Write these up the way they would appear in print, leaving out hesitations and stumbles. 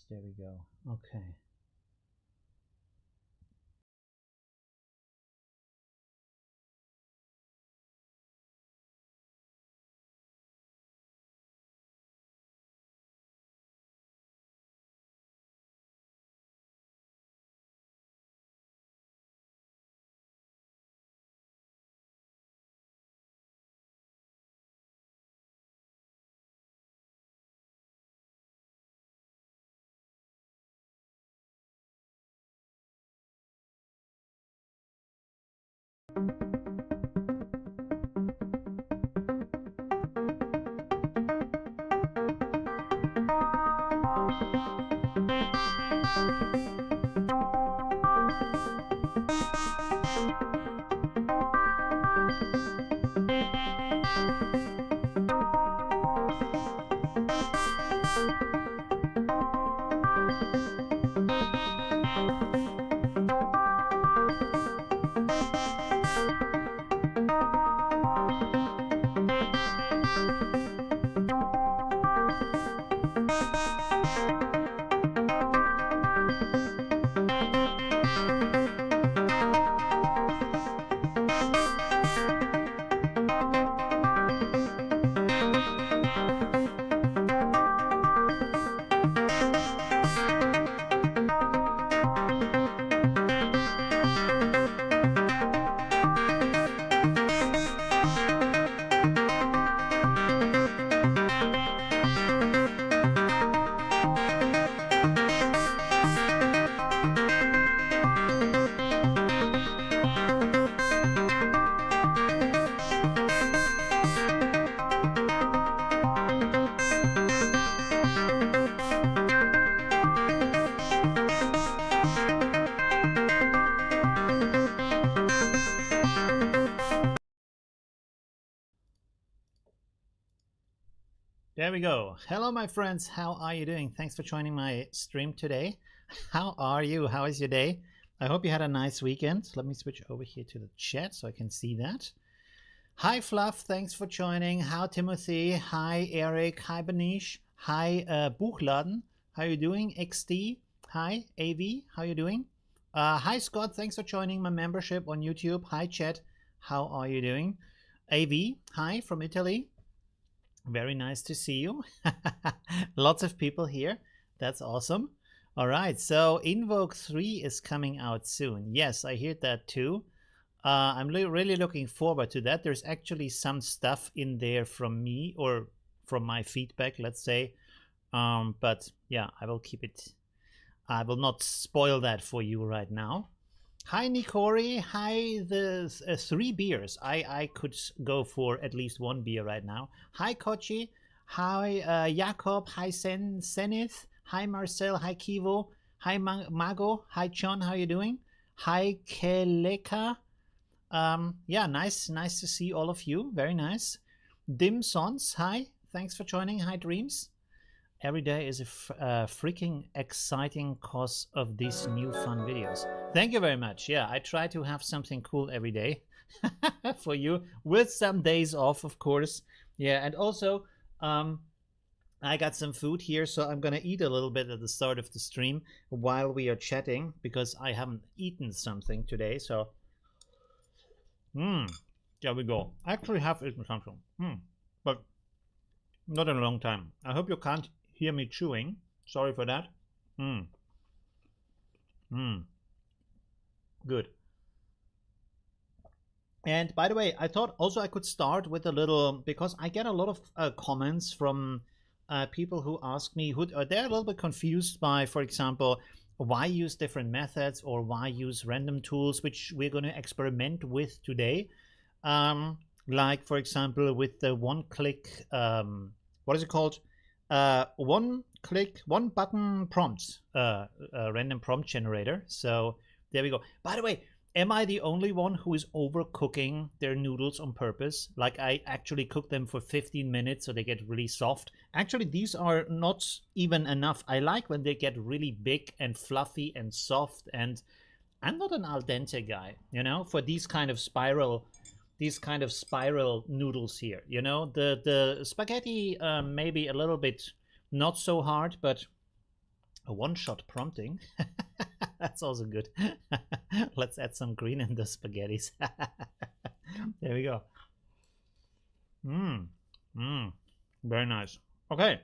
There we go. Okay. There we go. Hello, my friends. How are you doing? Thanks for joining my stream today. How are you? How is your day? I hope you had a nice weekend. Let me switch over here to the chat so I can see that. Hi, Fluff. Thanks for joining. How, Timothy? Hi, Eric. Hi, Banish. Hi, Buchladen. How you doing? XD. Hi, AV. How you doing? Hi, Scott. Thanks for joining my membership on YouTube. Hi, chat. How are you doing? AV. Hi, from Italy. Very nice to see you. Lots of people here. That's awesome. All right, so Invoke 3 is coming out soon. Yes, I heard that too. I'm really looking forward to that. There's actually some stuff in there from me or from my feedback, let's say. But yeah, I will keep it. I will not spoil that for you right now. Hi, Nikori. Hi, the 3 beers. I could go for at least 1 beer right now. Hi, Kochi. Hi, Jakob. Hi, Zenith. Hi, Marcel. Hi, Kivo. Hi, Mago. Hi, John. How you doing? Hi, Keleka. Yeah, nice to see all of you. Very nice. Dim Sons. Hi. Thanks for joining. Hi, Dreams. Every day is a freaking exciting cause of these new fun videos. Thank you very much. Yeah, I try to have something cool every day for you with some days off, of course. Yeah, and also I got some food here, so I'm gonna eat a little bit at the start of the stream while we are chatting because I haven't eaten something today. So, there we go. I actually have eaten something, but not in a long time. I hope you can't hear me chewing. Sorry for that. Good. And by the way, I thought also I could start with a little, because I get a lot of comments from people who ask me, they're a little bit confused by, for example, why use different methods or why use random tools, which we're going to experiment with today. Like, for example, with the one-click, what is it called? One button prompts, random prompt generator. So there we go. By the way, am I the only one who is overcooking their noodles on purpose? Like, I actually cook them for 15 minutes so they get really soft. Actually, these are not even enough. I like when they get really big and fluffy and soft, and I'm not an al dente guy, you know, for these kind of spiral noodles here, you know. The spaghetti maybe a little bit not so hard, but A one-shot prompting. That's also good. Let's add some green in the spaghettis. There we go. Very nice. Okay.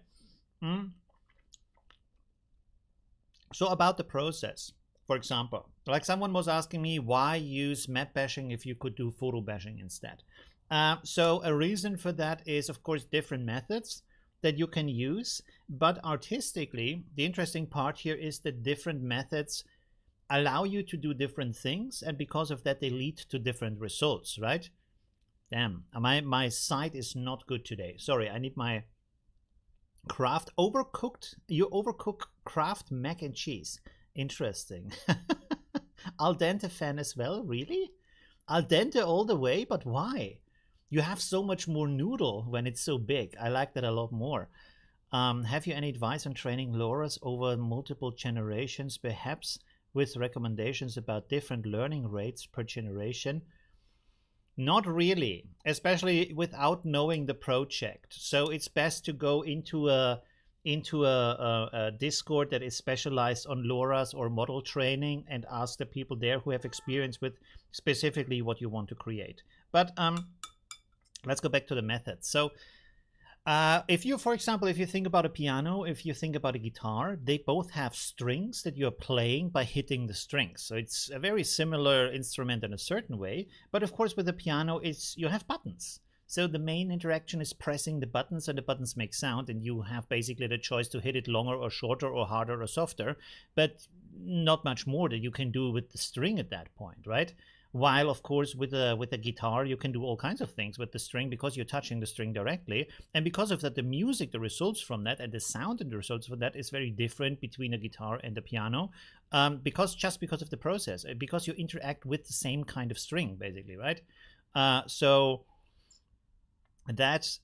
So about the process, for example, like someone was asking me, why use map bashing if you could do photo bashing instead? So a reason for that is, of course, different methods that you can use. But artistically, the interesting part here is that different methods allow you to do different things. And because of that, they lead to different results, right? Damn, my site is not good today. Sorry, I need my Kraft overcooked. You overcook Kraft mac and cheese. Interesting. Al dente fan as well, really? Al dente all the way, but why? You have so much more noodle when it's so big. I like that a lot more. Have you any advice on training LoRa's over multiple generations, perhaps with recommendations about different learning rates per generation? Not really, especially without knowing the project. So it's best to go into a Discord that is specialized on LoRa's or model training and ask the people there who have experience with specifically what you want to create. But let's go back to the method. So if you, for example, if you think about a piano, if you think about a guitar, they both have strings that you're playing by hitting the strings. So it's a very similar instrument in a certain way. But of course, with the piano, you have buttons. So the main interaction is pressing the buttons, and the buttons make sound, and you have basically the choice to hit it longer or shorter or harder or softer, but not much more that you can do with the string at that point, right? While, of course, with a guitar, you can do all kinds of things with the string because you're touching the string directly. And because of that, the music, the results from that, and the sound and the results from that is very different between a guitar and a piano, because of the process, because you interact with the same kind of string, basically, right? So that's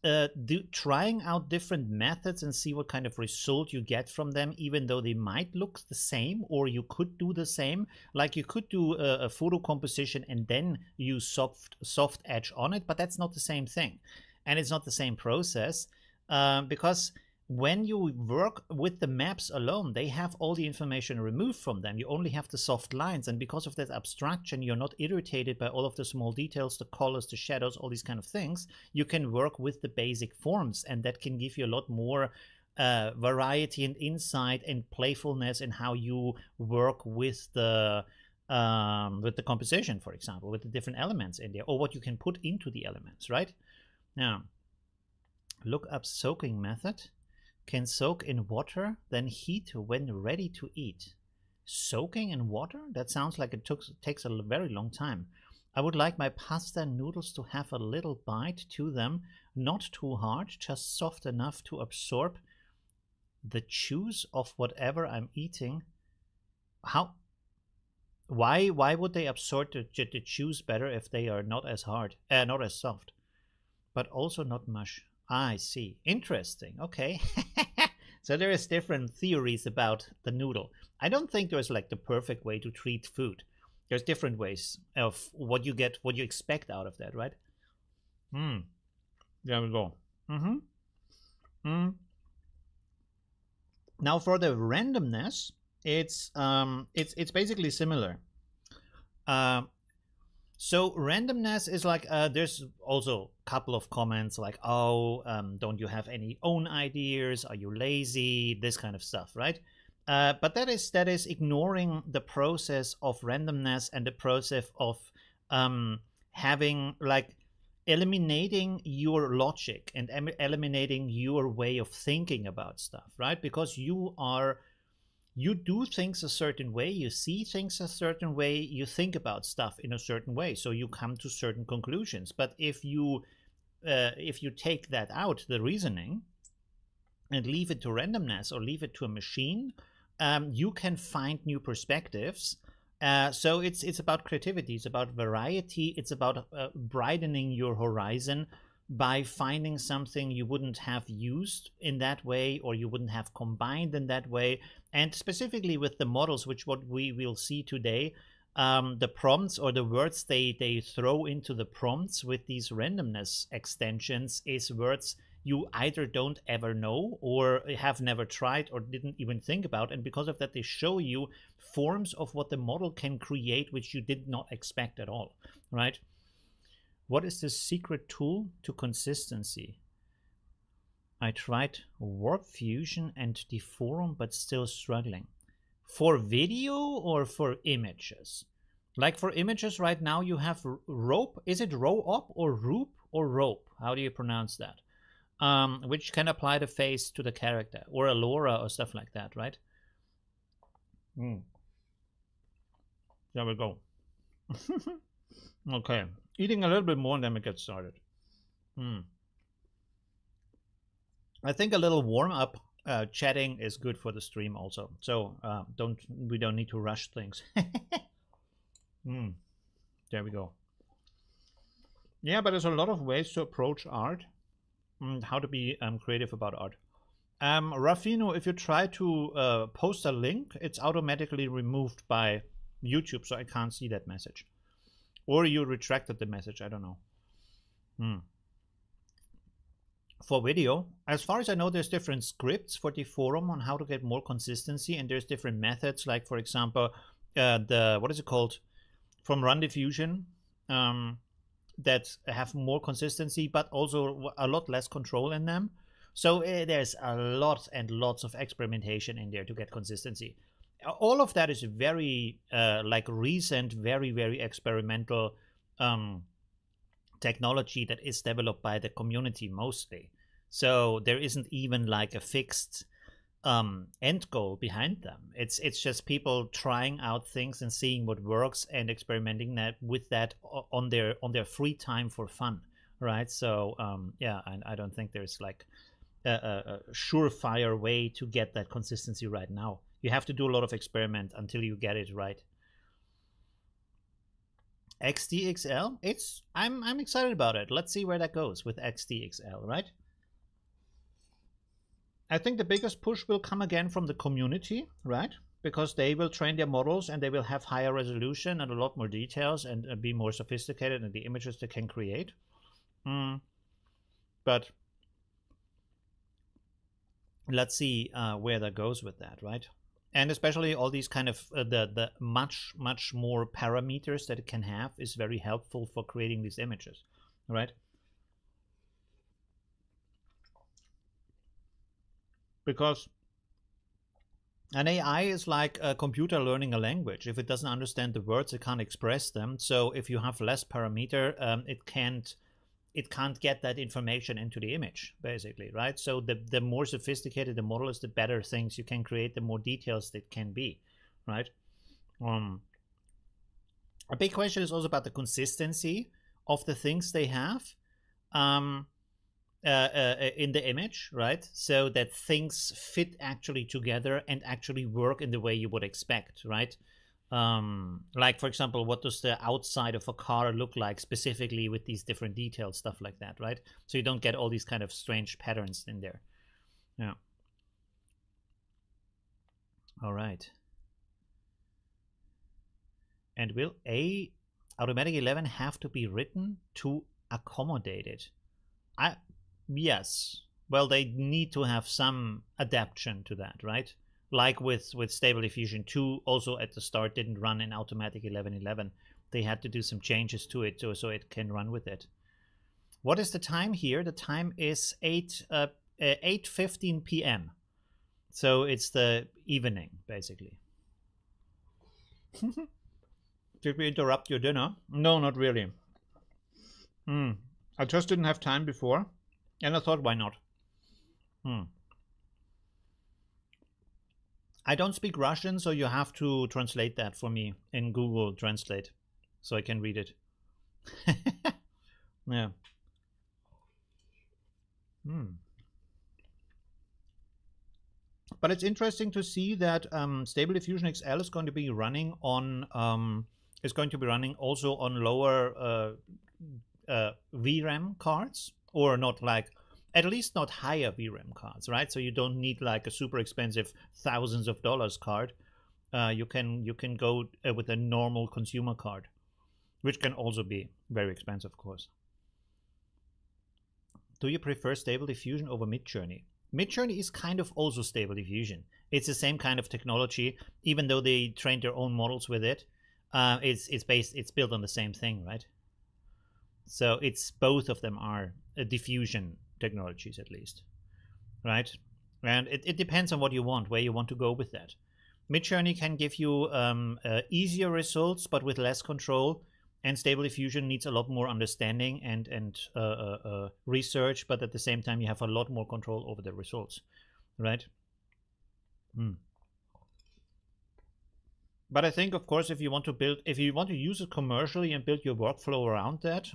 trying out different methods and see what kind of result you get from them, even though they might look the same, or you could do the same. Like you could do a photo composition and then use soft edge on it, but that's not the same thing, and it's not the same process, because when you work with the maps alone, they have all the information removed from them. You only have the soft lines, and because of that abstraction, you're not irritated by all of the small details, the colors, the shadows, all these kind of things. You can work with the basic forms, and that can give you a lot more variety and insight and playfulness in how you work with the composition, for example, with the different elements in there, or what you can put into the elements, right? Now, look up soaking method. Can soak in water, then heat when ready to eat. Soaking in water? That sounds like it takes a very long time. I would like my pasta noodles to have a little bite to them, not too hard, just soft enough to absorb the juice of whatever I'm eating. Why would they absorb the juice better if they are not as hard, not as soft, but also not mush? I see. Interesting. Okay. So there is different theories about the noodle. I don't think there's like the perfect way to treat food. There's different ways of what you get, what you expect out of that, right? There we go. Now for the randomness, it's basically similar. So randomness is like, there's also a couple of comments like, oh, don't you have any own ideas? Are you lazy? This kind of stuff, right? But that is ignoring the process of randomness and the process of having like eliminating your logic and eliminating your way of thinking about stuff, right? Because you do things a certain way, you see things a certain way, you think about stuff in a certain way, so you come to certain conclusions. But if you take that out, the reasoning, and leave it to randomness or leave it to a machine, you can find new perspectives. So it's about creativity, it's about variety, it's about broadening your horizon by finding something you wouldn't have used in that way, or you wouldn't have combined in that way. And specifically with the models, which what we will see today, the prompts or the words they throw into the prompts with these randomness extensions is words you either don't ever know or have never tried or didn't even think about. And because of that, they show you forms of what the model can create, which you did not expect at all, right? What is the secret tool to consistency? I tried Warp Fusion and Deforum, but still struggling. For video or for images? Like for images right now, you have rope. Is it rope or roop or rope? How do you pronounce that? Which can apply the face to the character, or Allura or stuff like that, right? There we go. Okay, eating a little bit more and then we get started. I think a little warm up chatting is good for the stream also. So we don't need to rush things. There we go. Yeah, but there's a lot of ways to approach art and how to be creative about art. Rafino, if you try to post a link, it's automatically removed by YouTube, so I can't see that message. Or you retracted the message, I don't know. For video, as far as I know, there's different scripts for Deforum on how to get more consistency, and there's different methods, like for example, what is it called, from Run Diffusion, that have more consistency, but also a lot less control in them. So there's a lot and lots of experimentation in there to get consistency. All of that is very like recent, very, very experimental technology that is developed by the community mostly. So there isn't even like a fixed end goal behind them. It's just people trying out things and seeing what works and experimenting with that on their free time for fun, right? So yeah, and I don't think there's like a surefire way to get that consistency right now. You have to do a lot of experiment until you get it right. XDXL, I'm excited about it. Let's see where that goes with XDXL, right? I think the biggest push will come again from the community, right? Because they will train their models and they will have higher resolution and a lot more details and be more sophisticated in the images they can create. But let's see where that goes with that, right? And especially all these kind of the much more parameters that it can have is very helpful for creating these images, right? Because an AI is like a computer learning a language. If it doesn't understand the words, it can't express them. So if you have less parameter, it can't get that information into the image, basically, right? So the more sophisticated the model is, the better things you can create, the more details it can be, right? A big question is also about the consistency of the things they have in the image, right? So that things fit actually together and actually work in the way you would expect, right? Like for example, what does the outside of a car look like specifically with these different details, stuff like that, right? So you don't get all these kind of strange patterns in there. Yeah. All right. And will a automatic 11 have to be written to accommodate it? Yes. Well, they need to have some adaptation to that, right? Like with Stable Diffusion 2, also at the start didn't run in automatic 1111. They had to do some changes to it so it can run with it. What is the time here? The time is 8:15 p.m. So it's the evening, basically. Did we interrupt your dinner? No, not really. I just didn't have time before, and I thought, why not? I don't speak Russian, so you have to translate that for me in Google Translate so I can read it. Yeah. But it's interesting to see that Stable Diffusion XL is going to be running on also on lower VRAM cards, or not like, at least not higher VRAM cards, right? So you don't need like a super expensive thousands of dollars card. You can go with a normal consumer card, which can also be very expensive, of course. Do you prefer Stable Diffusion over Midjourney? Midjourney is kind of also Stable Diffusion. It's the same kind of technology, even though they trained their own models with it. It's built on the same thing, right? So it's both of them are diffusion technologies, at least, right? And it depends on what you want, where you want to go with that. Midjourney can give you easier results, but with less control. And Stable Diffusion needs a lot more understanding and research, but at the same time, you have a lot more control over the results, right? But I think, of course, if you want to use it commercially and build your workflow around that,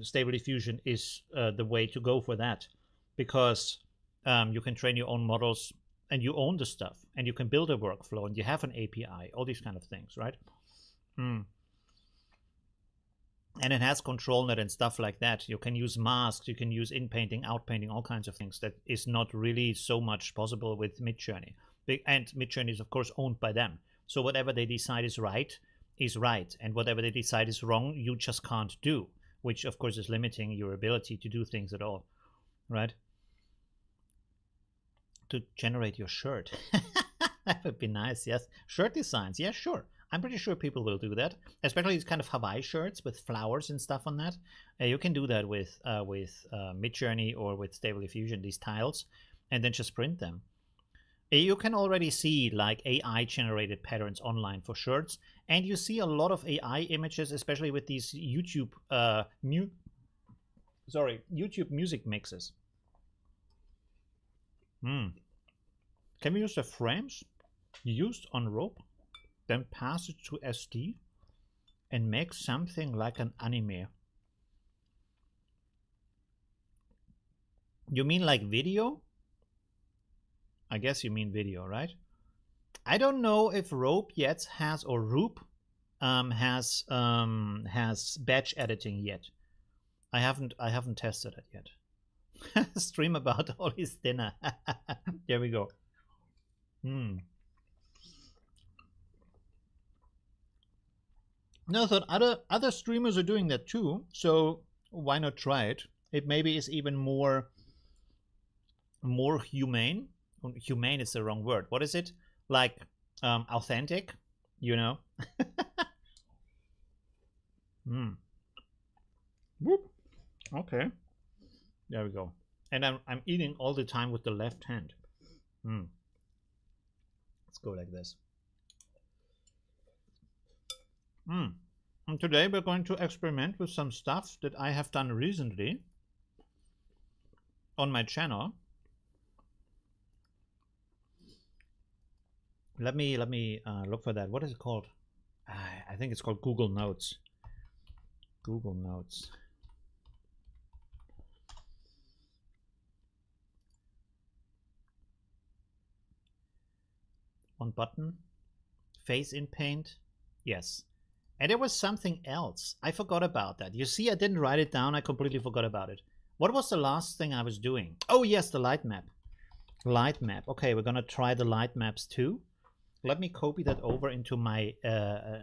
Stable Diffusion is the way to go for that, because you can train your own models and you own the stuff and you can build a workflow and you have an API, all these kind of things, right? And it has control net and stuff like that. You can use masks, you can use in-painting, out-painting, all kinds of things that is not really so much possible with Midjourney. And Midjourney is, of course, owned by them. So whatever they decide is right, and whatever they decide is wrong, you just can't do, which, of course, is limiting your ability to do things at all, right? To generate your shirt. That would be nice, yes. Shirt designs, yeah, sure. I'm pretty sure people will do that, especially these kind of Hawaii shirts with flowers and stuff on that. You can do that with Midjourney or with Stable Diffusion, these tiles, and then just print them. You can already see like AI generated patterns online for shirts, and you see a lot of AI images, especially with these YouTube YouTube music mixes. Can we use the frames used on rope, then pass it to SD and make something like an anime? You mean like video? I guess you mean video, right? I don't know if Rope yet has, or Roop has batch editing yet. I haven't tested it yet. Stream about Ollie's dinner. There we go. No, I thought other streamers are doing that too, so why not try it? It maybe is even more humane. Humane is the wrong word. What is it? Like authentic, you know? Whoop. Okay. There we go. And I'm eating all the time with the left hand. Let's go like this. And today we're going to experiment with some stuff that I have done recently on my channel. Let me look for that. What is it called? I think it's called Google Notes. Google Notes. One button. Face in paint. Yes. And there was something else. I forgot about that. You see, I didn't write it down. I completely forgot about it. What was the last thing I was doing? Oh, yes, the light map. Light map. Okay, we're going to try the light maps too. Let me copy that over into my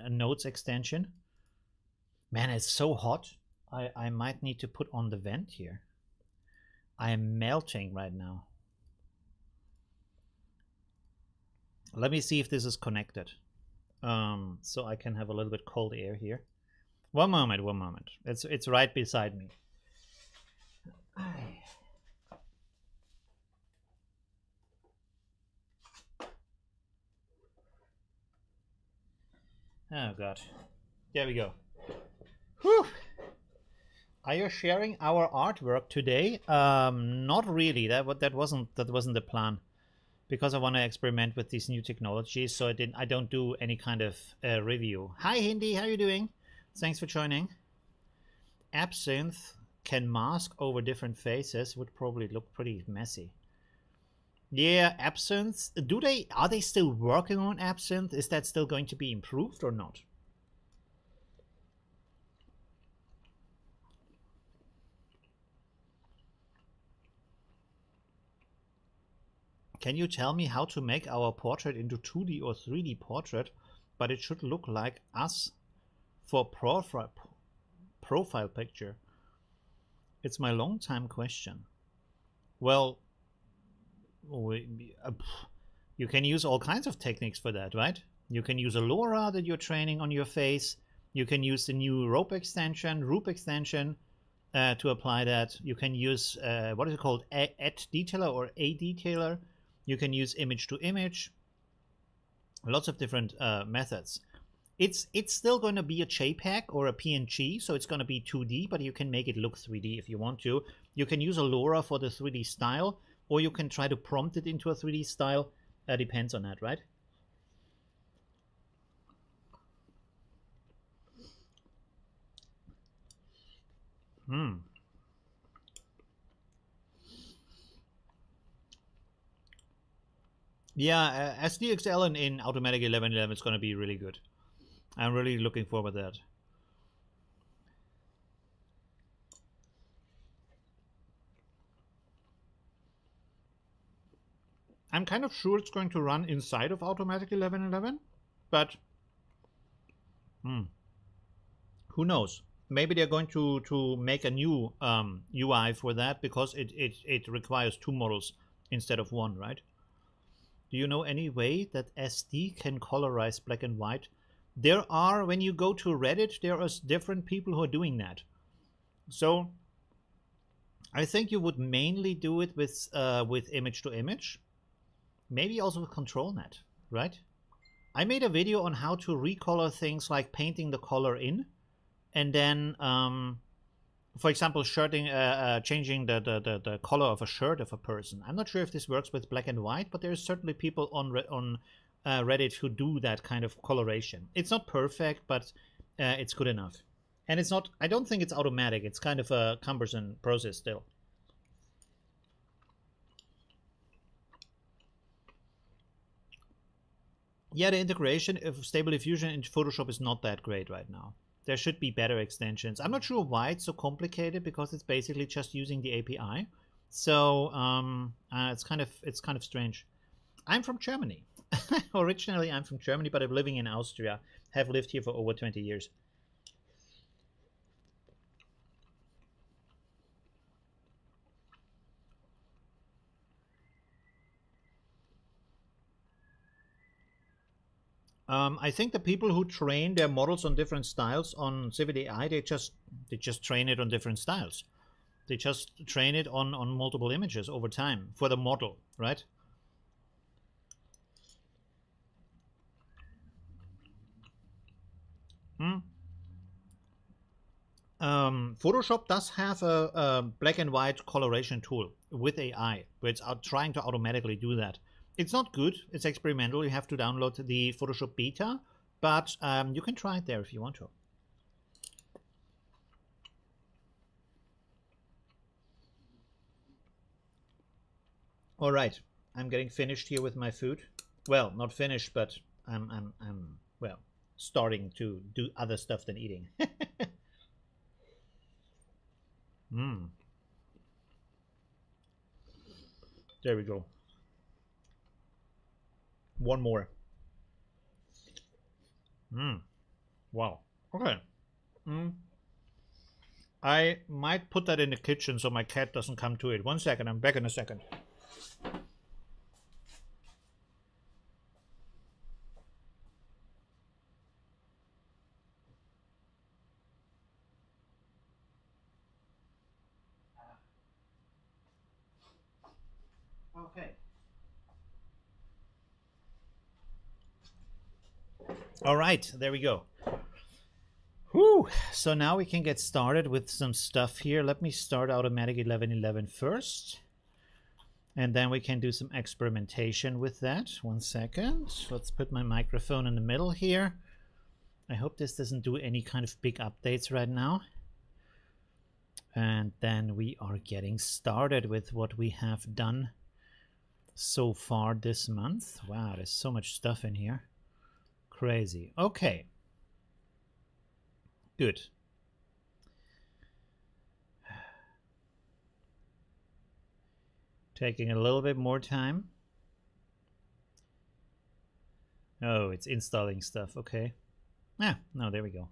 notes extension. Man, it's so hot. I might need to put on the vent here. I am melting right now. Let me see if this is connected. So I can have a little bit cold air here. One moment. It's right beside me. Oh God. There we go. Whew. Are you sharing our artwork today? Not really. That wasn't the plan, because I want to experiment with these new technologies. So I don't do any kind of review. Hi Hindi, how are you doing? Thanks for joining. Absinthe can mask over different faces. Would probably look pretty messy. Yeah, Absinthe. Are they still working on Absinthe? Is that still going to be improved or not? Can you tell me how to make our portrait into 2D or 3D portrait, but it should look like us for profile picture? It's my long time question. Well, you can use all kinds of techniques for that, right? You can use a LoRa that you're training on your face. You can use the new rope extension, to apply that. You can use, what is it called, at detailer or a detailer. You can use image to image. Lots of different methods. It's still going to be a JPEG or a PNG, so it's going to be 2D, but you can make it look 3D if you want to. You can use a LoRa for the 3D style, or you can try to prompt it into a 3D style. Depends on that, right? Yeah, SDXL in Automatic 1111 is going to be really good. I'm really looking forward to that. I'm kind of sure it's going to run inside of Automatic 1111, but who knows? Maybe they're going to make a new UI for that because it requires 2 models instead of 1, right? Do you know any way that SD can colorize black and white? There are, when you go to Reddit, there are different people who are doing that. So I think you would mainly do it with image to image, maybe also with ControlNet, right? I made a video on how to recolor things like painting the color in, and then, for example, changing the color of a shirt of a person. I'm not sure if this works with black and white, but there's certainly people on Reddit who do that kind of coloration. It's not perfect, but it's good enough. And it's not, I don't think it's automatic. It's kind of a cumbersome process still. Yeah, the integration of Stable Diffusion into Photoshop is not that great right now. There should be better extensions. I'm not sure why it's so complicated, because it's basically just using the API. So it's kind of strange. I'm from Germany. Originally, I'm from Germany, but I'm living in Austria. Have lived here for over 20 years. I think the people who train their models on different styles on Civic AI, they just train it on different styles. They just train it on multiple images over time for the model, right? Photoshop does have a black and white coloration tool with AI, where it's trying to automatically do that. It's not good. It's experimental. You have to download the Photoshop beta, but you can try it there if you want to. All right, I'm getting finished here with my food. Well, not finished, but I'm well starting to do other stuff than eating. There we go. One more. Wow. Okay. I might put that in the kitchen so my cat doesn't come to it. 1 second. I'm back in a second. Okay. All right, there we go. Whew. So now we can get started with some stuff here. Let me start Automatic 1111 first. And then we can do some experimentation with that. 1 second. Let's put my microphone in the middle here. I hope this doesn't do any kind of big updates right now. And then we are getting started with what we have done so far this month. Wow, there's so much stuff in here. Crazy. Okay. Good. Taking a little bit more time. Oh, it's installing stuff. Okay. Ah, no, there we go.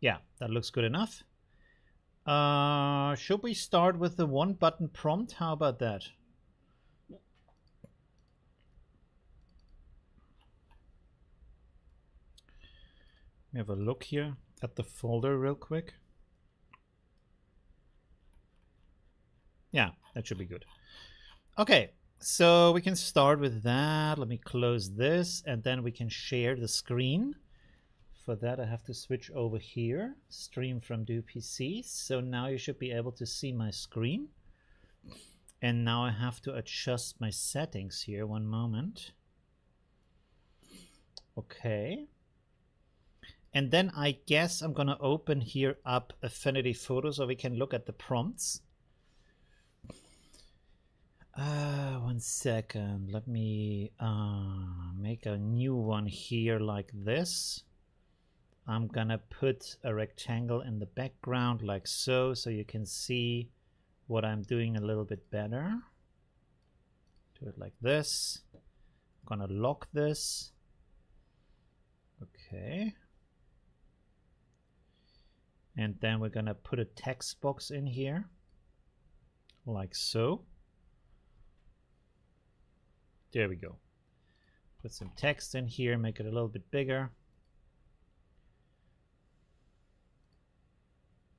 Yeah, that looks good enough. Should we start with the one button prompt? How about that? Let me have a look here at the folder real quick. Yeah, that should be good. Okay, so we can start with that. Let me close this, and then we can share the screen. For that, I have to switch over here, stream from Do PC. So now you should be able to see my screen. And now I have to adjust my settings here. One moment. Okay. And then I guess I'm gonna open here up Affinity Photo so we can look at the prompts. One second. Let me make a new one here like this. I'm gonna put a rectangle in the background like so you can see what I'm doing a little bit better. Do it like this. I'm gonna lock this. Okay. And then we're gonna put a text box in here like so. There we go. Put some text in here, make it a little bit bigger.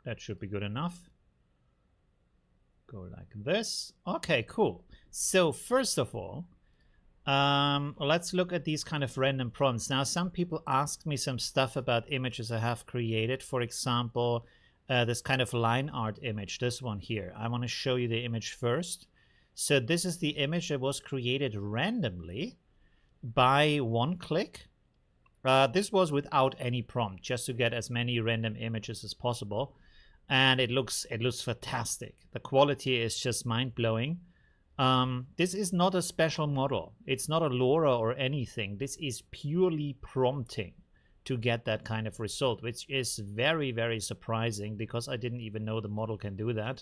That should be good enough. Go like this. Okay, cool. So first of all, let's look at these kind of random prompts. Now, some people asked me some stuff about images I have created. For example, this kind of line art image, this one here. I want to show you the image first. So this is the image that was created randomly by one click. This was without any prompt, just to get as many random images as possible. And it looks fantastic. The quality is just mind-blowing. This is not a special model. It's not a LoRa or anything. This is purely prompting to get that kind of result, which is very, very surprising because I didn't even know the model can do that.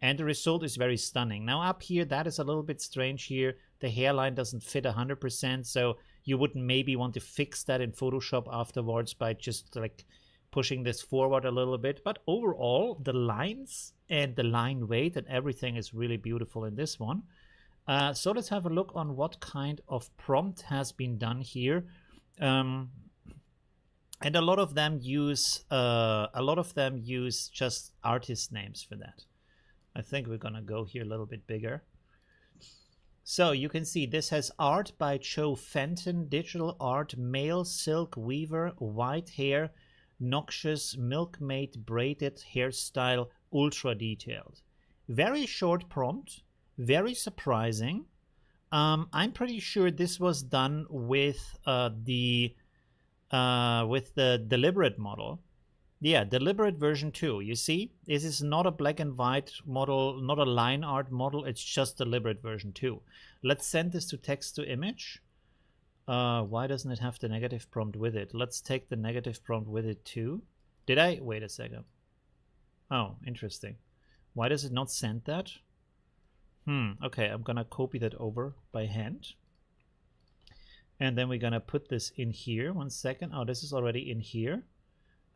And the result is very stunning. Now up here, that is a little bit strange here. The hairline doesn't fit 100%, so you would maybe want to fix that in Photoshop afterwards by just like pushing this forward a little bit. But overall, the lines and the line weight and everything is really beautiful in this one. So let's have a look on what kind of prompt has been done here. And a lot of them use just artist names for that. I think we're gonna go here a little bit bigger. So you can see this has art by Joe Fenton, digital art, male silk weaver, white hair, noxious milkmaid braided hairstyle, ultra detailed. Very short prompt, very surprising. I'm pretty sure this was done with the deliberate model. Yeah, deliberate version 2. You see, this is not a black and white model, not a line art model. It's just deliberate version 2. Let's send this to text to image. Why doesn't it have the negative prompt with it? Let's take the negative prompt with it too. Did I? Wait a second. Oh, interesting. Why does it not send that? Okay, I'm gonna copy that over by hand. And then we're gonna put this in here. One second. Oh, this is already in here.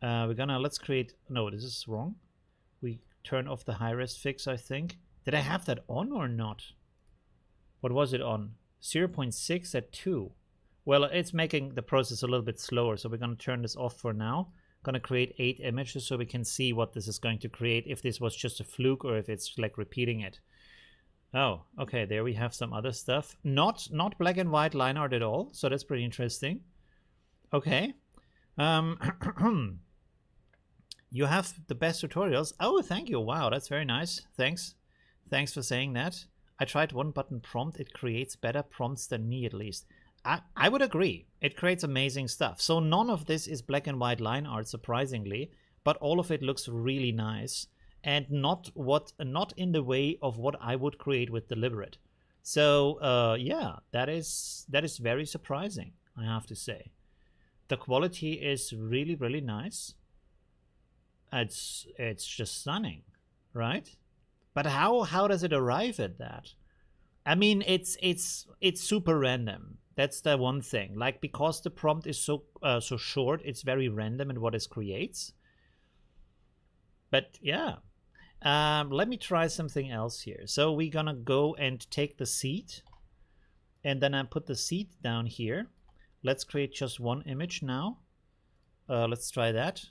Let's create, no, this is wrong. We turn off the high-res fix, I think. Did I have that on or not? What was it on? 0.6 at 2. Well, it's making the process a little bit slower, so we're going to turn this off for now. Going to create 8 images so we can see what this is going to create, if this was just a fluke or if it's like repeating it. Oh, okay, there we have some other stuff. Not black and white line art at all, so that's pretty interesting. Okay. You have the best tutorials. Oh, thank you. Wow, that's very nice. Thanks for saying that. I tried one button prompt. It creates better prompts than me, at least. I would agree. It creates amazing stuff. So none of this is black and white line art, surprisingly, but all of it looks really nice and not in the way of what I would create with deliberate. So yeah, that is very surprising, I have to say. The quality is really, really nice. It's just stunning, right? But how does it arrive at that? I mean, it's super random. That's the one thing. Like, because the prompt is so short, it's very random in what it creates. But yeah, let me try something else here. So we're gonna go and take the seed, and then I put the seed down here. Let's create just one image now. Let's try that.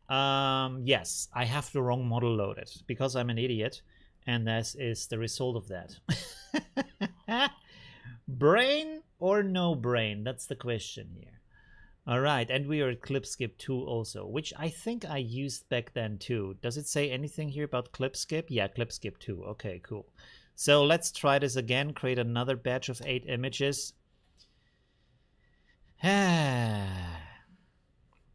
Yes, I have the wrong model loaded because I'm an idiot, and this is the result of that. Brain or no brain? That's the question here. All right, and we are at Clipskip 2 also, which I think I used back then too. Does it say anything here about Clipskip? Yeah, Clipskip 2. Okay, cool. So let's try this again, create another batch of 8 images. There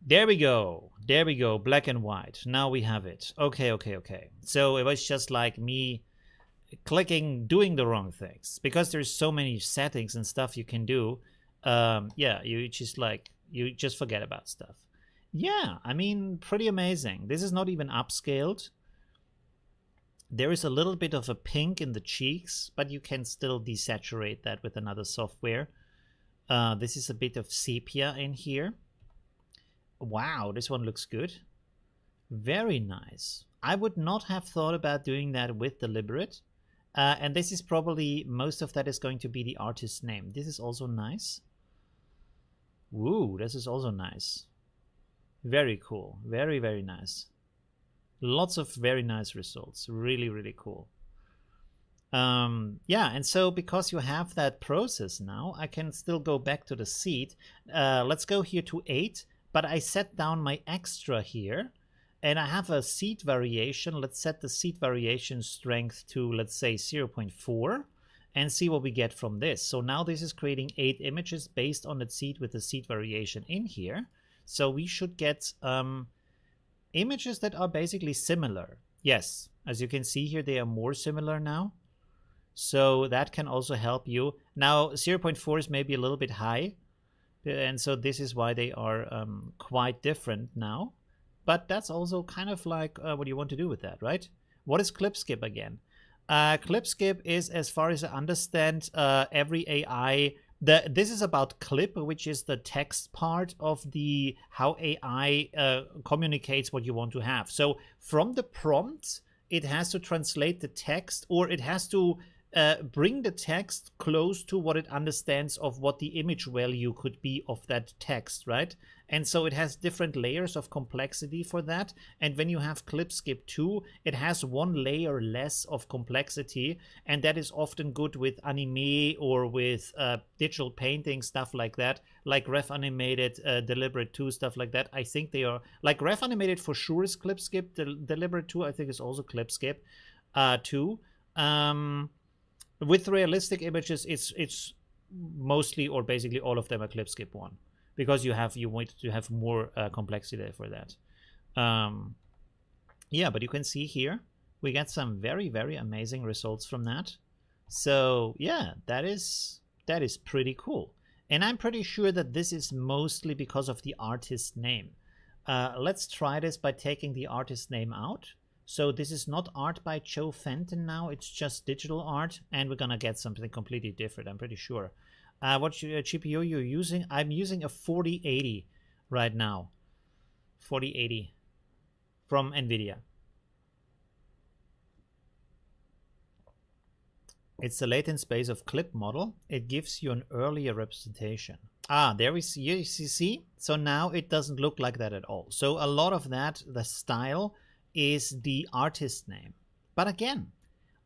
we go. There we go. Black and white. Now we have it. Okay, okay, okay. So it was just like me clicking, doing the wrong things. Because there's so many settings and stuff you can do. Yeah, you just forget about stuff. Yeah, I mean, pretty amazing. This is not even upscaled. There is a little bit of a pink in the cheeks, but you can still desaturate that with another software. This is a bit of sepia in here. Wow, this one looks good. Very nice. I would not have thought about doing that with Deliberate. And this is probably, most of that is going to be the artist's name. This is also nice. Woo, this is also nice. Very cool. Very, very nice. Lots of very nice results. Really, really cool. Yeah, and so because you have that process now, I can still go back to the seed. Let's go here to 8. But I set down my extra here, and I have a seed variation. Let's set the seed variation strength to, let's say, 0.4, and see what we get from this. So now this is creating 8 images based on the seed with the seed variation in here. So we should get images that are basically similar. Yes, as you can see here, they are more similar now. So that can also help you. Now, 0.4 is maybe a little bit high. And so this is why they are quite different now. But that's also kind of like what you want to do with that, right? What is Clipskip again? Clipskip is, as far as I understand, every AI. This is about Clip, which is the text part of the how AI communicates what you want to have. So from the prompt, it has to translate the text, or it has to bring the text close to what it understands of what the image value could be of that text, right? And so it has different layers of complexity for that. And when you have Clipskip 2, it has one layer less of complexity. And that is often good with anime or with digital painting, stuff like that, like Ref Animated, Deliberate 2, stuff like that. I think they are, like Ref Animated for sure is Clipskip. Deliberate 2, I think, is also Clipskip 2. With realistic images, it's mostly or basically all of them are Clipskip 1, because you want to have more complexity for that. Yeah, but you can see here we get some very, very amazing results from that. So yeah, that is pretty cool. And I'm pretty sure that this is mostly because of the artist name. Let's try this by taking the artist name out. So this is not art by Joe Fenton now, it's just digital art, and we're gonna get something completely different, I'm pretty sure. What GPU you're using? I'm using a 4080 right now. 4080 from NVIDIA. It's the latent space of clip model. It gives you an earlier representation. There we see, you see? So now it doesn't look like that at all. So a lot of that, the style, is the artist name. But again,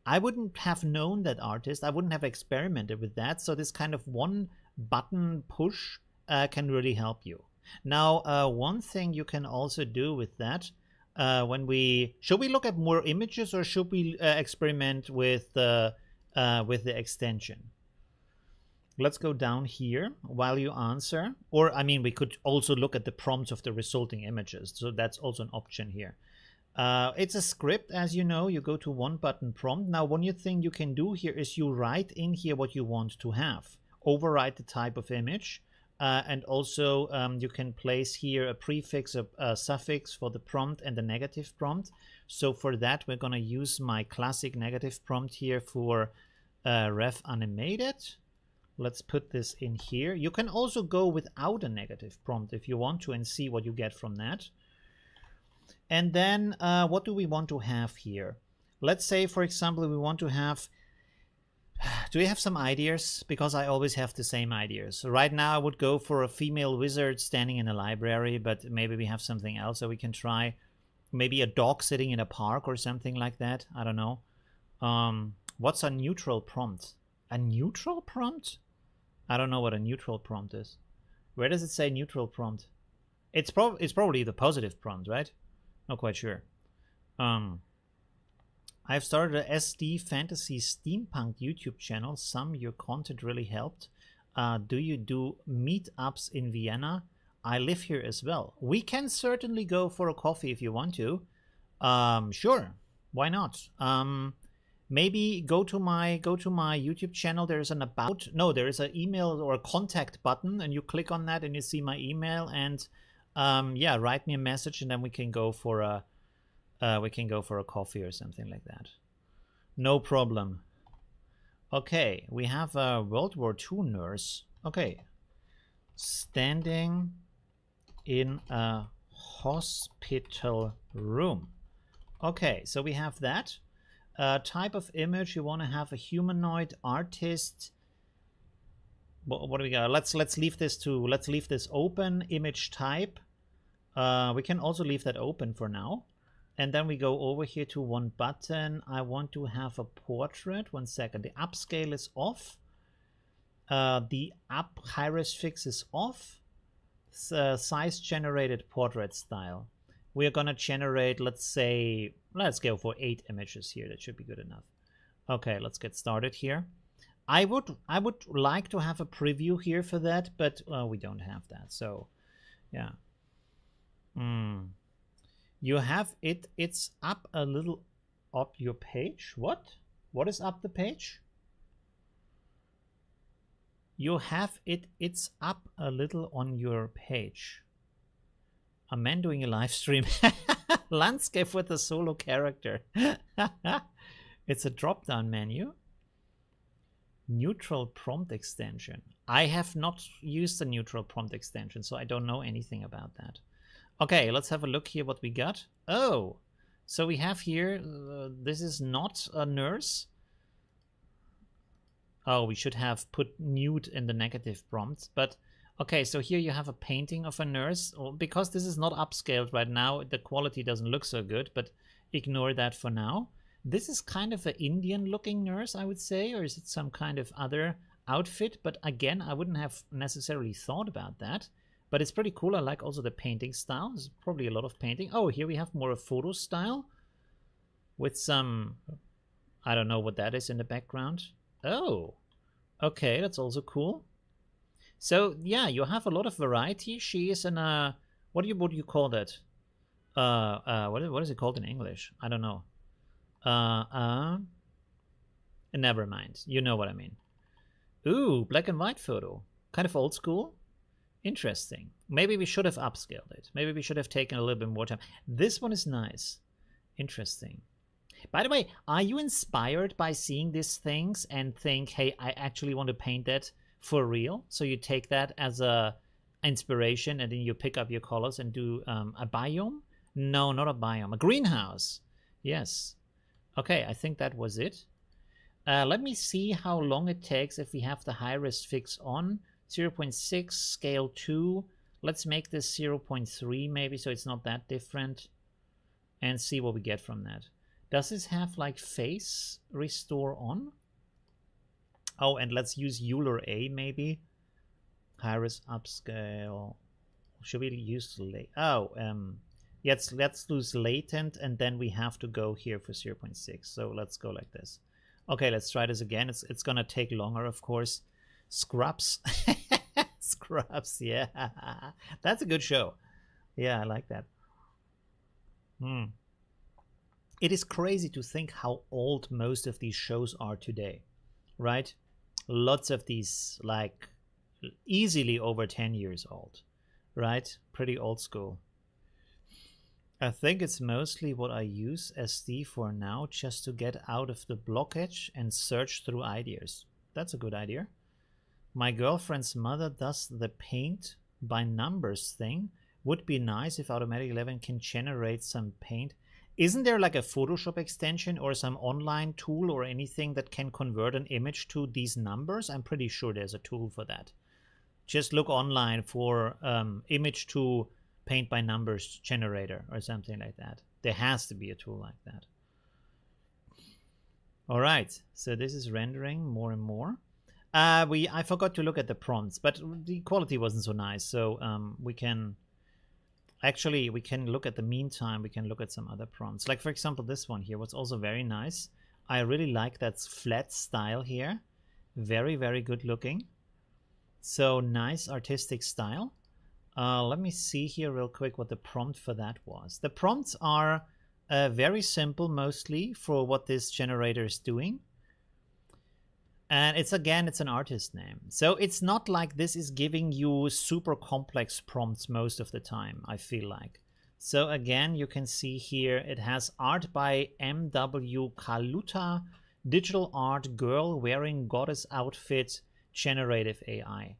I wouldn't have known that artist. I wouldn't have experimented with that. So this kind of one button push can really help you. Now, one thing you can also do with that, should we look at more images, or should we experiment with the extension? Let's go down here while you answer. Or, I mean, we could also look at the prompts of the resulting images. So that's also an option here. It's a script, as you know. You go to one button prompt. Now, one thing you can do here is you write in here what you want to have. Override the type of image. And also you can place here a prefix, a suffix for the prompt and the negative prompt. So for that, we're going to use my classic negative prompt here for Ref Animated. Let's put this in here. You can also go without a negative prompt if you want to and see what you get from that. And then what do we want to have here? Let's say, for example, we want to have... Do we have some ideas? Because I always have the same ideas. So right now I would go for a female wizard standing in a library, but maybe we have something else that we can try. Maybe a dog sitting in a park or something like that. I don't know. What's a neutral prompt? A neutral prompt? I don't know what a neutral prompt is. Where does it say neutral prompt? It's probably the positive prompt, right? Not quite sure. I've started a SD Fantasy Steampunk YouTube channel. Your content really helped. Do you do meetups in Vienna? I live here as well. We can certainly go for a coffee if you want to. Sure, why not? Maybe go to my YouTube channel. There's an about. No, there is an email or a contact button, and you click on that, and you see my email. And yeah, write me a message, and then we can go for a coffee or something like that. No problem. Okay, we have a World War II nurse. Okay, standing in a hospital room. Okay, so we have that. Type of image, you want to have a humanoid artist. What do we got? Let's leave this open. Image type. We can also leave that open for now. And then we go over here to one button. I want to have a portrait. 1 second. The upscale is off. The up high-res fix is off. Size generated portrait style. We are gonna generate, let's go for 8 images here. That should be good enough. Okay, let's get started here. I would like to have a preview here for that, but we don't have that. So, yeah. You have it. It's up a little up your page. What? What is up the page? You have it. It's up a little on your page. A man doing a live stream. Landscape with a solo character. It's a drop-down menu. Neutral prompt extension. I have not used the neutral prompt extension, so I don't know anything about that. Okay, let's have a look here what we got. Oh, so we have here, this is not a nurse. Oh, we should have put nude in the negative prompt. But, okay, so here you have a painting of a nurse. Because this is not upscaled right now, the quality doesn't look so good, but ignore that for now. This is kind of an Indian-looking nurse, I would say, or is it some kind of other outfit? But again, I wouldn't have necessarily thought about that. But it's pretty cool. I like also the painting style. There's probably a lot of painting. Oh, here we have more a photo style with some, I don't know what that is in the background. Oh, okay, that's also cool. So yeah, you have a lot of variety. She is in a, what do you call that? What is it called in English? I don't know. Never mind. You know what I mean. Ooh, black and white photo. Kind of old school. Interesting. Maybe we should have upscaled it. Maybe we should have taken a little bit more time. This one is nice. Interesting. By the way, are you inspired by seeing these things and think, hey, I actually want to paint that for real? So you take that as a inspiration and then you pick up your colors and do a biome? No, not a biome. A greenhouse. Yes. Okay, I think that was it. Let me see how long it takes if we have the high-res fix on. 0.6, scale 2. Let's make this 0.3 maybe, so it's not that different. And see what we get from that. Does this have like face restore on? Oh, and let's use Euler A maybe. High-res upscale. Should we use yes, let's use latent, and then we have to go here for 0.6. So let's go like this. Okay, let's try this again. It's gonna take longer, of course. Scrubs. Scrubs, yeah. That's a good show. Yeah, I like that. It is crazy to think how old most of these shows are today, right? Lots of these, like, easily over 10 years old, right? Pretty old school. I think it's mostly what I use SD for now, just to get out of the blockage and search through ideas. That's a good idea. My girlfriend's mother does the paint by numbers thing. Would be nice if Automatic 11 can generate some paint. Isn't there like a Photoshop extension or some online tool or anything that can convert an image to these numbers? I'm pretty sure there's a tool for that. Just look online for image to paint by numbers generator or something like that. There has to be a tool like that. All right, so this is rendering more and more. I forgot to look at the prompts, but the quality wasn't so nice. So we can look at the meantime. We can look at some other prompts. Like for example, this one here. What's also very nice. I really like that flat style here. Very, very good looking. So nice artistic style. Let me see here real quick what the prompt for that was. The prompts are very simple mostly for what this generator is doing. And it's an artist name. So it's not like this is giving you super complex prompts most of the time, I feel like. So again, you can see here it has art by M.W. Kaluta, digital art, girl wearing goddess outfit, generative AI.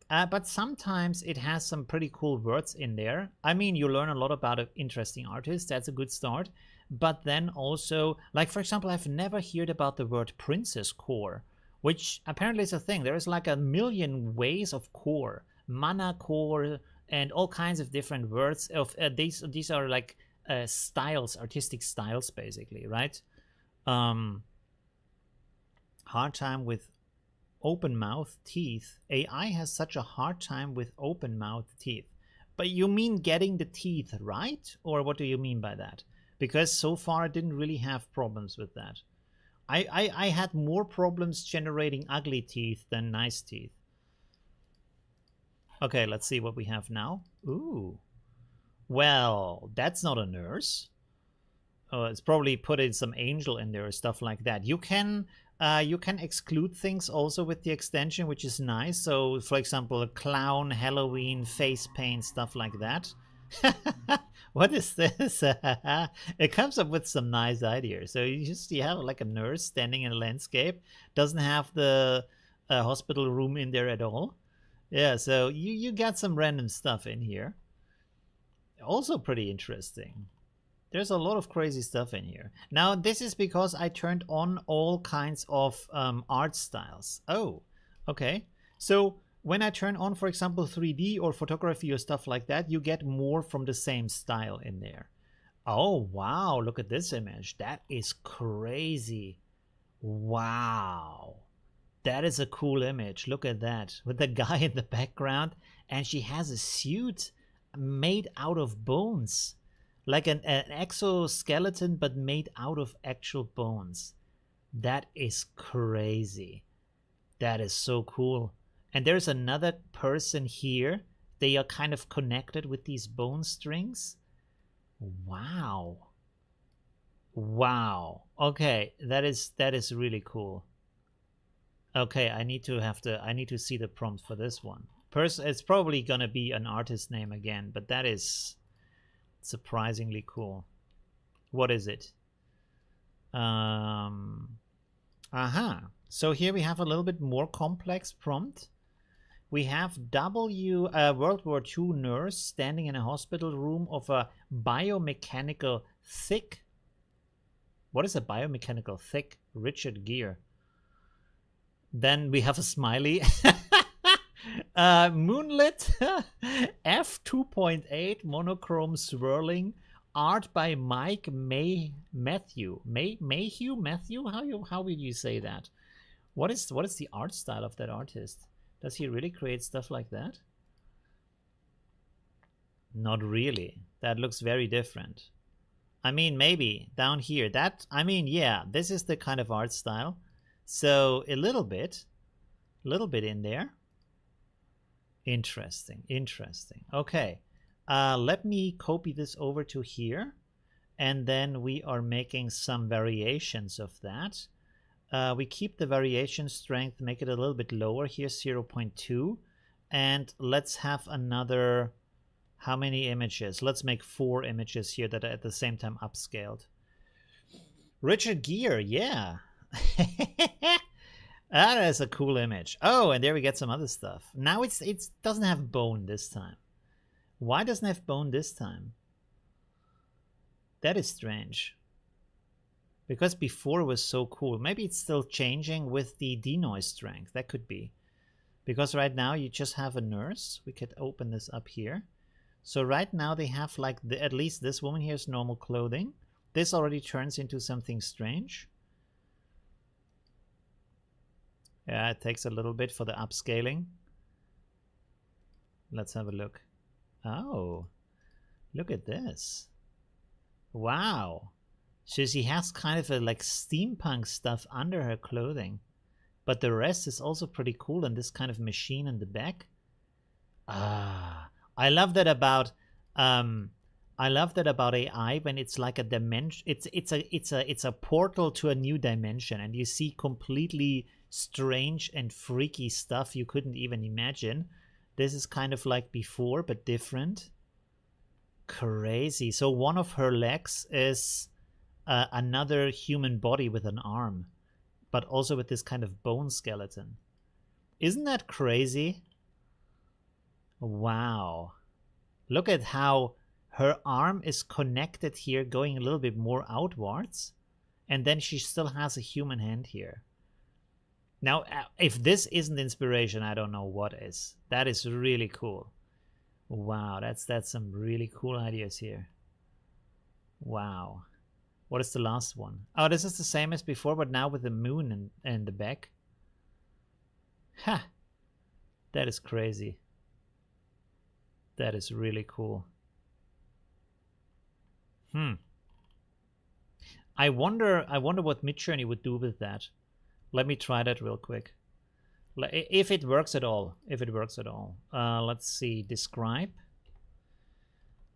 But sometimes it has some pretty cool words in there. I mean, you learn a lot about an interesting artist. That's a good start. But then also, like for example, I've never heard about the word princess core, which apparently is a thing. There is like a million ways of core, mana core, and all kinds of different words. Of these are like styles, artistic styles, basically, right? Hard time with open mouth teeth. AI has such a hard time with open mouth teeth. But you mean getting the teeth right? Or what do you mean by that? Because so far I didn't really have problems with that. I had more problems generating ugly teeth than nice teeth. Okay, let's see what we have now. Ooh. Well, that's not a nurse. It's probably put in some angel in there or stuff like that. You can exclude things also with the extension, which is nice. So, for example, a clown, Halloween, face paint, stuff like that. What is this? It comes up with some nice ideas. So you have like a nurse standing in a landscape, doesn't have the hospital room in there at all. Yeah, so you got some random stuff in here. Also pretty interesting. There's a lot of crazy stuff in here. Now, this is because I turned on all kinds of art styles. Oh, okay. So when I turn on, for example, 3D or photography or stuff like that, you get more from the same style in there. Oh, wow. Look at this image. That is crazy. Wow. That is a cool image. Look at that. With the guy in the background. And she has a suit made out of bones. Like an exoskeleton, but made out of actual bones. That is crazy. That is so cool. And there's another person here. They are kind of connected with these bone strings. Wow. Wow. Okay, that is really cool. Okay, I need to see the prompt for this one. It's probably gonna be an artist name again, but that is surprisingly cool. What is it? So here we have a little bit more complex prompt. We have World War II nurse standing in a hospital room of a biomechanical thick. What is a biomechanical thick? Richard Gere. Then we have a smiley. Moonlit f2.8 monochrome swirling art by Mike Matthew. How would you say that? What is the art style of that artist? Does he really create stuff like that? Not really. That looks very different. I mean, maybe down here. Yeah, this is the kind of art style. So a little bit in there. Interesting. Okay, let me copy this over to here, and then we are making some variations of that. We keep the variation strength, make it a little bit lower here, 0.2, and let's have another, how many images? Let's make 4 images here that are at the same time upscaled. Richard Gere, yeah. That is a cool image. Oh, and there we get some other stuff. Now it doesn't have bone this time. Why doesn't it have bone this time? That is strange. Because before it was so cool. Maybe it's still changing with the denoise strength. That could be. Because right now you just have a nurse. We could open this up here. So right now they have like, at least this woman here is normal clothing. This already turns into something strange. Yeah, it takes a little bit for the upscaling. Let's have a look. Oh, look at this. Wow. So she has kind of a like steampunk stuff under her clothing. But the rest is also pretty cool, and this kind of machine in the back. Ah, I love that about AI when it's like a dimension. It's a portal to a new dimension, and you see completely strange and freaky stuff you couldn't even imagine. This is kind of like before, but different. Crazy. So one of her legs is another human body with an arm, but also with this kind of bone skeleton. Isn't that crazy? Wow. Look at how her arm is connected here, going a little bit more outwards, and then she still has a human hand here. Now, if this isn't inspiration, I don't know what is. That is really cool. Wow, that's some really cool ideas here. Wow. What is the last one? Oh, this is the same as before, but now with the moon in the back. Ha! That is crazy. That is really cool. I wonder what Midjourney would do with that. Let me try that real quick. If it works at all. If it works at all. Let's see. Describe.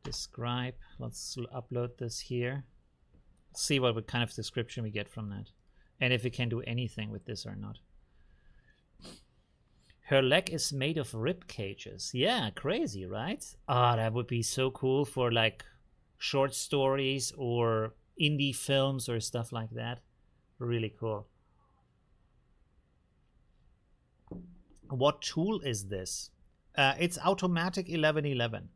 Describe. Let's upload this here. See what kind of description we get from that. And if we can do anything with this or not. Her leg is made of rib cages. Yeah, crazy, right? Ah, that would be so cool for like short stories or indie films or stuff like that. Really cool. What tool is this? It's Automatic 1111.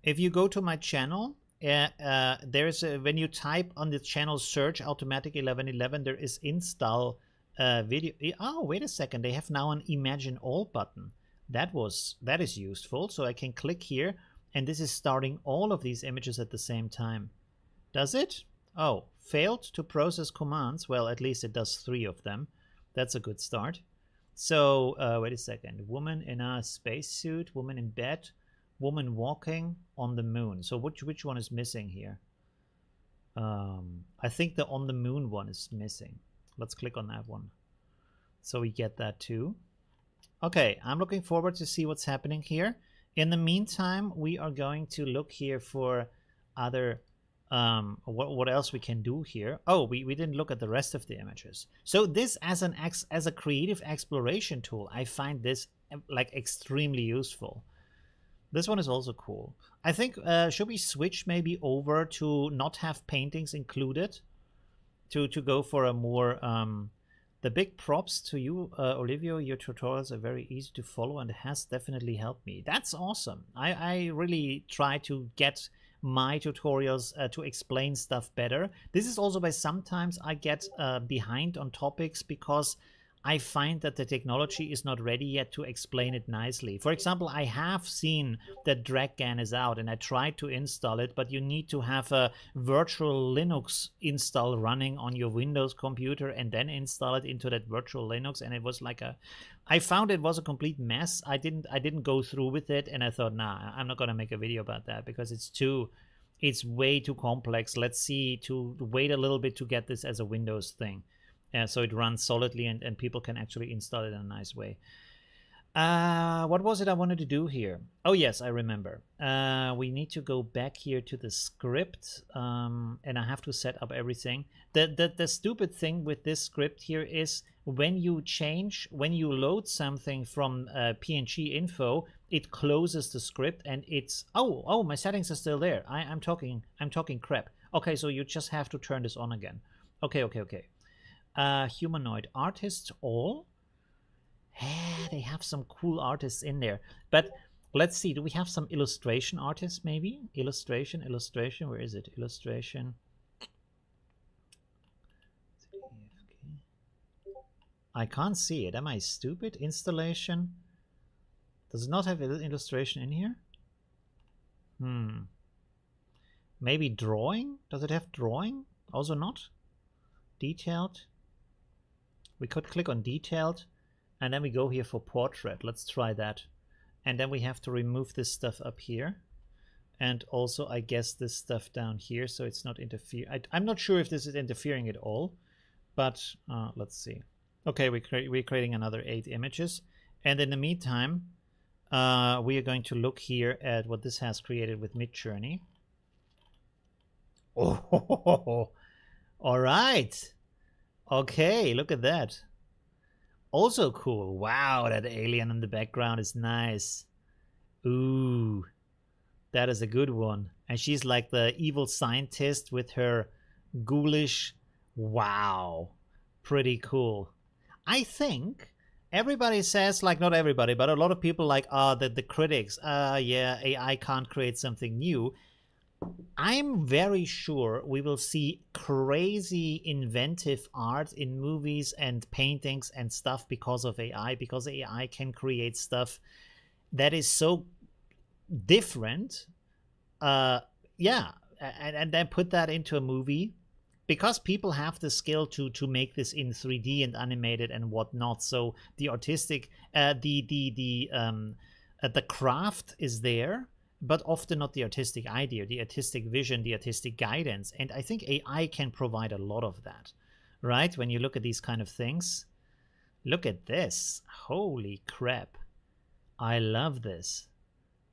If you go to my channel, there's when you type on the channel search Automatic 1111, there is install video. Oh, wait a second. They have now an Imagine All button. That is useful. So I can click here, and this is starting all of these images at the same time. Does it? Oh, failed to process commands. Well, at least it does 3 of them. That's a good start. So wait a second. Woman in a spacesuit, woman in bed, woman walking on the moon. So which one is missing here? I think the on the moon one is missing. Let's click on that one. So we get that too. Okay, I'm looking forward to see what's happening here. In the meantime, we are going to look here for other what else we can do here. Oh, we didn't look at the rest of the images. So this as a creative exploration tool, I find this like extremely useful. This one is also cool. I think should we switch maybe over to not have paintings included to go for a more the big props to you, Olivio. Your tutorials are very easy to follow and has definitely helped me. That's awesome. I really try to get my tutorials to explain stuff better. This is also why sometimes I get behind on topics because I find that the technology is not ready yet to explain it nicely. For example, I have seen that DragGAN is out and I tried to install it, but you need to have a virtual Linux install running on your Windows computer and then install it into that virtual Linux. And it was like I found it was a complete mess. I didn't go through with it, and I thought, nah, I'm not gonna make a video about that because it's way too complex. Let's see to wait a little bit to get this as a Windows thing. So it runs solidly and people can actually install it in a nice way. What was it I wanted to do here? Oh, yes, I remember. We need to go back here to the script and I have to set up everything. The stupid thing with this script here is when you load something from PNG info, it closes the script and it's, oh, my settings are still there. I'm talking crap. Okay, so you just have to turn this on again. Okay. Humanoid artists all. They have some cool artists in there. But let's see, do we have some illustration artists maybe? Illustration, where is it? Illustration. I can't see it. Am I stupid? Installation. Does it not have illustration in here? Maybe drawing? Does it have drawing? Also not? Detailed. We could click on detailed and then we go here for portrait. Let's try that. And then we have to remove this stuff up here. And also, I guess, this stuff down here so it's not interfering. I'm not sure if this is interfering at all, but let's see. Okay, we're creating another 8 images. And in the meantime, we are going to look here at what this has created with Midjourney. Oh, all right. Okay, look at that. Also cool. Wow, that alien in the background is nice. Ooh, that is a good one. And she's like the evil scientist with her ghoulish. Wow, pretty cool. I think everybody says, like, not everybody, but a lot of people like, the critics, yeah, AI can't create something new. I'm very sure we will see crazy inventive art in movies and paintings and stuff because of AI, because AI can create stuff that is so different. Yeah, and then put that into a movie, because people have the skill to make this in 3D and animated and whatnot. So the artistic, the craft is there, but often not the artistic idea, the artistic vision, the artistic guidance. And I think AI can provide a lot of that, right? When you look at these kind of things, look at this. Holy crap. I love this.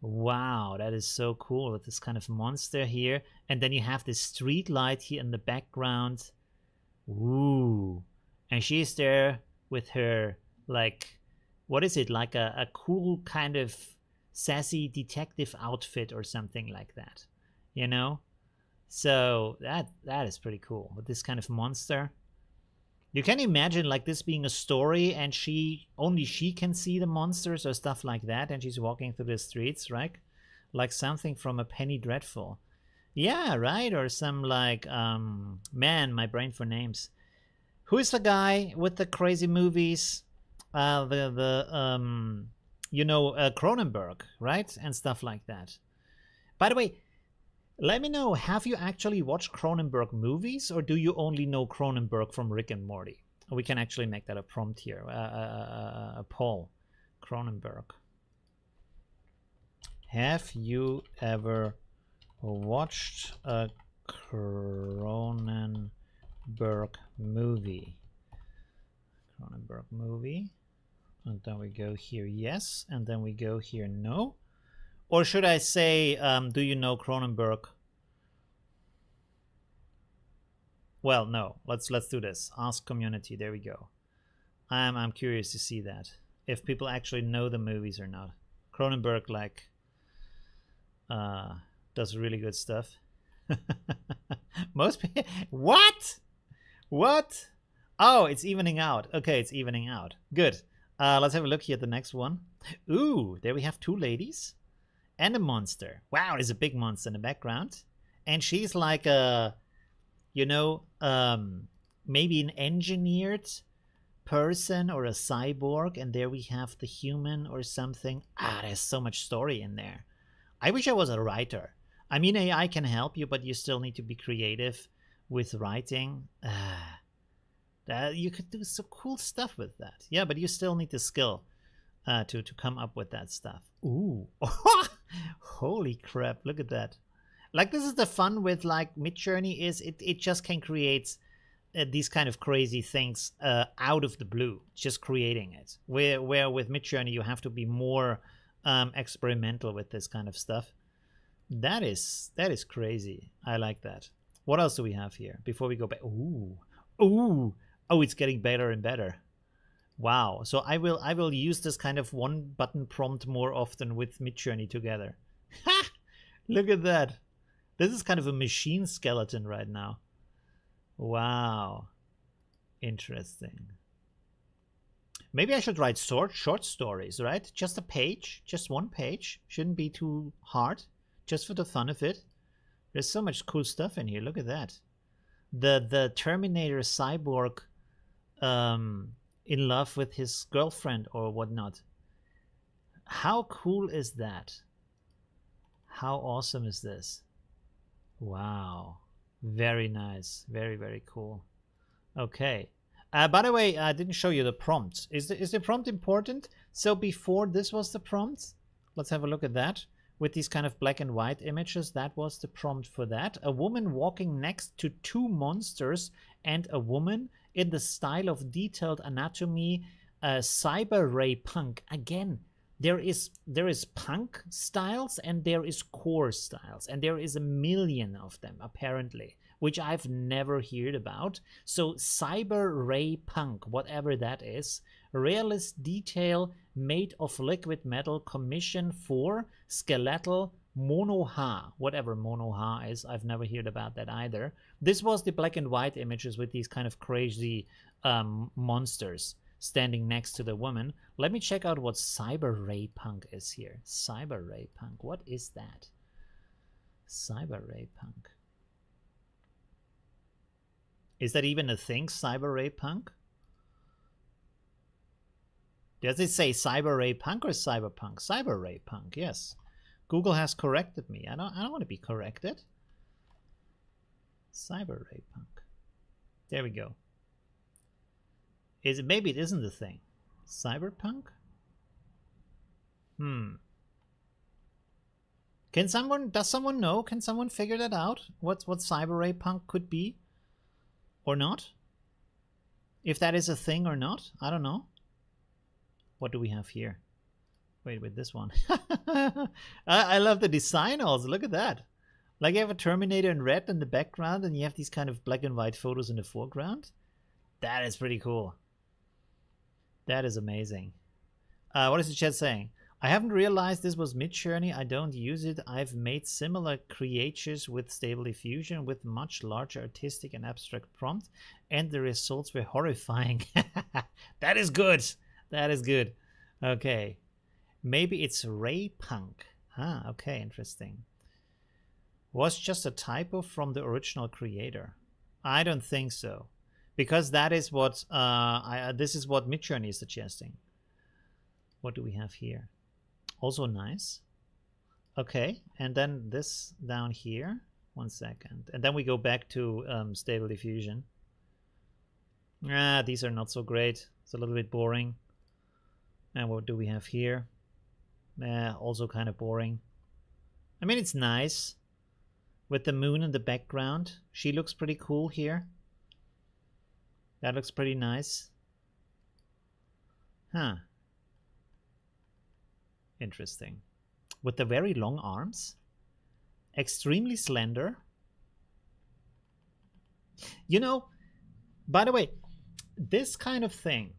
Wow, that is so cool with this kind of monster here. And then you have this street light here in the background. Ooh. And she's there with her, like, what is it? Like a cool kind of sassy detective outfit or something like that, you know? So that is pretty cool with this kind of monster. You can imagine like this being a story and only she can see the monsters or stuff like that, and she's walking through the streets, right? Like something from a Penny Dreadful. Yeah, right? Or some like, man, my brain for names. Who is the guy with the crazy movies? Cronenberg, right? And stuff like that. By the way, let me know, have you actually watched Cronenberg movies, or do you only know Cronenberg from Rick and Morty? We can actually make that a prompt here, a poll. Cronenberg. Have you ever watched a Cronenberg movie? Cronenberg movie. And then we go here, yes. And then we go here, no. Or should I say, do you know Cronenberg? Well, no. Let's do this. Ask community. There we go. I'm curious to see that, if people actually know the movies or not. Cronenberg like does really good stuff. Most people. What? Oh, it's evening out. Okay, it's evening out. Good. Let's have a look here at the next one. Ooh, there we have 2 ladies. And a monster. Wow, there's a big monster in the background. And she's like a, maybe an engineered person or a cyborg. And there we have the human or something. There's so much story in there. I wish I was a writer. I mean, AI can help you, but you still need to be creative with writing. You could do some cool stuff with that. Yeah, but you still need the skill to come up with that stuff. Ooh. Holy crap, look at that. Like, this is the fun with like Midjourney, is it just can create these kind of crazy things out of the blue, just creating it. Where with Midjourney you have to be more experimental with this kind of stuff. That is crazy. I like that. What else do we have here before we go back? Ooh. Oh, it's getting better and better. Wow. So I will use this kind of one button prompt more often with Midjourney together. Ha! Look at that. This is kind of a machine skeleton right now. Wow. Interesting. Maybe I should write short stories, right? Just a page, just one page. Shouldn't be too hard, just for the fun of it. There's so much cool stuff in here. Look at that. The Terminator cyborg in love with his girlfriend or whatnot. How cool is that? How awesome is this? Wow. Very nice. Very, very cool. Okay. By the way, I didn't show you the prompt. Is the prompt important? So before this was the prompt. Let's have a look at that. With these kind of black and white images, that was the prompt for that. A woman walking next to two monsters and a woman in the style of detailed anatomy, cyber ray punk. Again, there is punk styles and there is core styles, and there is a million of them apparently, which I've never heard about. So cyber ray punk, whatever that is, realist detail made of liquid metal, commission for skeletal monoha, whatever monoha is. I've never heard about that either. This was the black and white images with these kind of crazy monsters standing next to the woman. Let me check out what cyber ray punk is here. Cyber ray punk, what is that? Cyber ray punk. Is that even a thing, cyber ray punk? Does it say cyber ray punk or cyberpunk? Cyber ray punk, yes. Google has corrected me. I don't want to be corrected. Cyber ray punk. There we go. Is it, maybe it isn't a thing. Cyberpunk? Does someone know? Can someone figure that out? What cyber ray punk could be? Or not? If that is a thing or not? I don't know. What do we have here? Wait, with this one. I love the design also. Look at that. Like you have a Terminator in red in the background and you have these kind of black and white photos in the foreground. That is pretty cool. That is amazing. What is the chat saying? I haven't realized this was Midjourney. I don't use it. I've made similar creatures with Stable Diffusion with much larger artistic and abstract prompts, and the results were horrifying. That is good. That is good. Okay. Maybe it's Ray Punk. Ah, okay, interesting. Was just a typo from the original creator? I don't think so. Because that is what this is what Midjourney is suggesting. What do we have here? Also nice. Okay, and then this down here. 1 second. And then we go back to Stable Diffusion. Ah, these are not so great. It's a little bit boring. And what do we have here? Also kind of boring. I mean, it's nice. With the moon in the background. She looks pretty cool here. That looks pretty nice. Huh. Interesting. With the very long arms. Extremely slender. You know, by the way, this kind of thing.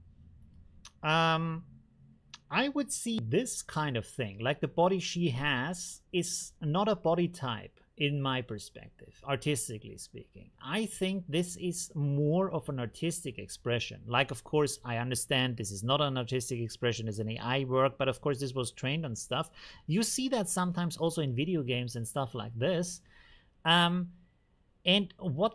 I would see this kind of thing, like the body she has, is not a body type in my perspective, artistically speaking. I think this is more of an artistic expression. Like, of course, I understand this is not an artistic expression, it's an AI work, but of course this was trained on stuff. You see that sometimes also in video games and stuff like this. And what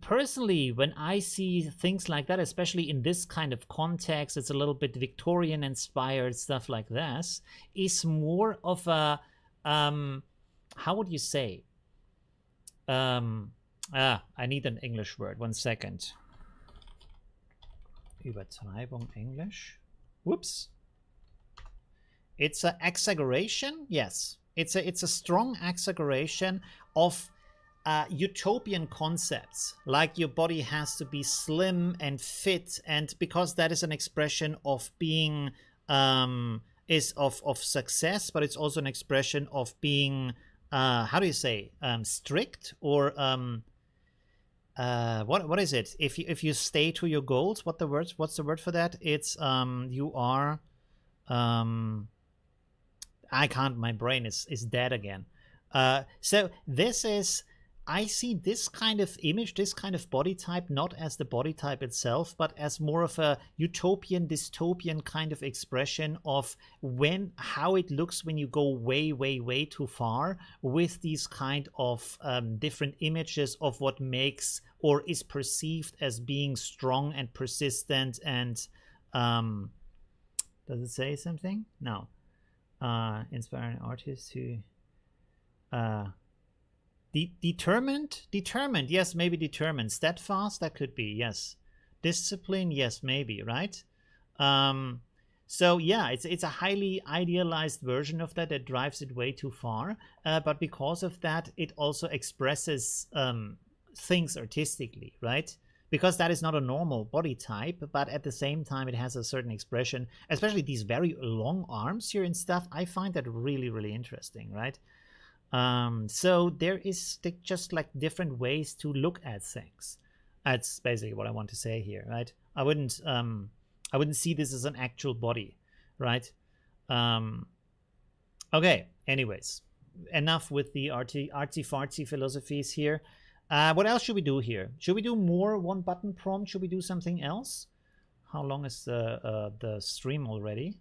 personally, when I see things like that, especially in this kind of context, it's a little bit Victorian inspired stuff like this, is more of a how would you say? I need an English word. 1 second. Übertreibung English. Whoops. It's an exaggeration. Yes, it's a strong exaggeration of utopian concepts, like your body has to be slim and fit, and because that is an expression of being of success, but it's also an expression of being how do you say, strict, or what is it, if you stay to your goals? What's the word for that? It's you are I can't, my brain is dead again. So this is, I see this kind of image, this kind of body type, not as the body type itself, but as more of a utopian, dystopian kind of expression of how it looks when you go way, way, way too far with these kind of different images of what makes or is perceived as being strong and persistent and does it say something? No. Inspiring artists who determined, yes, maybe determined. Steadfast, that could be, yes. Discipline, yes, maybe, right? So yeah, it's a highly idealized version of that drives it way too far, but because of that it also expresses things artistically, right? Because that is not a normal body type, but at the same time it has a certain expression, especially these very long arms here and stuff. I find that really, really interesting, right? So there is just like different ways to look at things. That's basically what I want to say here, right? I wouldn't see this as an actual body, right? Okay, anyways, enough with the artsy-fartsy philosophies here. What else should we do here? Should we do more one button prompt? Should we do something else? How long is the stream already?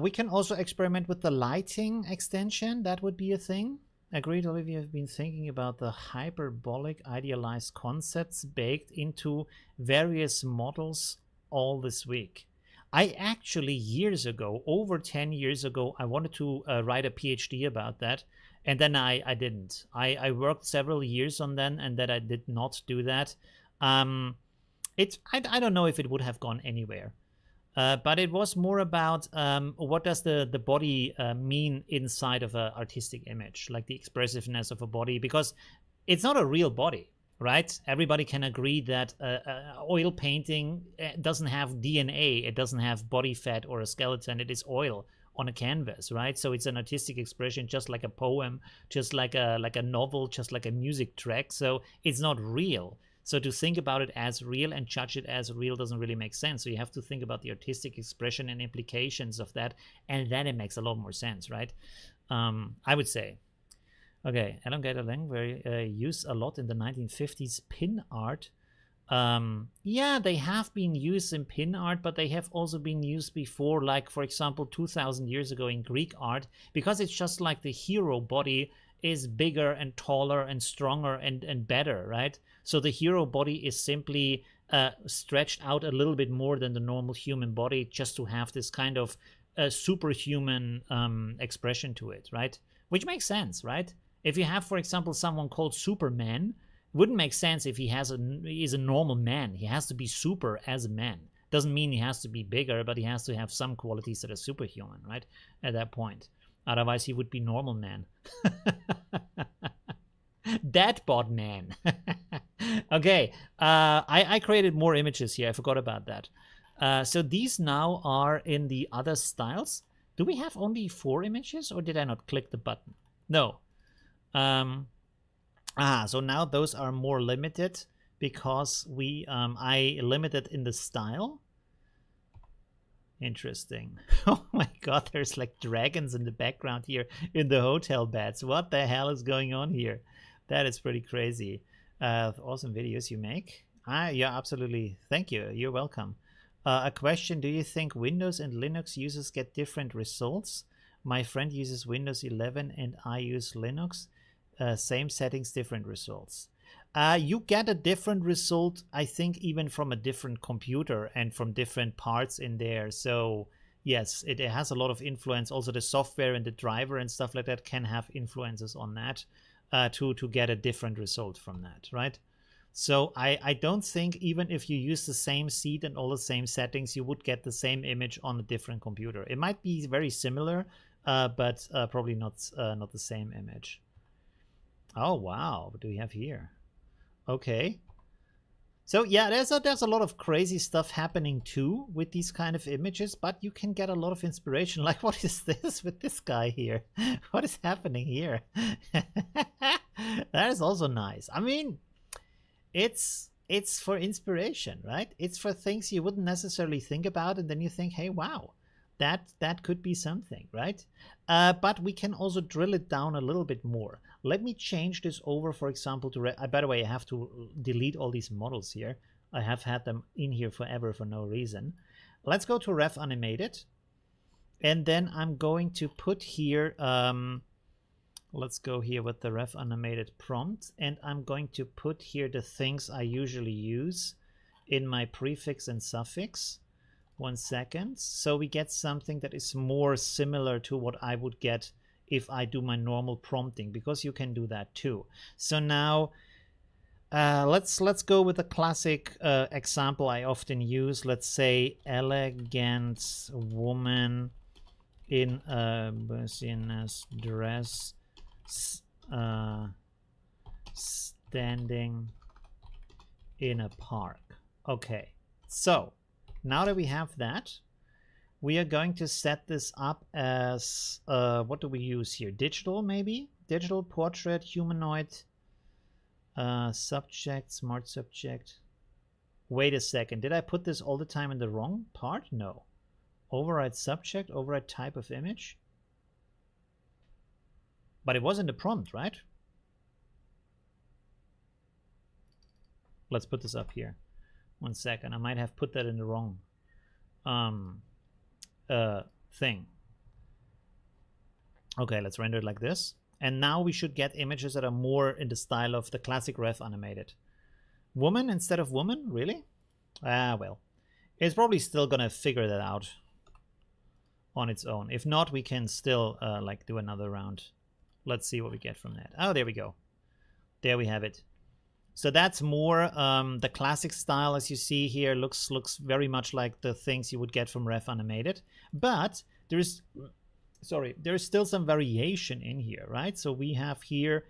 We can also experiment with the lighting extension. That would be a thing. Agreed, Olivia. I've been thinking about the hyperbolic idealized concepts baked into various models all this week. I actually, years ago, over 10 years ago, I wanted to write a PhD about that. And then I didn't. I worked several years on that, and then I did not do that. I don't know if it would have gone anywhere. But it was more about what does the body mean inside of an artistic image, like the expressiveness of a body, because it's not a real body, right? Everybody can agree that oil painting doesn't have DNA, it doesn't have body fat or a skeleton, it is oil on a canvas, right? So it's an artistic expression, just like a poem, just like a novel, just like a music track. So it's not real. So to think about it as real and judge it as real doesn't really make sense. So you have to think about the artistic expression and implications of that, and then it makes a lot more sense, right? I would say. Okay, elongated length were used a lot in the 1950s pin art. Yeah, they have been used in pin art, but they have also been used before, like, for example, 2,000 years ago in Greek art, because it's just like the hero body is bigger and taller and stronger and better, right? So the hero body is simply stretched out a little bit more than the normal human body, just to have this kind of superhuman expression to it, right? Which makes sense, right? If you have, for example, someone called Superman, it wouldn't make sense if he's a normal man. He has to be super as a man. Doesn't mean he has to be bigger, but he has to have some qualities that are superhuman, right? At that point. Otherwise, he would be normal man. Deadbot man. Okay, I created more images here. I forgot about that. So these now are in the other styles. Do we have only 4 images, or did I not click the button? No. So now those are more limited because I limited in the style. Interesting. Oh my god, there's like dragons in the background here in the hotel beds. What the hell is going on here? That is pretty crazy. Awesome videos you make. Yeah, absolutely. Thank you. You're welcome. A question, do you think Windows and Linux users get different results? My friend uses Windows 11 and I use Linux. Same settings, different results. You get a different result, I think, even from a different computer and from different parts in there. So yes, it has a lot of influence. Also the software and the driver and stuff like that can have influences on that to get a different result from that, right? So I don't think even if you use the same seed and all the same settings, you would get the same image on a different computer. It might be very similar, but probably not the same image. Oh wow, what do we have here? Okay. So yeah, there's a lot of crazy stuff happening too with these kind of images, but you can get a lot of inspiration. Like, what is this with this guy here? What is happening here? That is also nice. I mean, it's for inspiration, right? It's for things you wouldn't necessarily think about, and then you think, hey, wow, that could be something, right? But we can also drill it down a little bit more. Let me change this over, for example, to by the way, I have to delete all these models here. I have had them in here forever for no reason. Let's go to ref animated, and then I'm going to put here, let's go here with the ref animated prompt, and I'm going to put here the things I usually use in my prefix and suffix. 1 second. So we get something that is more similar to what I would get if I do my normal prompting, because you can do that too. So now let's go with a classic example I often use. Let's say elegant woman in a business dress standing in a park. Okay, so now that we have that, we are going to set this up as, what do we use here? Digital, maybe? Digital, portrait, humanoid, subject, smart subject. Wait a second, did I put this all the time in the wrong part? No. Override subject, override type of image. But it was in the prompt, right? Let's put this up here. 1 second, I might have put that in the wrong thing. Okay, let's render it like this. And now we should get images that are more in the style of the classic ref animated. Woman instead of woman, really? Ah, well, it's probably still gonna figure that out on its own. If not, we can still like do another round. Let's see what we get from that. Oh, there we go. There we have it. So that's more the classic style, as you see here, looks very much like the things you would get from ref animated. But there is still some variation in here, right? So we have here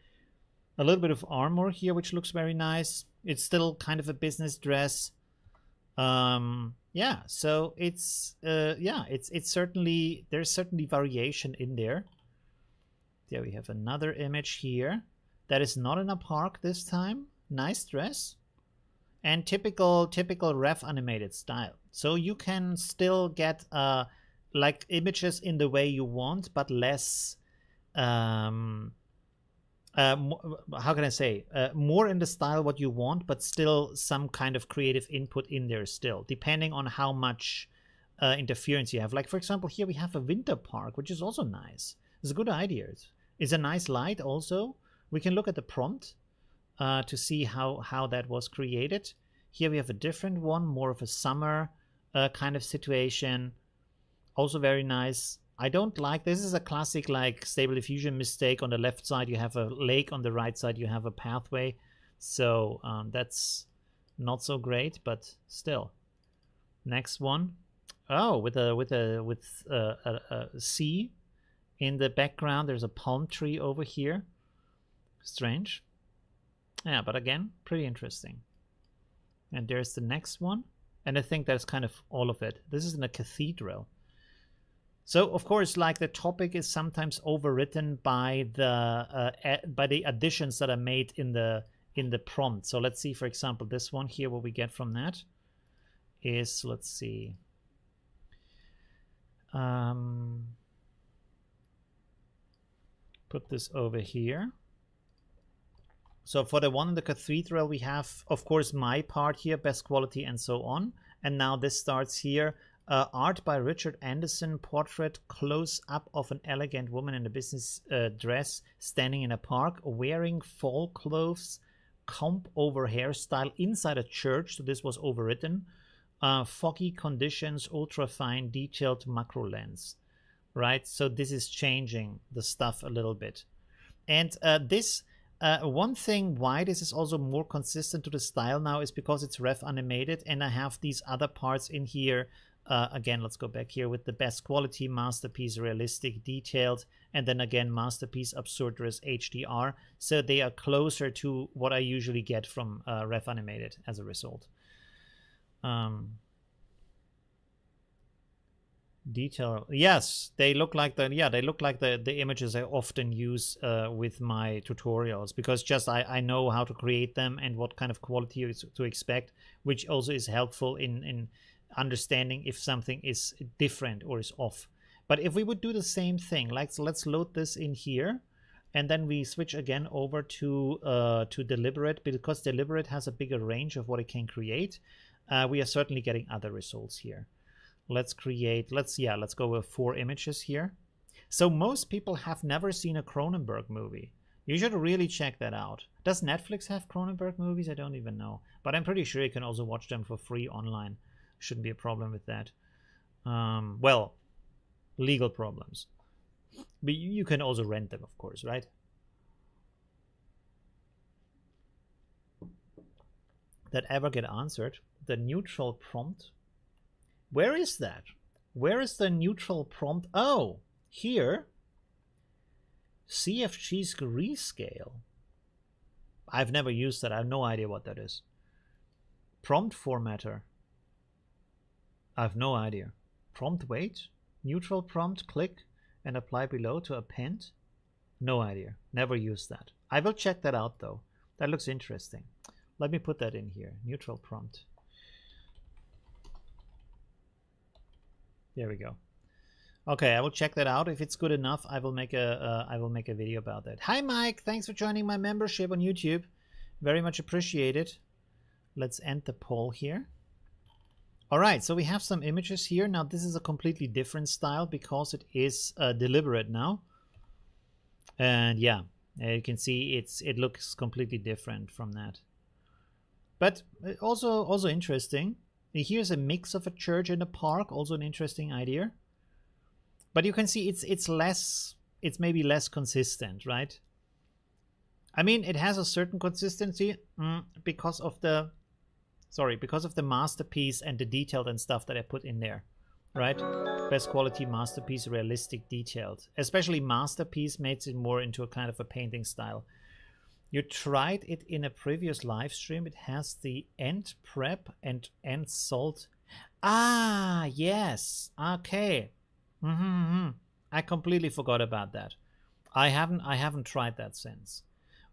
a little bit of armor here, which looks very nice. It's still kind of a business dress. Yeah, so it's certainly, there's certainly variation in there. There we have another image here that is not in a park this time. Nice dress and typical ref animated style. So you can still get like images in the way you want, but less how can I say, more in the style what you want, but still some kind of creative input in there still, depending on how much interference you have. Like for example, here we have a winter park, which is also nice. It's a good idea. It's a nice light also. We can look at the prompt to see how that was created. Here we have a different one, more of a summer kind of situation. Also very nice. I don't like, this is a classic like Stable Diffusion mistake. On the left side you have a lake, on the right side you have a pathway. So that's not so great, but still. Next one. Oh, with a sea in the background. There's a palm tree over here. Strange. Yeah, but again, pretty interesting. And there's the next one. And I think that's kind of all of it. This is in a cathedral. So, of course, like the topic is sometimes overwritten by the additions that are made in the prompt. So let's see, for example, this one here, what we get from that is, let's see. Put this over here. So for the one in the cathedral, we have, of course, my part here, best quality and so on. And now this starts here. Art by Richard Anderson, portrait close up of an elegant woman in a business dress standing in a park, wearing fall clothes, comb over hairstyle inside a church. So this was overwritten. Foggy conditions, ultra fine, detailed macro lens. Right? So this is changing the stuff a little bit. And this... one thing why this is also more consistent to the style now is because it's ref animated, and I have these other parts in here. Again, let's go back here with the best quality, masterpiece, realistic, detailed, and then again, masterpiece, absurd dress, HDR. So they are closer to what I usually get from ref animated as a result. Detail, yes, they look like the images I often use with my tutorials, because just I know how to create them and what kind of quality to expect, which also is helpful in understanding if something is different or is off. But if we would do the same thing, like, so let's load this in here, and then we switch again over to deliberate, because deliberate has a bigger range of what it can create. We are certainly getting other results here. Let's go with 4 images here. So most people have never seen a Cronenberg movie. You should really check that out. Does Netflix have Cronenberg movies? I don't even know. But I'm pretty sure you can also watch them for free online. Shouldn't be a problem with that. Well, legal problems. But you can also rent them, of course, right? That ever get answered? The neutral prompt? Where is that? Where is the neutral prompt? Oh, here. CFG's rescale. I've never used that. I have no idea what that is. Prompt formatter. I have no idea. Prompt weight. Neutral prompt. Click and apply below to append. No idea. Never used that. I will check that out though. That looks interesting. Let me put that in here. Neutral prompt. There we go. Okay, I will check that out. If it's good enough, I will make a video about that. Hi, Mike. Thanks for joining my membership on YouTube. Very much appreciated. Let's end the poll here. All right, so we have some images here. Now, this is a completely different style because it is deliberate now. And yeah, you can see it looks completely different from that. But also interesting. Here's a mix of a church and a park. Also an interesting idea. But you can see it's maybe less consistent, right? I mean, it has a certain consistency because of the masterpiece and the detailed and stuff that I put in there, right? Best quality masterpiece, realistic, detailed. Especially masterpiece makes it more into a kind of a painting style. You tried it in a previous live stream. It has the end prep and end salt. Ah, yes. Okay. I completely forgot about that. I haven't tried that since.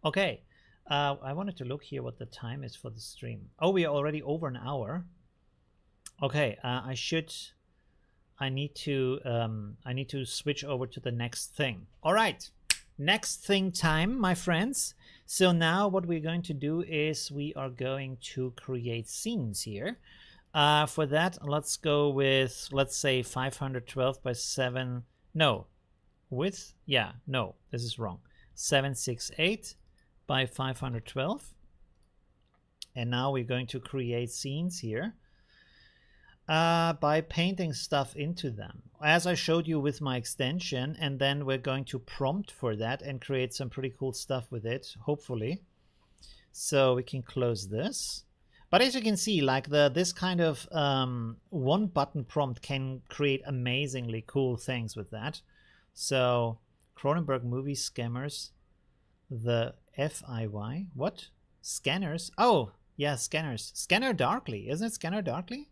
Okay, I wanted to look here what the time is for the stream. Oh, we are already over an hour. Okay, I need to switch over to the next thing. All right, next thing time, my friends. So now what we're going to do is we are going to create scenes here. For that, let's go with, let's say 512 by 7. No, width. Yeah, no, this is wrong. 768 by 512. And now we're going to create scenes here by painting stuff into them, as I showed you with my extension. And then we're going to prompt for that and create some pretty cool stuff with it, hopefully. So we can close this. But as you can see, like this kind of one button prompt can create amazingly cool things with that. So Cronenberg movie scammers, the FIY, what? Scanners? Oh, yeah, scanners. Scanner Darkly, isn't it Scanner Darkly?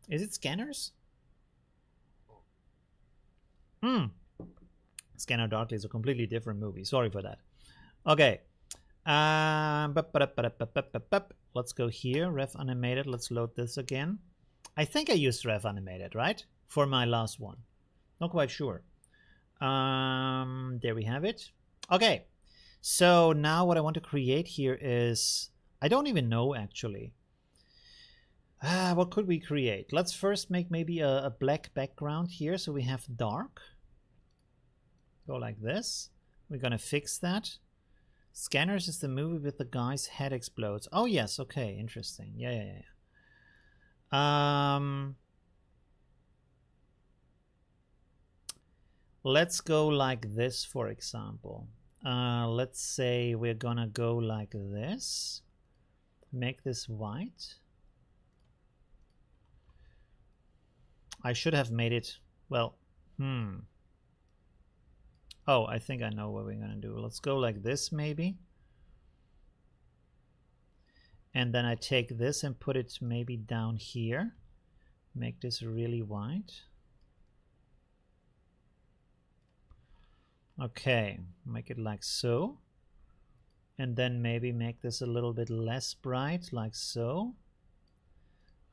Is it Scanners? Scanner Darkly is a completely different movie. Sorry for that. Okay. Let's go here, ref animated. Let's load this again. I think I used ref animated, right? For my last one. Not quite sure. There we have it. Okay. So now what I want to create here is, I don't even know actually. What could we create? Let's first make maybe a black background here. So we have dark. Go like this. We're going to fix that. Scanners is the movie with the guy's head explodes. Oh, yes. Okay. Interesting. Yeah. Let's go like this, for example. Let's say we're going to go like this. Make this white. I should have made it, well, Oh, I think I know what we're going to do. Let's go like this, maybe. And then I take this and put it maybe down here. Make this really white. Okay, make it like so. And then maybe make this a little bit less bright, like so.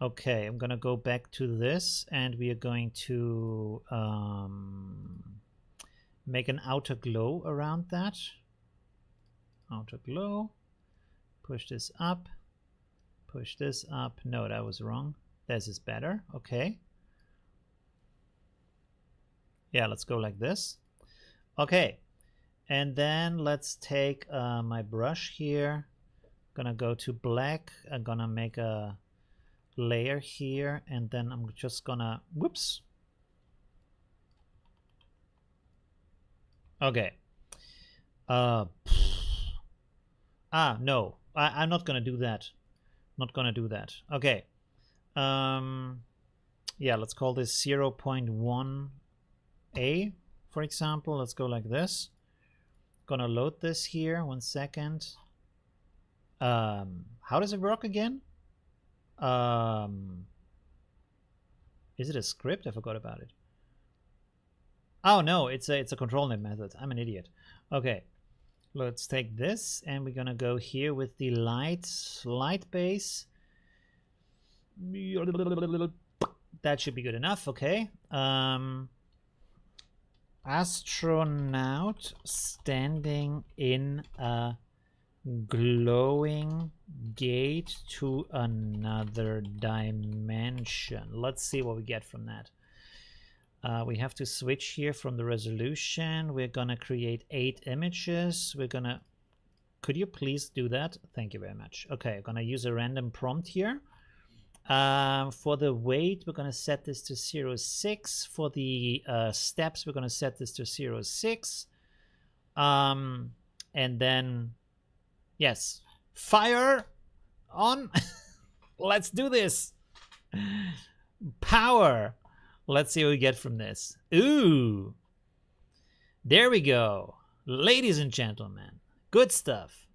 Okay, I'm going to go back to this, and we are going to make an outer glow around that. Outer glow. Push this up. Push this up. No, that was wrong. This is better. Okay. Yeah, let's go like this. Okay. And then let's take my brush here. Gonna go to black. I'm gonna make a layer here. And then I'm just gonna... Whoops. Okay. No. I'm not gonna do that. Not gonna do that. Okay. Yeah, let's call this 0.1a, for example. Let's go like this. Gonna load this here. 1 second. How does it work again? Is it a script? I forgot about it. Oh no, it's a control net method. I'm an idiot. Okay. Let's take this and we're gonna go here with the light base. That should be good enough. Okay. Astronaut standing in a glowing gate to another dimension. Let's see what we get from that. We have to switch here from the resolution. We're gonna create 8 images. We're gonna... Could you please do that? Thank you very much. Okay, I'm gonna use a random prompt here. For the weight, we're gonna set this to 0.6. For the steps, we're gonna set this to 0.6. And then, yes, fire on. Let's do this. Power. Let's see what we get from this. Ooh. There we go. Ladies and gentlemen. Good stuff.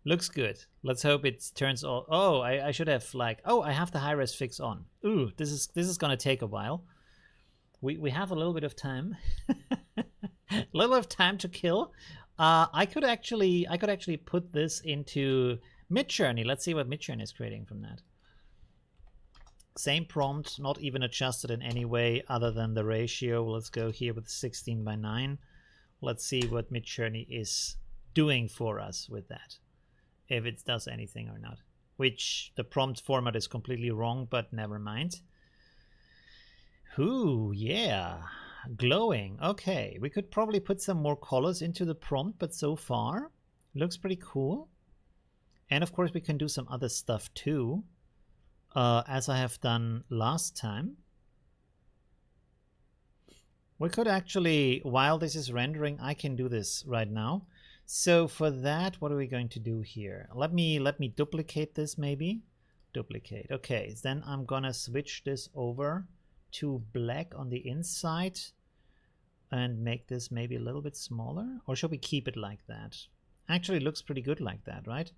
Looks good. Let's hope it turns all... Oh, I should have like... Oh, I have the high-res fix on. Ooh, this is going to take a while. We have a little bit of time. A little bit of time to kill. I could actually put this into Midjourney. Let's see what Midjourney is creating from that. Same prompt, not even adjusted in any way other than the ratio. Let's go here with 16:9. Let's see what Midjourney is doing for us with that. If it does anything or not. Which the prompt format is completely wrong, but never mind. Ooh, yeah. Glowing. Okay, we could probably put some more colors into the prompt, but so far looks pretty cool. And of course we can do some other stuff too. As I have done last time. We could actually, while this is rendering, I can do this right now. So for that, what are we going to do here? Let me duplicate this maybe. Duplicate. Okay, then I'm gonna switch this over to black on the inside and make this maybe a little bit smaller. Or should we keep it like that? Actually, it looks pretty good like that, right?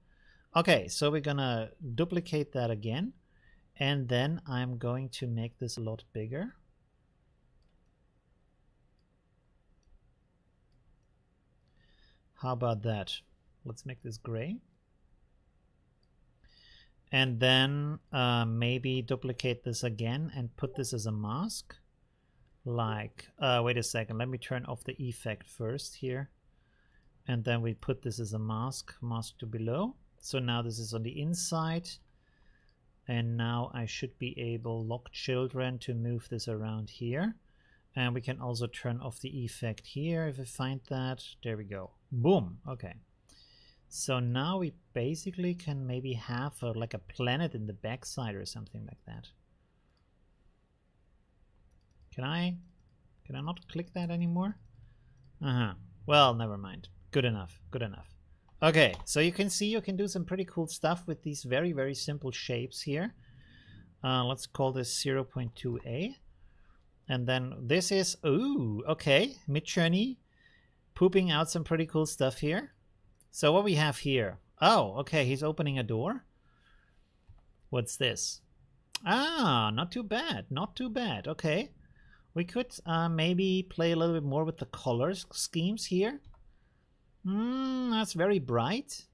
Okay, so we're gonna duplicate that again. And then I'm going to make this a lot bigger. How about that? Let's make this gray. And then maybe duplicate this again and put this as a mask. Like, wait a second, let me turn off the effect first here. And then we put this as a mask to below. So now this is on the inside. And now I should be able, lock children, to move this around here. And we can also turn off the effect here if I find that. There we go. Boom. Okay. So now we basically can maybe have like a planet in the backside or something like that. Can I not click that anymore? Well, never mind. Good enough. Good enough. Okay, so you can see you can do some pretty cool stuff with these very, very simple shapes here. Let's call this 0.2a. And then this is, ooh, okay, Midjourney pooping out some pretty cool stuff here. So what we have here, oh, okay, he's opening a door. What's this? Ah, not too bad, not too bad, okay. We could maybe play a little bit more with the color schemes here. That's very bright.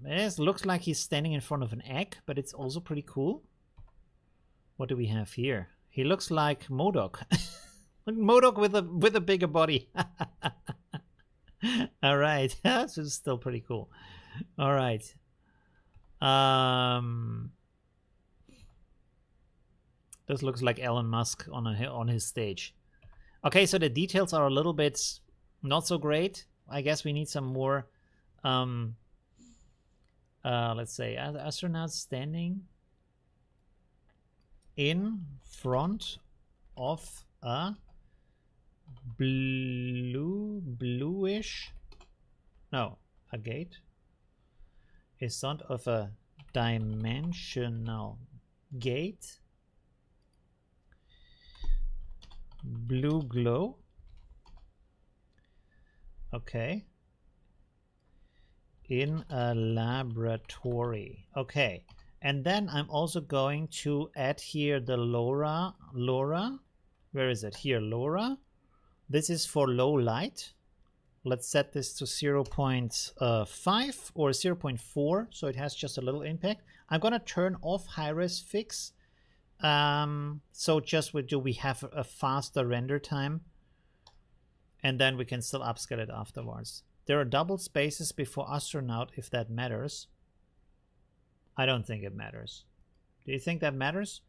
It looks like he's standing in front of an egg, but it's also pretty cool. What do we have here? He looks like MODOK. Modok with a bigger body. All right, this is still pretty cool. All right. This looks like Elon Musk on his stage. Okay, so the details are a little bit not so great. I guess we need some more. Let's say astronauts standing in front of a bluish, no, a gate, in front of a dimensional gate, blue glow. Okay. In a laboratory. Okay. And then I'm also going to add here the LoRa. Where is it? Here, LoRa. This is for low light. Let's set this to 0.5 or 0.4, so it has just a little impact. I'm going to turn off high-res fix. So just we have a faster render time. And then we can still upscale it afterwards. There are double spaces before astronaut if that matters. I don't think it matters. Do you think that matters?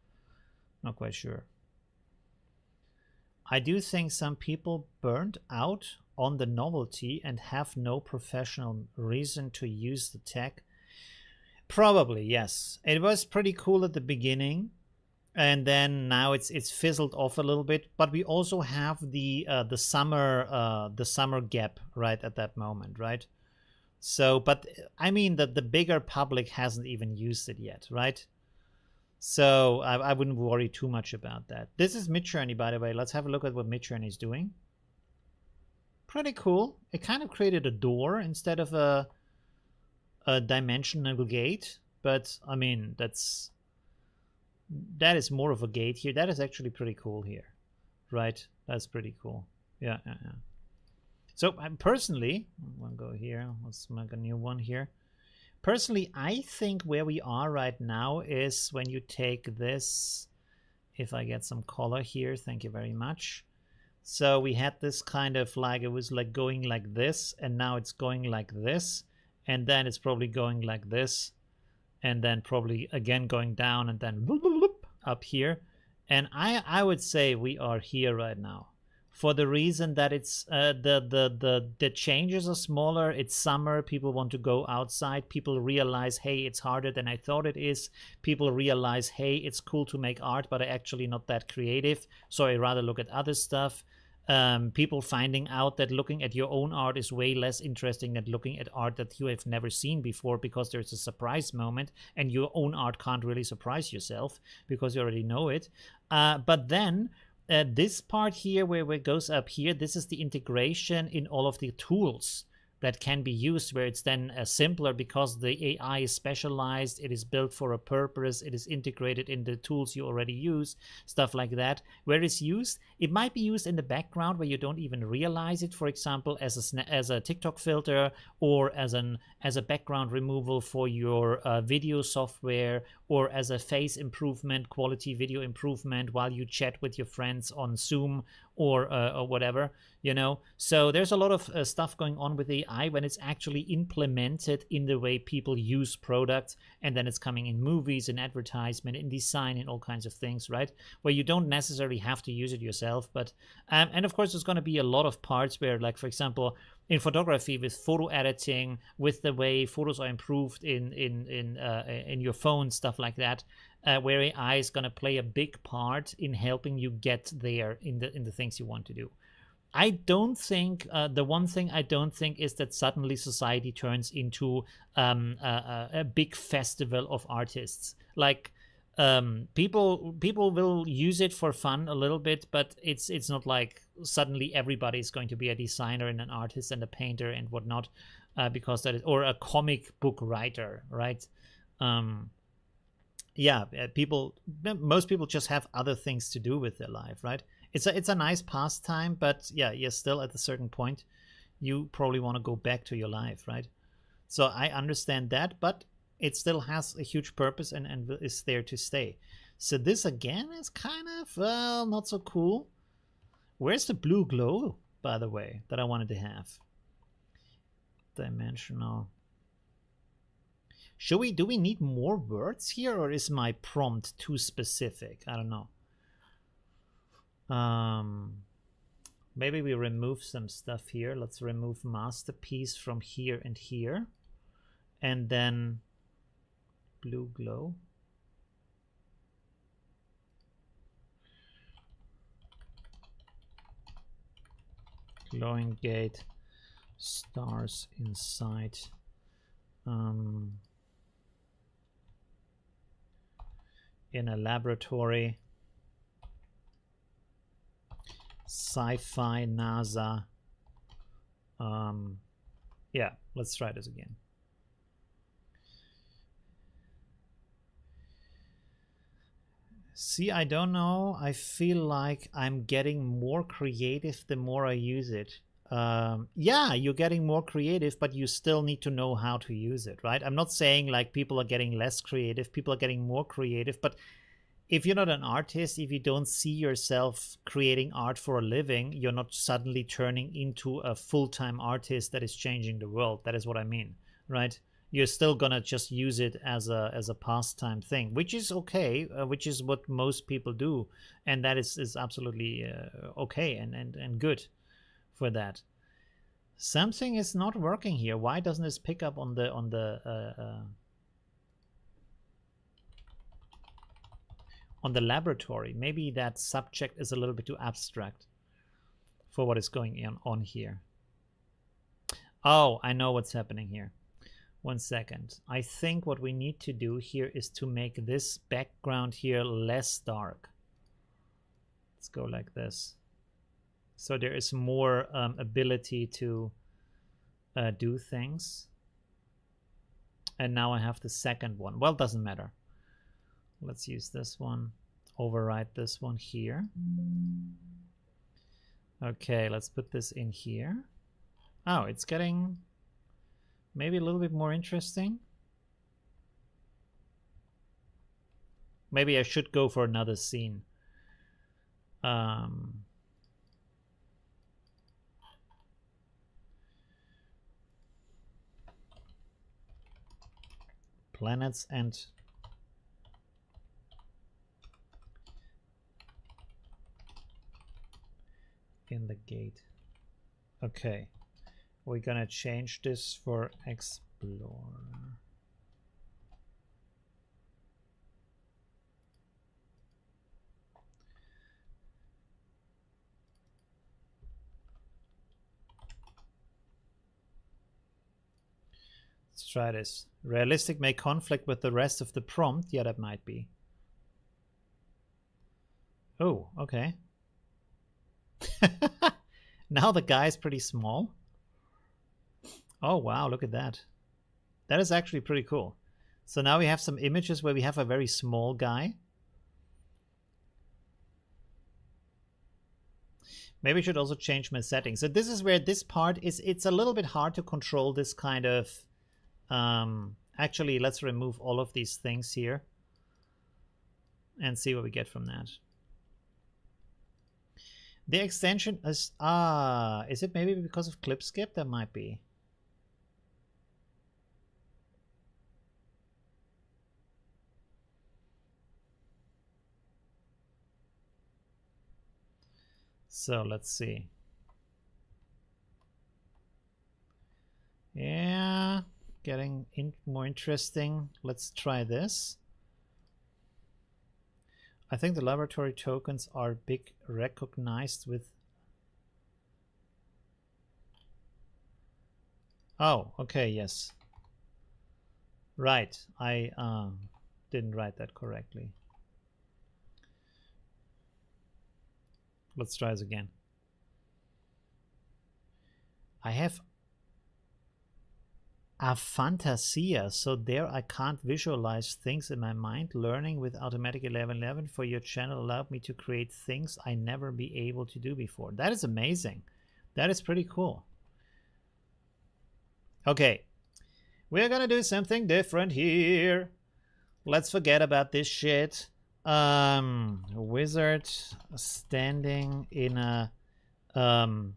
Not quite sure. I do think some people burned out on the novelty and have no professional reason to use the tech. Probably, yes. It was pretty cool at the beginning. And then now it's fizzled off a little bit, but we also have the summer gap right at that moment, right? So, but I mean that the bigger public hasn't even used it yet, right? So I wouldn't worry too much about that. This is Midjourney, by the way. Let's have a look at what Midjourney is doing. Pretty cool. It kind of created a door instead of a dimensional gate, but I mean that is more of a gate here. That is actually pretty cool here, right? That's pretty cool. Yeah. So personally, I'll go here. Let's make a new one here. Personally, I think where we are right now is when you take this, if I get some color here, thank you very much. So we had this kind of like, it was like going like this, and now it's going like this, and then it's probably going like this, and then probably again going down, and then up here. And I would say we are here right now, for the reason that it's the changes are smaller. It's summer. People want to go outside. People realize, hey, it's harder than I thought it is. People realize, hey, it's cool to make art, but I'm actually not that creative, so I rather look at other stuff. People finding out that looking at your own art is way less interesting than looking at art that you have never seen before, because there's a surprise moment, and your own art can't really surprise yourself because you already know it. But then this part here where it goes up here, this is the integration in all of the tools that can be used, where it's then simpler because the AI is specialized, it is built for a purpose, it is integrated in the tools you already use, stuff like that. Where it's used, it might be used in the background where you don't even realize it, for example, as a TikTok filter, or as a background removal for your video software, or as a face improvement, quality video improvement while you chat with your friends on Zoom or whatever, you know. So there's a lot of stuff going on with AI when it's actually implemented in the way people use products, and then it's coming in movies, in advertisement, in design, in all kinds of things, right? Where you don't necessarily have to use it yourself, but and of course there's going to be a lot of parts where, like for example, in photography, with photo editing, with the way photos are improved in your phone, stuff like that, where AI is going to play a big part in helping you get there in the things you want to do. I don't think the one thing I don't think is that suddenly society turns into a big festival of artists. Like people will use it for fun a little bit, but it's not like suddenly everybody is going to be a designer and an artist and a painter and whatnot, because that is, or a comic book writer, right? Yeah, most people just have other things to do with their life, right? It's a nice pastime, but yeah, you're still at a certain point, you probably want to go back to your life, right? So I understand that, but it still has a huge purpose and is there to stay. So this again is kind of not so cool. Where's the blue glow, by the way, that I wanted to have? Dimensional. Do we need more words here, or is my prompt too specific? I don't know. Maybe we remove some stuff here. Let's remove masterpiece from here and here. And then blue glow. Glowing gate, stars inside. In a laboratory. Sci-fi, NASA. Yeah, let's try this again. See, I don't know. I feel like I'm getting more creative the more I use it. Yeah, you're getting more creative, but you still need to know how to use it, right? I'm not saying like people are getting less creative. People are getting more creative, but if you're not an artist, if you don't see yourself creating art for a living, you're not suddenly turning into a full-time artist that is changing the world. That is what I mean, right? You're still gonna just use it as a pastime thing, which is okay, which is what most people do, and that is absolutely okay and good for that. Something is not working here. Why doesn't this pick up on the laboratory? Maybe that subject is a little bit too abstract for what is going on here. Oh, I know what's happening here. 1 second. I think what we need to do here is to make this background here less dark. Let's go like this. So there is more ability to do things. And now I have the second one. Well, doesn't matter. Let's use this one. Override this one here. Okay, let's put this in here. Oh, it's getting maybe a little bit more interesting. Maybe I should go for another scene. Planets and in the gate. Okay, we're gonna change this for Explorer. Let's try this. Realistic may conflict with the rest of the prompt. Yeah, that might be. Oh, okay. Now the guy is pretty small. Oh, wow, look at that. That is actually pretty cool. So now we have some images where we have a very small guy. Maybe I should also change my settings. So this is where this part is, it's a little bit hard to control this kind of... actually, let's remove all of these things here and see what we get from that. The extension is... is it maybe because of clip skip? That might be. So let's see. Yeah, getting more interesting. Let's try this. I think the laboratory tokens are big recognized with... Oh, okay, yes. Right, I didn't write that correctly. Let's try this again. I have a fantasia, so there I can't visualize things in my mind. Learning with Automatic 1111 for your channel allowed me to create things I never be able to do before. That is amazing. That is pretty cool. Okay, we're gonna do something different here. Let's forget about this shit. Wizard standing in a in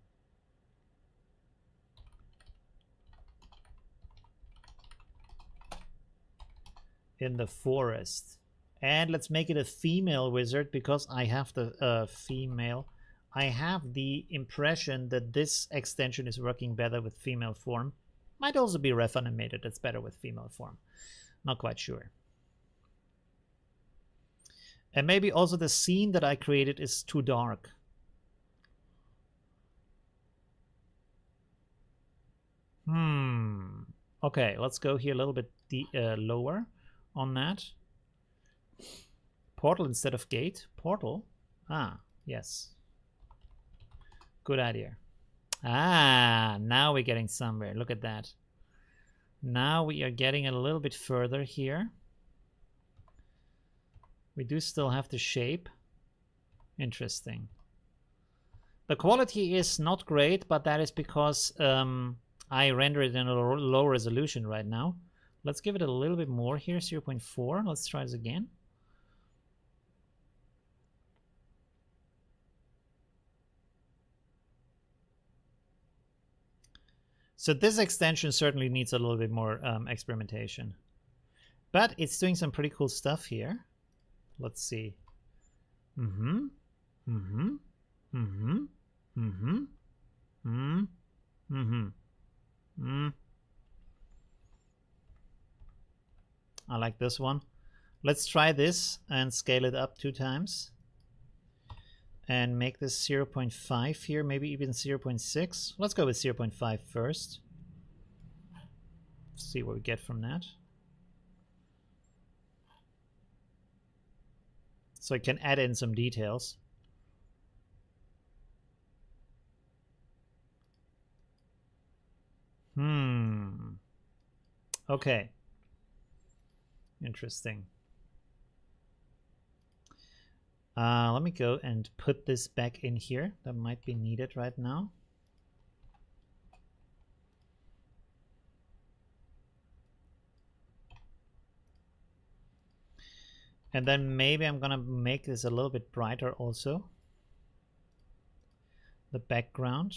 the forest. And let's make it a female wizard because I have the female. I have the impression that this extension is working better with female form. Might also be ref animated. That's better with female form. Not quite sure. And maybe also the scene that I created is too dark. Okay, let's go here a little bit lower on that. Portal instead of gate. Portal. Ah, yes. Good idea. Ah, now we're getting somewhere. Look at that. Now we are getting a little bit further here. We do still have the shape. Interesting. The quality is not great, but that is because I render it in a low resolution right now. Let's give it a little bit more here, 0.4. Let's try this again. So this extension certainly needs a little bit more experimentation. But it's doing some pretty cool stuff here. Let's see. I like this one. Let's try this and scale it up 2 times. And make this 0.5 here, maybe even 0.6. Let's go with 0.5 first. See what we get from that. So I can add in some details. Okay. Interesting. Let me go and put this back in here. That might be needed right now. And then maybe I'm gonna make this a little bit brighter also. The background.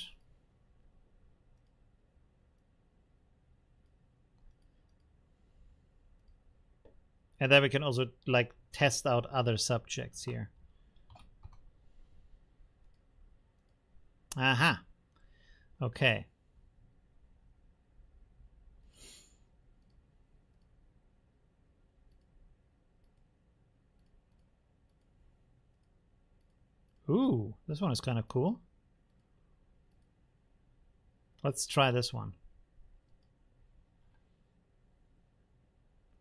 And then we can also like test out other subjects here. Aha. Okay. Ooh, this one is kind of cool. Let's try this one.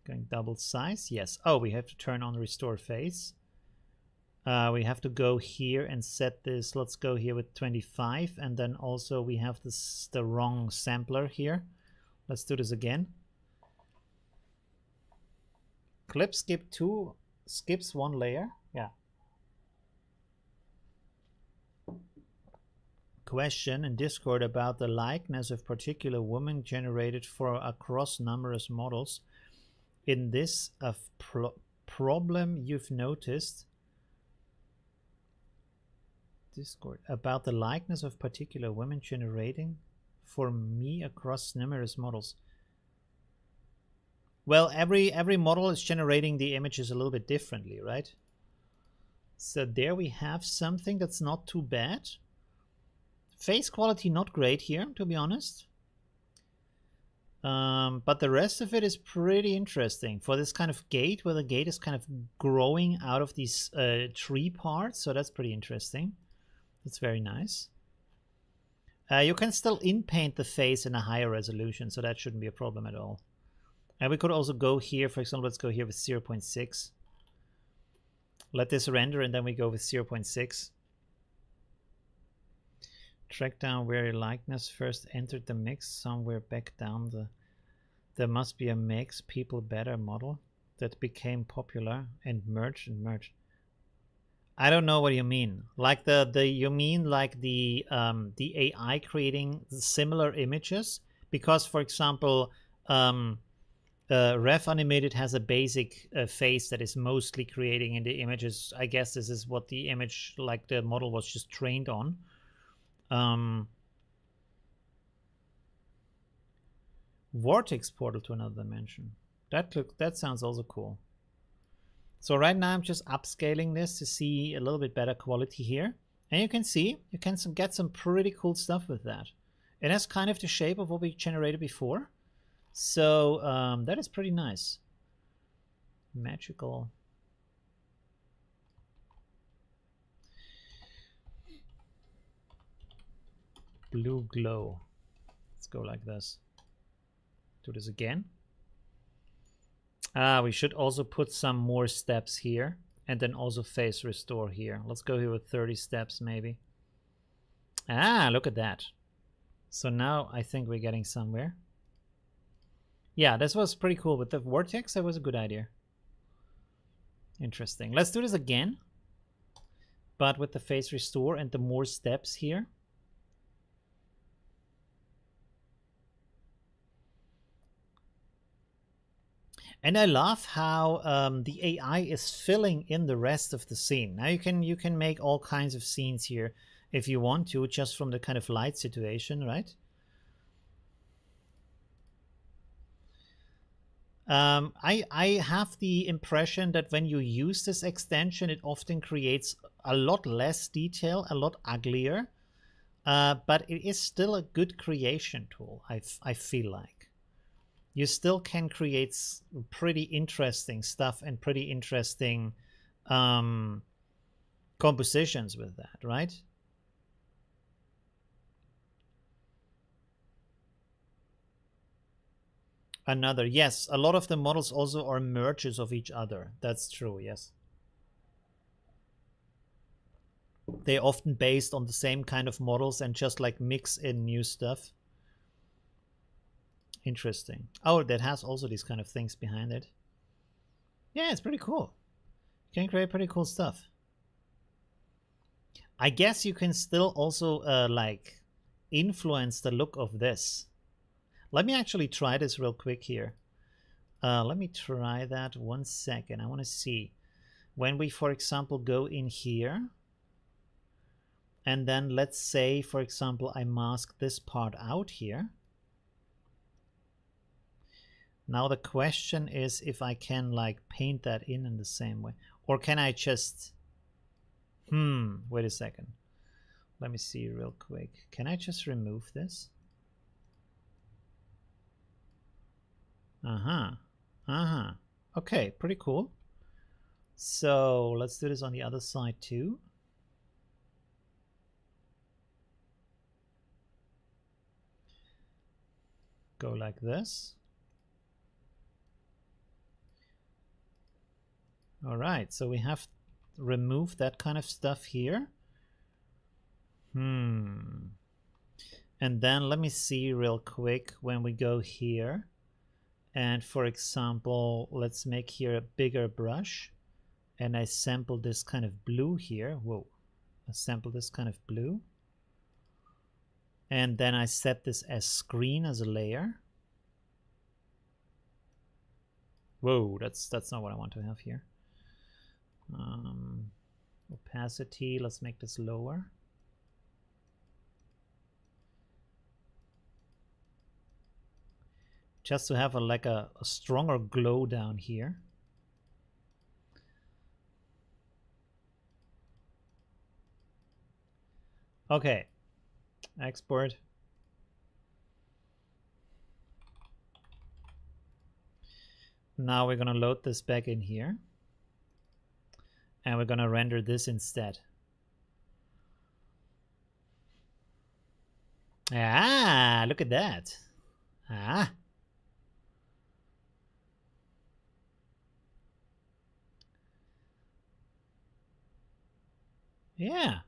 Going double size, yes. Oh, we have to turn on restore face. We have to go here and set this. Let's go here with 25, and then also we have this the wrong sampler here. Let's do this again. Clip skip 2 skips 1 layer. Yeah. Question in Discord about the likeness of particular woman generated for across numerous models. In this problem you've noticed. Discord about the likeness of particular women generating for me across numerous models. Well, every model is generating the images a little bit differently, right? So there we have something that's not too bad. Face quality not great here, to be honest. But the rest of it is pretty interesting for this kind of gate, where the gate is kind of growing out of these tree parts. So that's pretty interesting. That's very nice. You can still in-paint the face in a higher resolution, so that shouldn't be a problem at all. And we could also go here, for example, let's go here with 0.6. Let this render, and then we go with 0.6. Track down where your likeness first entered the mix, somewhere back down the... There must be a mix, people better model that became popular and merged and merged. I don't know what you mean. Like you mean like the AI creating similar images? Because, for example, Ref Animated has a basic face that is mostly creating in the images. I guess this is what the image, like the model was just trained on. Vortex portal to another dimension. That sounds also cool. So right now I'm just upscaling this to see a little bit better quality here. And you can see, you can get some pretty cool stuff with that. It has kind of the shape of what we generated before. So that is pretty nice. Magical. Blue glow. Let's go like this. Do this again. We should also put some more steps here. And then also face restore here. Let's go here with 30 steps maybe. Look at that. So now I think we're getting somewhere. Yeah, this was pretty cool. With the vortex, that was a good idea. Interesting. Let's do this again. But with the face restore and the more steps here. And I love how the AI is filling in the rest of the scene. Now you can make all kinds of scenes here if you want to, just from the kind of light situation, right? I have the impression that when you use this extension, it often creates a lot less detail, a lot uglier, but it is still a good creation tool, I feel like. You still can create pretty interesting stuff and pretty interesting compositions with that, right? Another, yes, a lot of the models also are merges of each other. That's true, yes. They're often based on the same kind of models and just like mix in new stuff. Interesting. Oh, that has also these kind of things behind it. Yeah, it's pretty cool. You can create pretty cool stuff. I guess you can still also like influence the look of this. Let me actually try this real quick here. Let me try that 1 second. I want to see when we, for example, go in here and then let's say, for example, I mask this part out here. Now the question is if I can like paint that in the same way, or can I just, wait a second. Let me see real quick. Can I just remove this? Okay, pretty cool. So let's do this on the other side too. Go like this. All right, so we have removed that kind of stuff here. And then let me see real quick when we go here. And for example, let's make here a bigger brush. And I sample this kind of blue here. Whoa, I sample this kind of blue. And then I set this as screen as a layer. Whoa, that's not what I want to have here. Opacity, let's make this lower. Just to have like a stronger glow down here. Okay, export. Now we're gonna load this back in here. And we're gonna render this instead. Look at that. Yeah.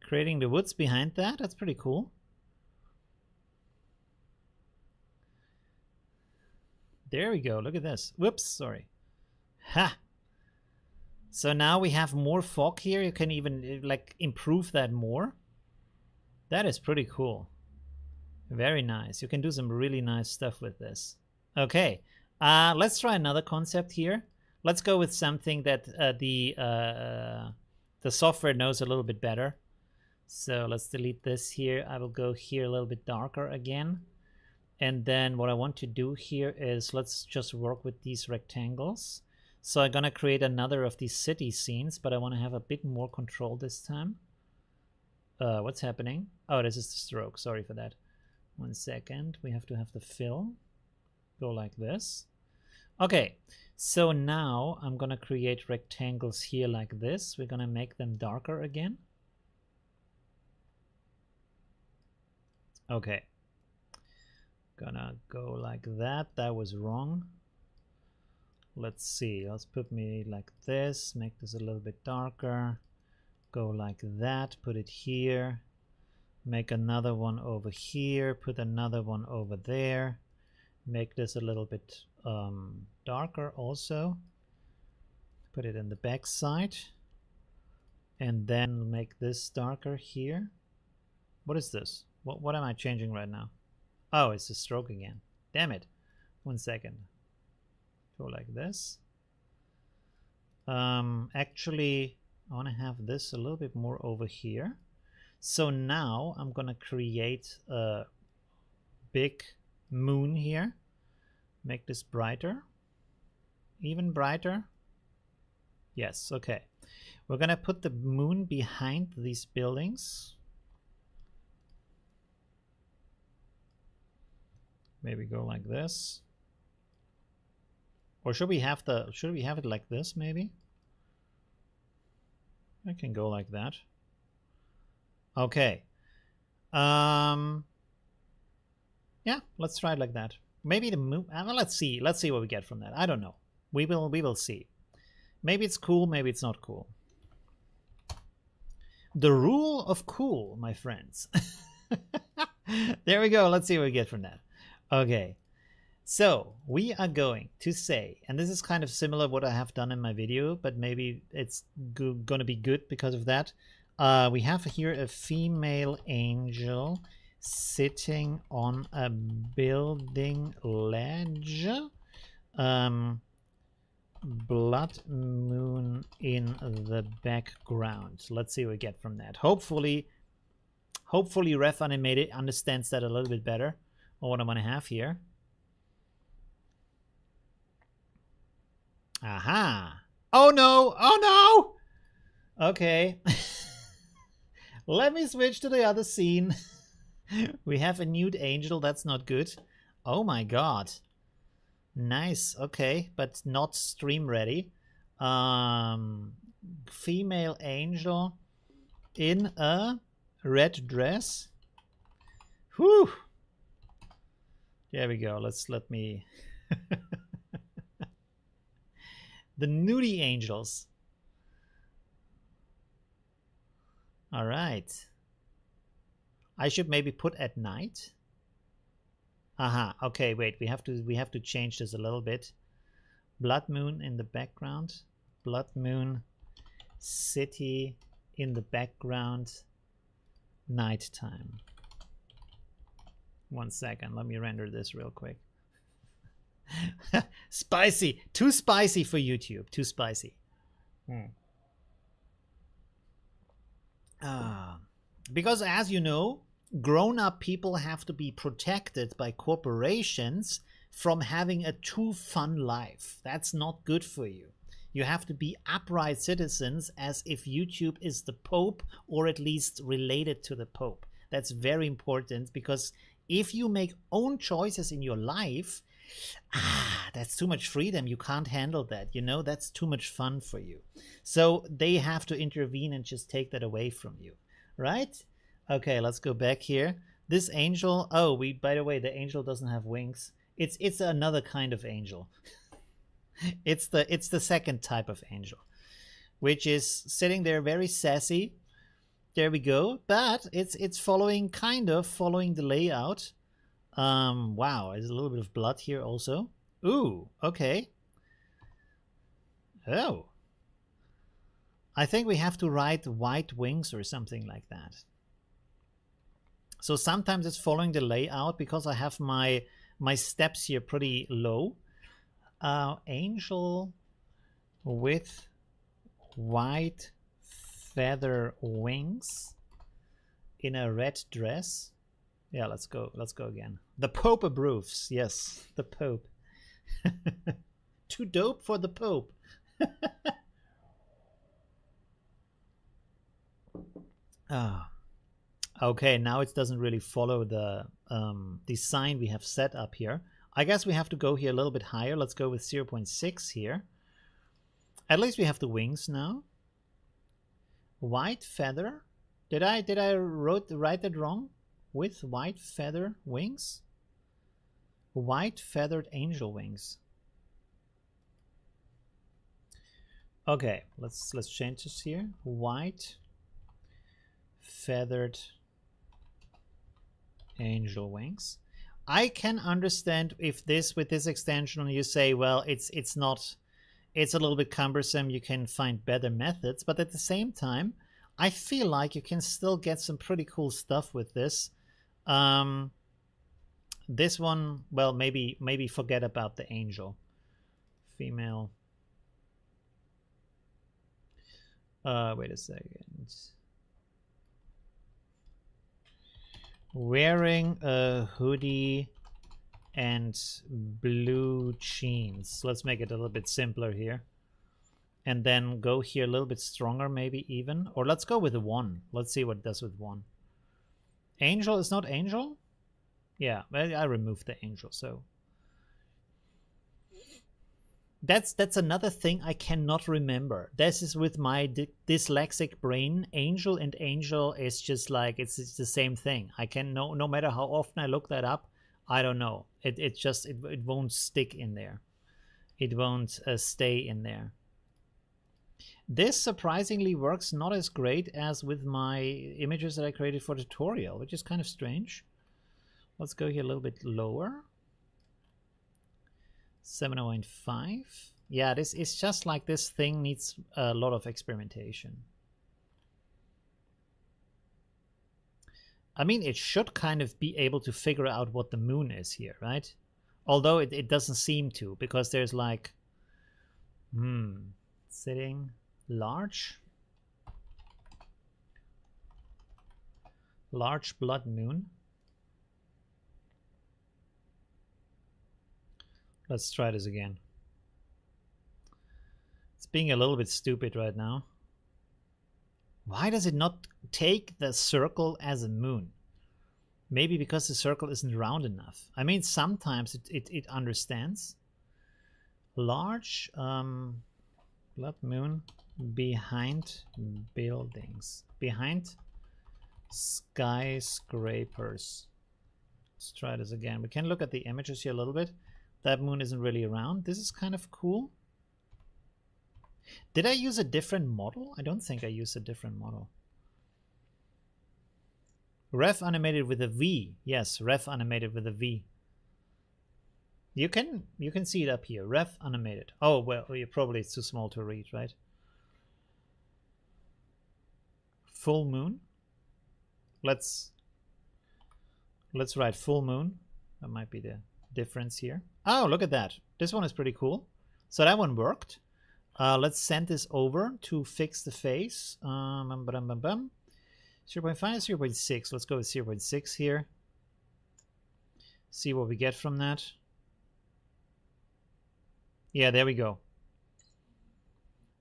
Creating the woods behind that, that's pretty cool. There we go, look at this. Whoops, sorry. Ha! So now we have more fog here. You can even like improve that more. That is pretty cool. Very nice. You can do some really nice stuff with this. Okay, let's try another concept here. Let's go with something that the software knows a little bit better. So let's delete this here. I will go here a little bit darker again. And then what I want to do here is let's just work with these rectangles. So I'm gonna create another of these city scenes, but I want to have a bit more control this time. What's happening? Oh, this is the stroke. Sorry for that. 1 second. We have to have the fill. Go like this. Okay, so now I'm gonna create rectangles here like this. We're gonna make them darker again. Okay. Gonna go like that. That was wrong. Let's see. Let's put me like this. Make this a little bit darker. Go like that. Put it here. Make another one over here. Put another one over there. Make this a little bit darker also. Put it in the back side. And then make this darker here. What is this? What am I changing right now? Oh, it's the stroke again. Damn it. 1 second. Go like this. Actually, I want to have this a little bit more over here. So now I'm going to create a big moon here. Make this brighter. Even brighter. Yes, okay. We're going to put the moon behind these buildings. Maybe go like this. Or should we have it like this maybe? I can go like that. Okay. Yeah, let's try it like that. Maybe the moon. Well, let's see. Let's see what we get from that. I don't know. We will see. Maybe it's cool, maybe it's not cool. The rule of cool, my friends. There we go. Let's see what we get from that. Okay. So we are going to say, and this is kind of similar to what I have done in my video, but maybe it's going to be good because of that. We have here a female angel sitting on a building ledge. Blood moon in the background. Let's see what we get from that. Hopefully Ref Animated understands that a little bit better, or what I'm going to have here. Aha. Oh no. Oh no. Okay. Let me switch to the other scene. We have a nude angel. That's not good. Oh my god. Nice. Okay, but not stream ready. Female angel in a red dress. Whew. There we go. Let me the nudie angels. All right. I should maybe put at night. Aha. Okay, wait. We have to change this a little bit. Blood moon in the background. Blood moon city in the background. Nighttime. 1 second. Let me render this real quick. Spicy. Too spicy for YouTube. Too spicy. Because as you know, grown-up people have to be protected by corporations from having a too fun life. That's not good for you. You have to be upright citizens, as if YouTube is the Pope, or at least related to the Pope. That's very important, because if you make own choices in your life, that's too much freedom. You can't handle that. You know, that's too much fun for you. So they have to intervene and just take that away from you, right? Okay, let's go back here. This angel, oh, by the way, the angel doesn't have wings. It's another kind of angel. It's the second type of angel, which is sitting there very sassy. There we go. But it's kind of following the layout. Wow, there's a little bit of blood here also. Ooh, okay. Oh. I think we have to write white wings or something like that. So sometimes it's following the layout because I have my steps here pretty low. Angel with white feather wings. in a red dress. Yeah, let's go again. The Pope approves. Yes, the Pope. Too dope for the Pope. Ah. Okay, now it doesn't really follow the design we have set up here. I guess we have to go here a little bit higher. Let's go with 0.6 here. At least we have the wings now. White feather. Did I write that wrong? With white feather wings? White feathered angel wings. Okay, let's change this here. White feathered angel wings. I can understand if this, with this extension, you say, well, it's a little bit cumbersome, you can find better methods, but at the same time, I feel like you can still get some pretty cool stuff with this. This one, well, maybe forget about the angel. Female. Wait a second. Wearing a hoodie and blue jeans. Let's make it a little bit simpler here. And then go here a little bit stronger, maybe even. Or let's go with the 1. Let's see what it does with 1. Angel is not angel? Yeah, I removed the angel, so. That's another thing I cannot remember. This is with my dyslexic brain. Angel and angel is just like, it's the same thing. I can, no matter how often I look that up, I don't know. It won't stick in there. It won't stay in there. This surprisingly works not as great as with my images that I created for the tutorial, which is kind of strange. Let's go here a little bit lower. 7.5. Yeah, this is just like this thing needs a lot of experimentation. I mean, it should kind of be able to figure out what the moon is here, right? Although it doesn't seem to, because there's like, sitting large blood moon. Let's try this again. It's being a little bit stupid right now. Why does it not take the circle as a moon? Maybe because the circle isn't round enough. I mean, sometimes it understands. Large blood moon behind buildings. Behind skyscrapers. Let's try this again. We can look at the images here a little bit. That moon isn't really around. This is kind of cool. Did I use a different model? I don't think I used a different model. Ref animated with a V. Yes, ref animated with a V. You can see it up here. Ref animated. Oh, well, probably it's too small to read, right? Full moon. Let's write full moon. That might be the difference here. Oh, look at that. This one is pretty cool. So that one worked. Let's send this over to fix the face. 0.5, 0.6. Let's go with 0.6 here. See what we get from that. Yeah, there we go.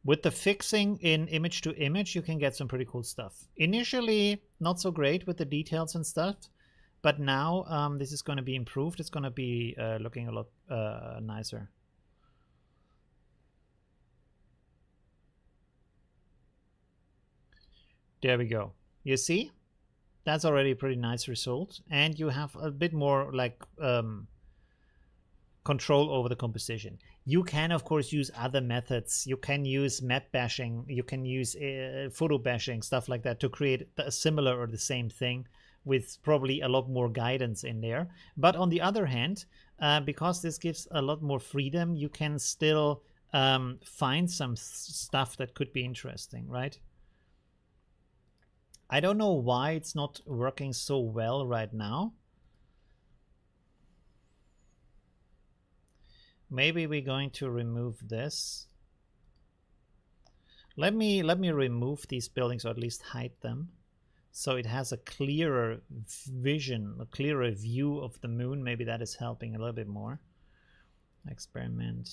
With the fixing in image to image, you can get some pretty cool stuff. Initially, not so great with the details and stuff. But now this is going to be improved. It's going to be looking a lot nicer. There we go. You see? That's already a pretty nice result. And you have a bit more like control over the composition. You can, of course, use other methods. You can use map bashing. You can use photo bashing, stuff like that, to create a similar or the same thing, with probably a lot more guidance in there. But on the other hand, because this gives a lot more freedom, you can still find some stuff that could be interesting, right? I don't know why it's not working so well right now. Maybe we're going to remove this. Let me remove these buildings, or at least hide them. so it has a clearer vision, a clearer view of the moon. Maybe that is helping a little bit more. Experiment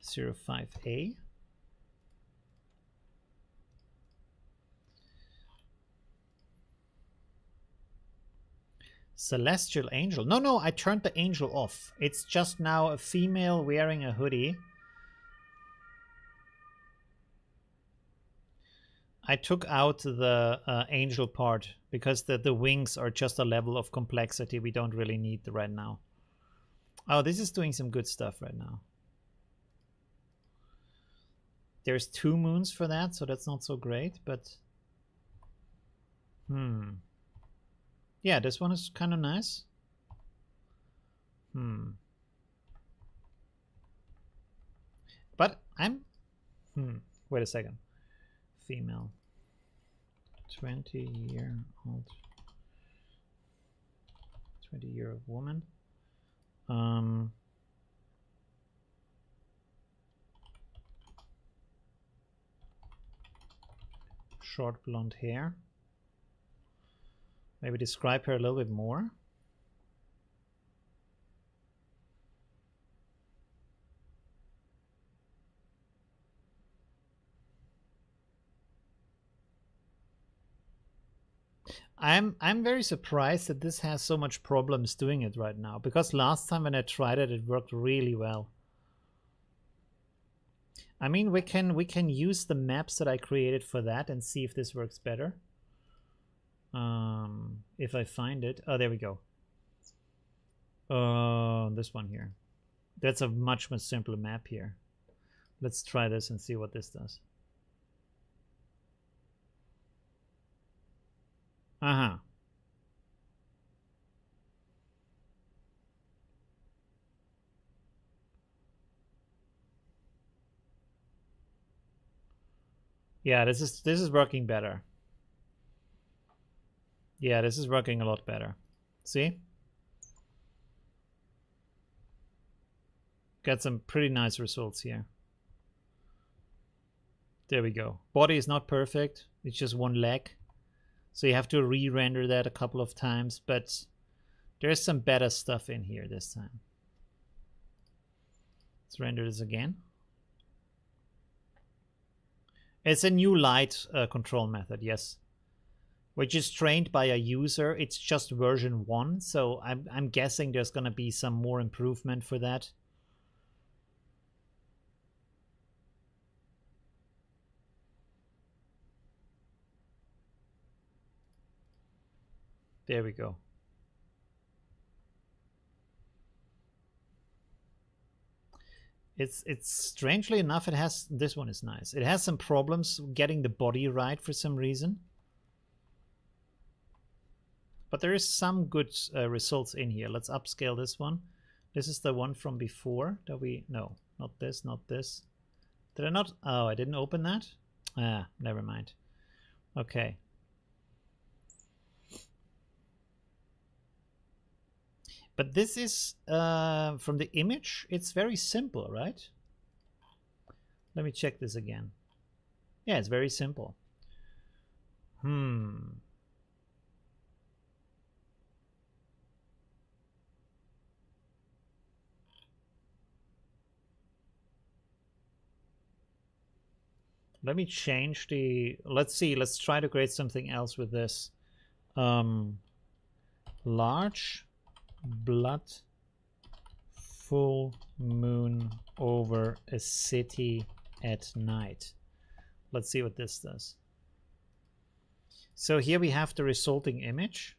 05A. Celestial angel. No, I turned the angel off. It's just now a female wearing a hoodie. I took out the angel part because the wings are just a level of complexity we don't really need right now. Oh, this is doing some good stuff right now. There's 2 moons for that, so that's not so great, but... Yeah, this one is kind of nice. But I'm... Wait a second. Female. 20-year-old. 20-year-old woman. Short blonde hair. Maybe describe her a little bit more. I'm very surprised that this has so much problems doing it right now, because last time when I tried it, it worked really well. I mean, we can use the maps that I created for that and see if this works better. If I find it. Oh, there we go. This one here. That's a much more simpler map here. Let's try this and see what this does. Yeah, this is working better. Yeah, this is working a lot better. See? Got some pretty nice results here. There we go. Body is not perfect. It's just one leg. So you have to re-render that a couple of times, but there's some better stuff in here this time. Let's render this again. It's a new light control method, yes. Which is trained by a user. It's just version 1, so I'm guessing there's going to be some more improvement for that. There we go. It's strangely enough, it has, this one is nice. It has some problems getting the body right for some reason. But there is some good results in here. Let's upscale this one. This is the one from before that we... No, not this, not this. Did I not... Oh, I didn't open that? Ah, never mind. Okay. But this is, from the image, it's very simple, right? Let me check this again. Yeah, it's very simple. Let me change the... Let's see, let's try to create something else with this. Large blood full moon over a city at night. Let's see what this does. So here we have the resulting image.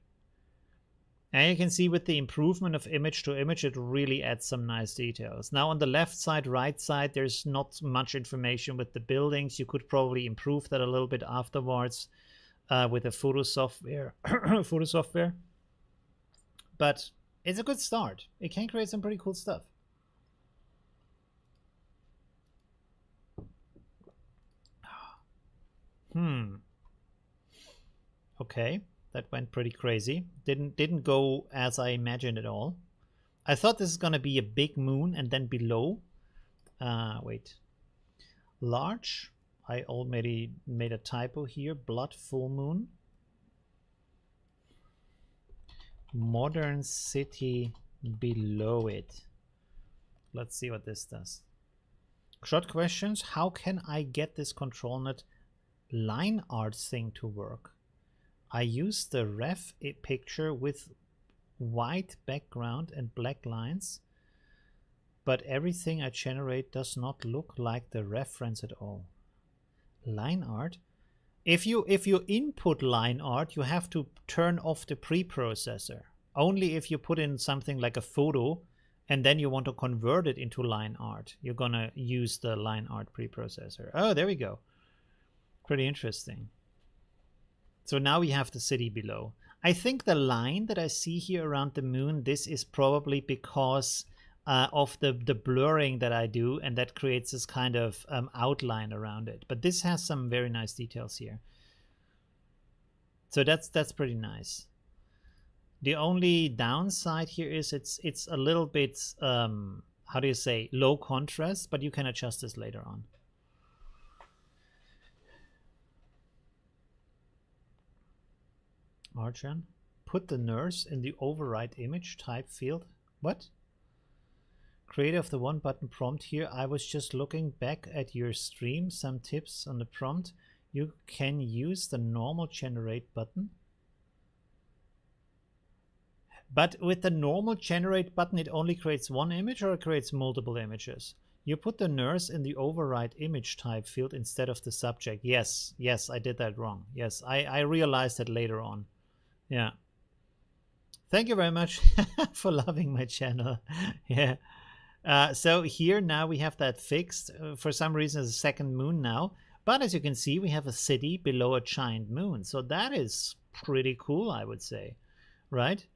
And you can see with the improvement of image to image, it really adds some nice details. Now on the left side, right side, there's not much information with the buildings. You could probably improve that a little bit afterwards with the photo software. But it's a good start. It can create some pretty cool stuff. Okay, that went pretty crazy. Didn't go as I imagined at all. I thought this is gonna be a big moon and then below. Wait. Large. I already made a typo here. Blood full moon. modern city below it. Let's see what this does. Short questions. How can I get this ControlNet line art thing to work? I use the ref picture with white background and black lines, but everything I generate does not look like the reference at all. Line art? If you input line art, you have to turn off the preprocessor. Only if you put in something like a photo and then you want to convert it into line art, you're gonna use the line art preprocessor. Oh, there we go. Pretty interesting. So now we have the city below. I think the line that I see here around the moon, this is probably because of the blurring that I do, and that creates this kind of outline around it. But this has some very nice details here. So that's pretty nice. The only downside here is it's a little bit, how do you say, low contrast, but you can adjust this later on. Arjan, put the nurse in the override image type field. What? Creator of the one button prompt here. I was just looking back at your stream. Some tips on the prompt. You can use the normal generate button. But with the normal generate button, it only creates one image, or it creates multiple images? You put the nurse in the override image type field instead of the subject. Yes, yes, I did that wrong. Yes, I realized that later on. Yeah. Thank you very much for loving my channel. Yeah. So here now we have that fixed. For some reason, it's a second moon now. But as you can see, we have a city below a giant moon. So that is pretty cool, I would say. Right?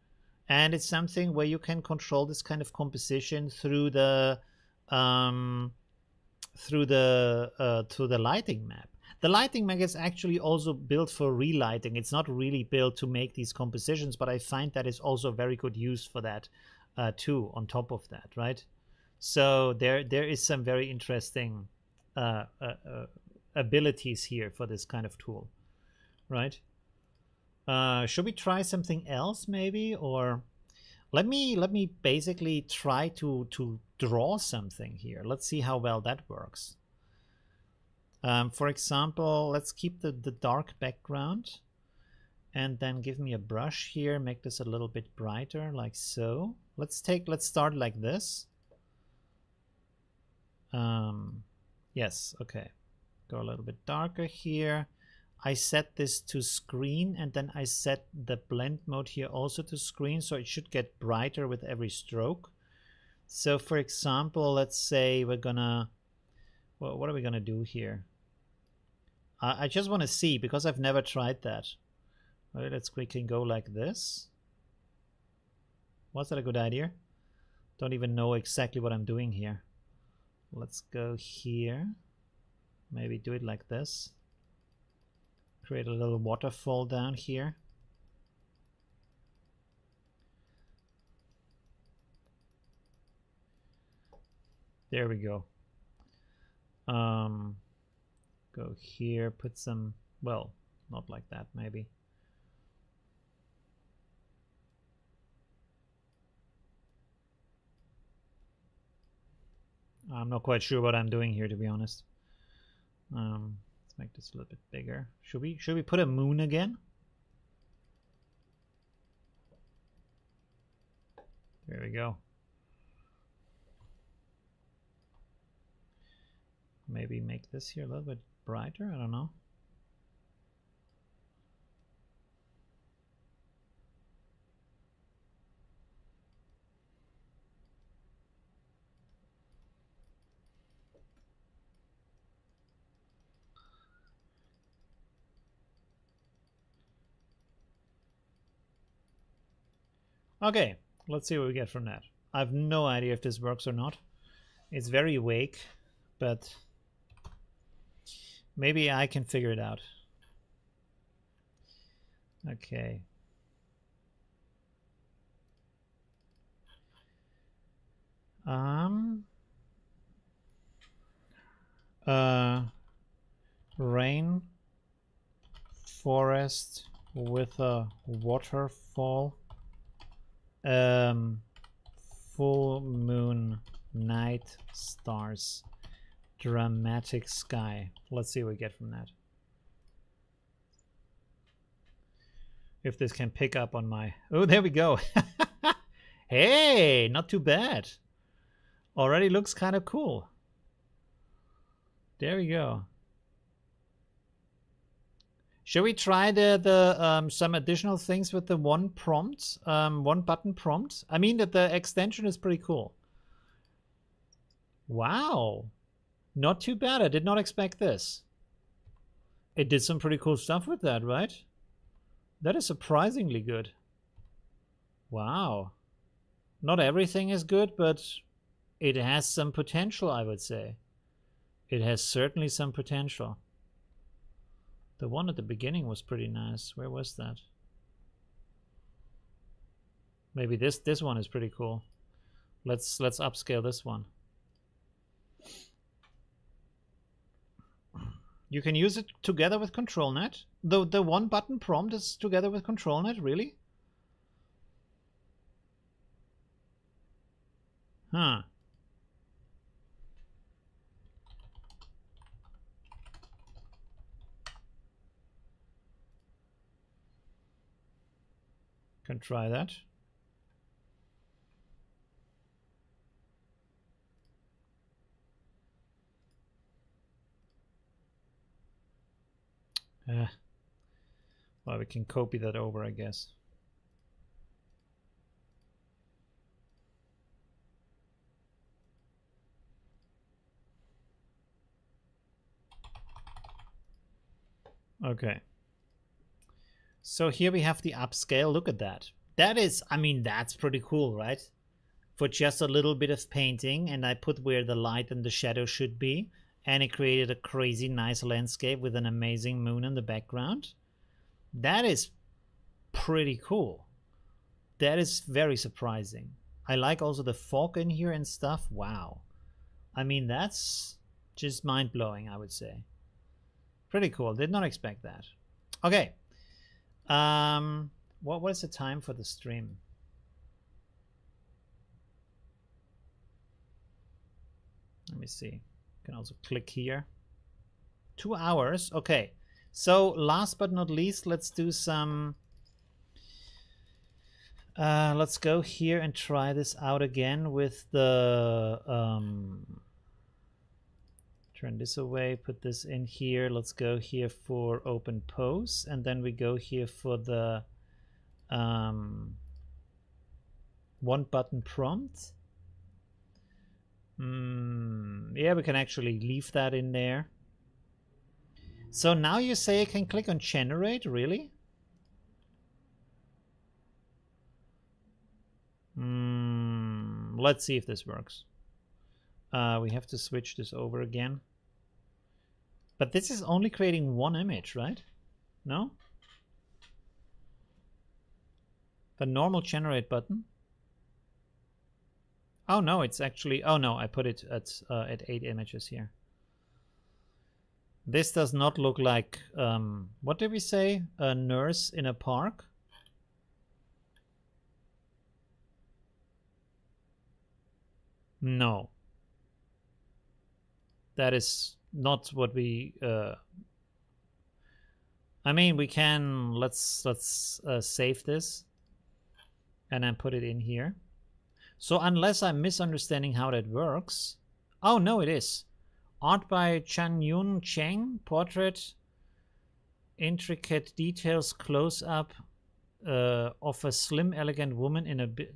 And it's something where you can control this kind of composition through the lighting map. The lighting map is actually also built for relighting. It's not really built to make these compositions, but I find that is also very good use for that too, on top of that, right? So there is some very interesting abilities here for this kind of tool, right? Should we try something else maybe? Or let me basically try to draw something here. Let's see how well that works. For example, let's keep the dark background and then give me a brush here, make this a little bit brighter, like so. Let's start like this. Yes, okay. Go a little bit darker here. I set this to screen, and then I set the blend mode here also to screen, so it should get brighter with every stroke. So for example, let's say we're gonna, well, what are we gonna do here? I just want to see, because I've never tried that. All right, let's quickly go like this. Was that a good idea? Don't even know exactly what I'm doing here. Let's go here. Maybe do it like this. Create a little waterfall down here. There we go. Go here, put some, well, not like that, maybe. I'm not quite sure what I'm doing here, to be honest. Let's make this a little bit bigger. Should we put a moon again? There we go. Maybe make this here a little bit brighter, I don't know. Okay, let's see what we get from that. I have no idea if this works or not. It's very vague, but maybe I can figure it out. Okay. Rain forest with a waterfall Full moon, night, stars, dramatic sky. Let's see what we get from that. If this can pick up on my... Oh, there we go. Hey, not too bad. Already looks kind of cool. There we go. Shall we try the some additional things with the one prompt, one button prompt? I mean that the extension is pretty cool. Wow, not too bad. I did not expect this. It did some pretty cool stuff with that, right? That is surprisingly good. Wow. Not everything is good, but it has some potential, I would say. It has certainly some potential. The one at the beginning was pretty nice. Where was that? Maybe this one is pretty cool. Let's upscale this one. You can use it together with ControlNet. The one button prompt is together with ControlNet, really? Huh. Can try that. Well, we can copy that over, I guess. Okay. So here we have the upscale. Look at that. That is, I mean, that's pretty cool, right? For just a little bit of painting, and I put where the light and the shadow should be, and it created a crazy nice landscape with an amazing moon in the background. That is pretty cool. That is very surprising. I like also the fog in here and stuff. Wow. I mean, that's just mind-blowing, I would say. Pretty cool. Did not expect that. Okay. What is the time for the stream? Let me see. You can also click here. 2 hours. Okay. So last but not least, let's do some... let's go here and try this out again with the... turn this away, put this in here. Let's go here for open pose, and then we go here for the one button prompt. Yeah, we can actually leave that in there. So now you say I can click on generate, really? Let's see if this works. We have to switch this over again. But this is only creating one image, right? No? The normal generate button. Oh no, it's actually... Oh no, I put it at 8 images here. This does not look like... what did we say? A nurse in a park? No. That is not what we... I mean, we can... Let's save this. And then put it in here. So unless I'm misunderstanding how that works... Oh, no, it is. Art by Chan Yun Cheng. Portrait. Intricate details. Close-up of a slim, elegant woman in a bit...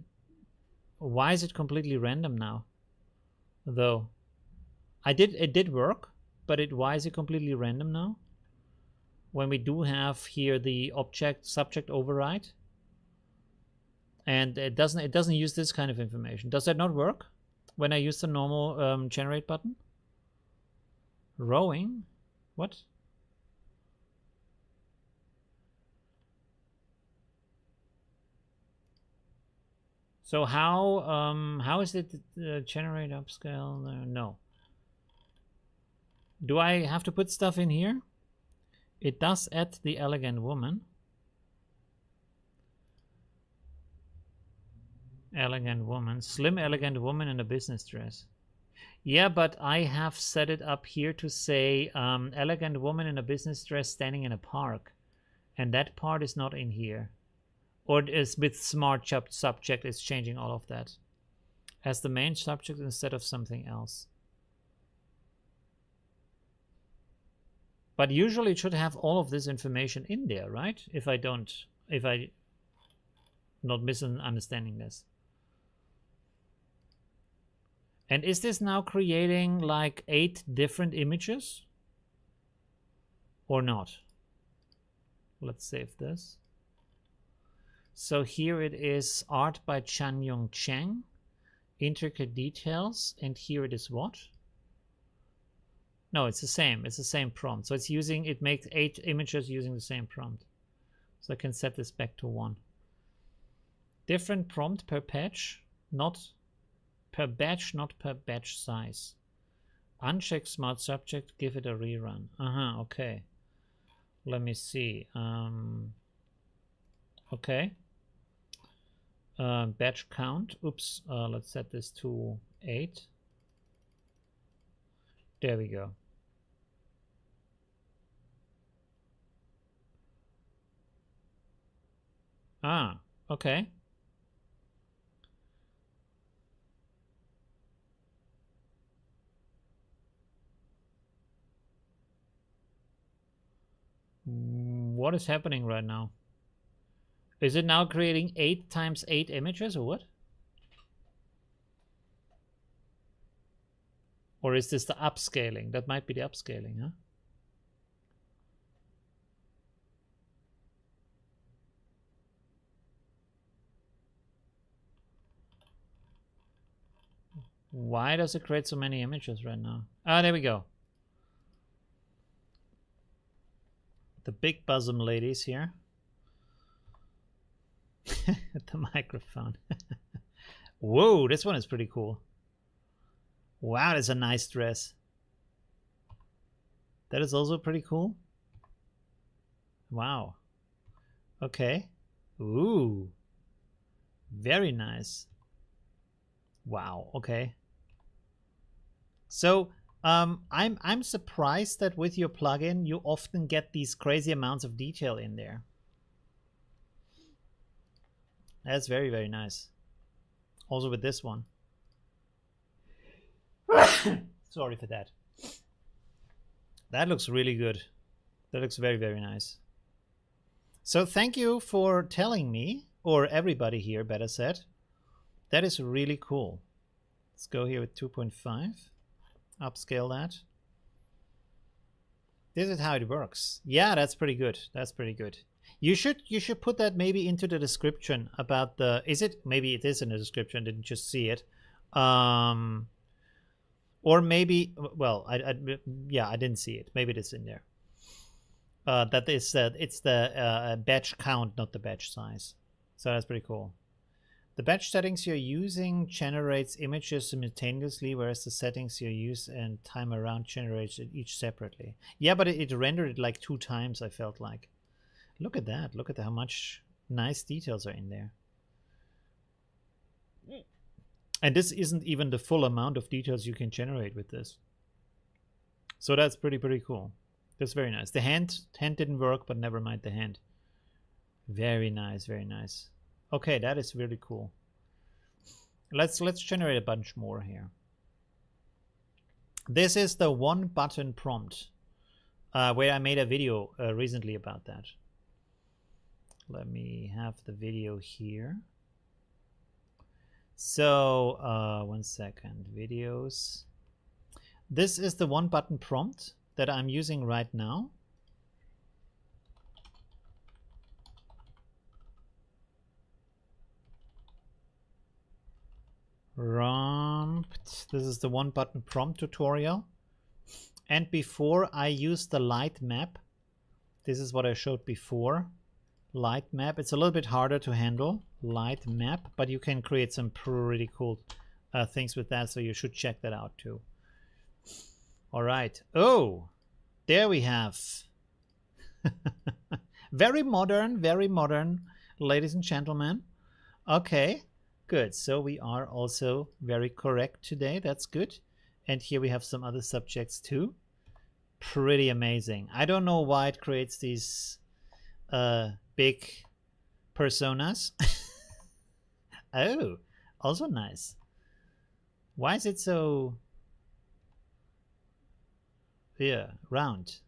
Why is it completely random now? Though. It did work, but why is it completely random now? When we do have here the subject override. And it doesn't use this kind of information. Does that not work when I use the normal generate button? Rowing? What? So how is it generate upscale? No. Do I have to put stuff in here? It does add the elegant woman. Elegant woman. Slim, elegant woman in a business dress. Yeah, but I have set it up here to say elegant woman in a business dress standing in a park. And that part is not in here. Or is with smart subject is changing all of that as the main subject instead of something else. But usually it should have all of this information in there, right? If I not misunderstanding this. And is this now creating like 8 different images or not? Let's save this. So here it is, art by Chan Yong Cheng, intricate details, and here it is what? No, it's the same prompt. So it's using, it makes 8 images using the same prompt. So I can set this back to 1. Different prompt per patch, not per batch, not per batch size. Uncheck smart subject, give it a rerun. Okay. Let me see. Okay. Batch count. Oops. Let's set this to 8. There we go. Okay. What is happening right now? Is it now creating 8 times 8 images or what? Or is this the upscaling? That might be the upscaling, huh? Why does it create so many images right now? There we go. The big bosom ladies here. The microphone. Whoa, this one is pretty cool. Wow, that's a nice dress. That is also pretty cool. Wow. Okay. Ooh. Very nice. Wow. Okay. So I'm surprised that with your plugin you often get these crazy amounts of detail in there. That's very, very nice. Also with this one. Sorry for that. That looks really good. That looks very, very nice. So thank you for telling me, or everybody here better said. That is really cool. Let's go here with 2.5. Upscale that. This is how it works. Yeah, that's pretty good. That's pretty good. You should put that maybe into the description about the, is it, maybe it is in the description, didn't just see it. Or maybe, well, I didn't see it. Maybe it is in there. That is it's the batch count, not the batch size. So that's pretty cool. The batch settings you're using generates images simultaneously, whereas the settings you use and time around generates it each separately. Yeah, but it rendered it like 2 times, I felt like. Look at that. Look at how much nice details are in there. And this isn't even the full amount of details you can generate with this. So that's pretty cool. That's very nice. The hand didn't work, but never mind the hand. Very nice, very nice. Okay, that is really cool. Let's generate a bunch more here. This is the 1-button prompt, where I made a video recently about that. Let me have the video here. So 1 second, videos. This is the 1-button prompt that I'm using right now. This is the 1-button prompt tutorial. And before I use the light map, this is what I showed before. Light map, it's a little bit harder to handle, light map, but you can create some pretty cool things with that, so you should check that out too. All right. Oh, there we have. Very modern, ladies and gentlemen. Okay, Good. So we are also very correct today. That's good. And here we have some other subjects too. Pretty amazing. I don't know why it creates these big personas. Oh, also nice. Why is it so, yeah, round?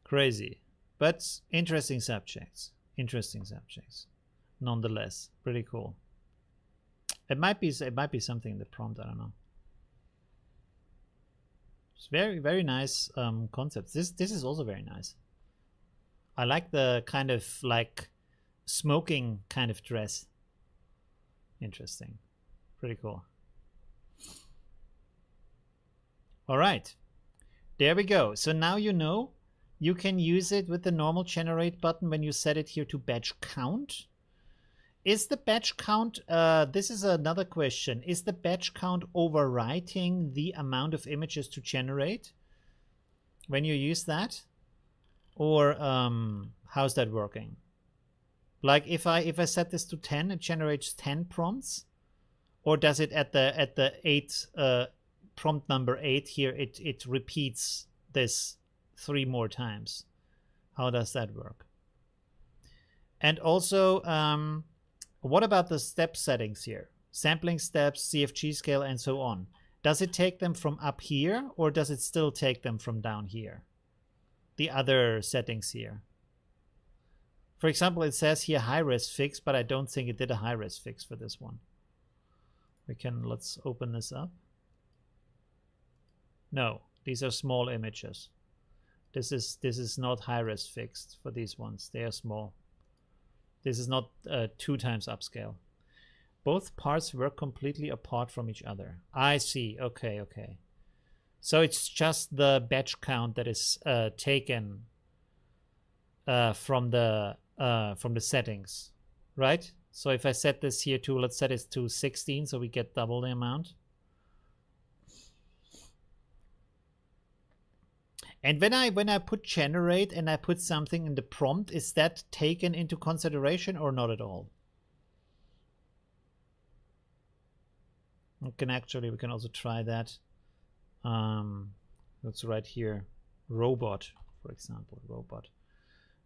Crazy. But interesting subjects. Interesting subjects. Nonetheless, pretty cool. It might be something in the prompt, I don't know. It's very, very nice concepts. This is also very nice. I like the kind of like smoking kind of dress. Interesting. Pretty cool. All right. There we go. So now you know you can use it with the normal generate button when you set it here to batch count. Is the batch count, this is another question, is the batch count overwriting the amount of images to generate when you use that? Or how's that working? Like if I set this to 10, it generates 10 prompts? Or does it at the 8 prompt number 8 here, it repeats this 3 more times? How does that work? And also, what about the step settings here? Sampling steps, CFG scale, and so on. Does it take them from up here, or does it still take them from down here? The other settings here. For example, it says here high-res fix, but I don't think it did a high-res fix for this one. Let's open this up. No, these are small images. This is not high-res fixed for these ones. They are small. This is not 2 times upscale. Both parts work completely apart from each other. I see. Okay, okay. So it's just the batch count that is taken from the settings, right? So if I set this here to, let's set it to 16, so we get double the amount. And when I put generate and I put something in the prompt, is that taken into consideration or not at all? We can also try that. Let's write here robot, for example, robot.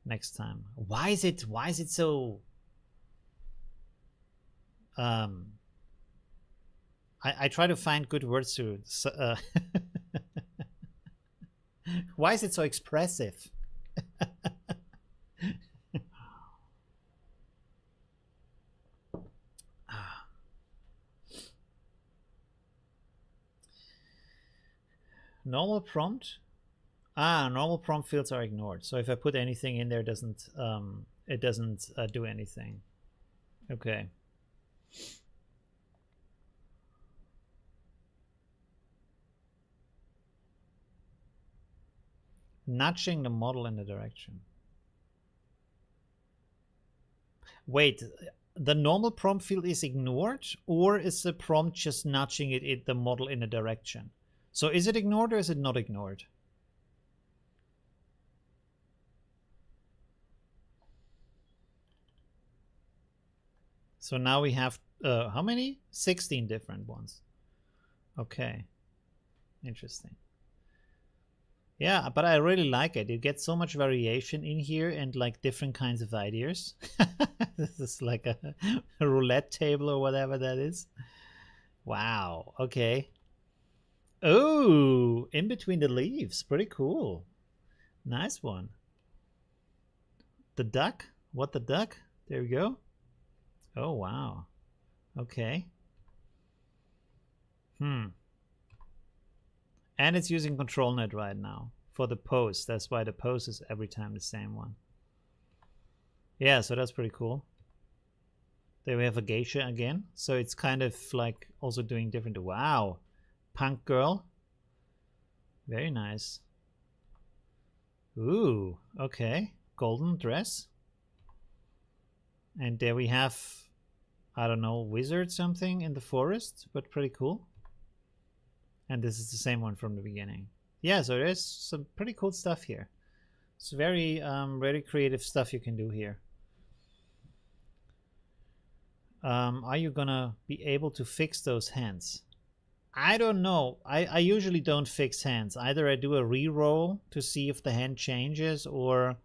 Next time. Why is it so? I try to find good words to. Why is it so expressive? Normal prompt? Normal prompt fields are ignored. So if I put anything in there, it doesn't do anything. Okay. Nudging the model in the direction. Wait, the normal prompt field is ignored, or is the prompt just nudging the model in a direction? So is it ignored or is it not ignored? So now we have, how many? 16 different ones. Okay, interesting. Yeah, but I really like it. You get so much variation in here and like different kinds of ideas. This is like a roulette table or whatever that is. Wow, okay. Oh, in between the leaves. Pretty cool. Nice one. The duck? What the duck? There we go. Oh, wow. Okay. And it's using ControlNet right now for the pose. That's why the pose is every time the same one. Yeah, so that's pretty cool. There we have a geisha again. So it's kind of like also doing different. Wow. Punk girl. Very nice. Ooh, okay. Golden dress. And there we have, I don't know, wizard something in the forest, but pretty cool. And this is the same one from the beginning. Yeah, so there's some pretty cool stuff here. It's very creative stuff you can do here. Are you gonna be able to fix those hands? I don't know. I usually don't fix hands. Either I do a re-roll to see if the hand changes, or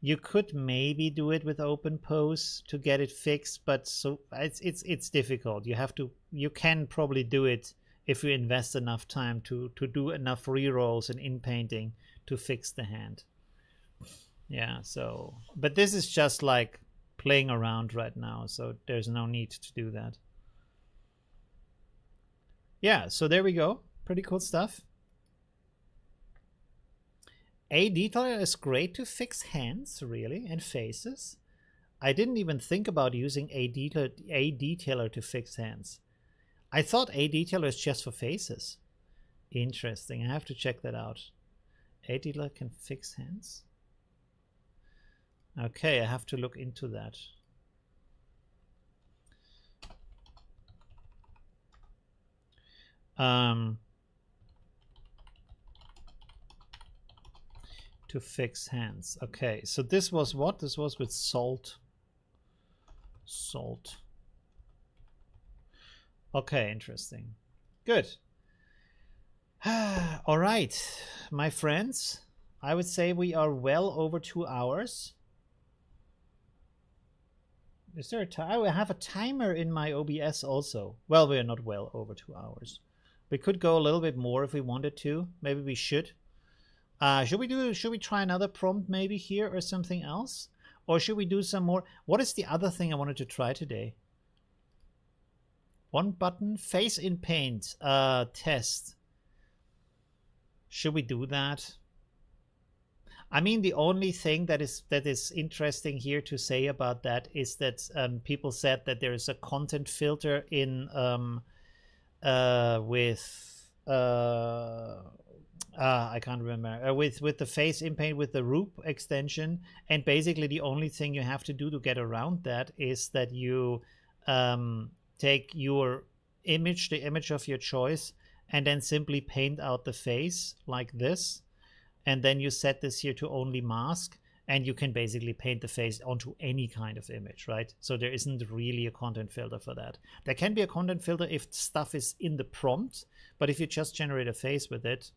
you could maybe do it with open pose to get it fixed, but so it's difficult. You can probably do it if you invest enough time to do enough re-rolls and in painting to fix the hand. Yeah, so but this is just like playing around right now, so there's no need to do that. Yeah, so there we go. Pretty cool stuff. A detailer is great to fix hands, really, and faces. I didn't even think about using a detailer to fix hands. I thought a detailer is just for faces. Interesting. I have to check that out. A detailer can fix hands? Okay, I have to look into that. To fix hands. Okay, so this was what? This was with salt. Salt. Okay, interesting. Good. All right, my friends. I would say we are well over 2 hours. Is there a time? I have a timer in my OBS also. Well, we are not well over 2 hours. We could go a little bit more if we wanted to. Maybe we should. Should we try another prompt maybe here or something else? Or should we do some more? What is the other thing I wanted to try today? One button, face in paint, test. Should we do that? I mean, the only thing that is interesting here to say about that is that people said that there is a content filter in with I can't remember with the face in paint with the Roop extension, and basically the only thing you have to do to get around that is that you take your image, the image of your choice, and then simply paint out the face like this. And then you set this here to only mask, and you can basically paint the face onto any kind of image, right? So there isn't really a content filter for that. There can be a content filter if stuff is in the prompt, but if you just generate a face with it,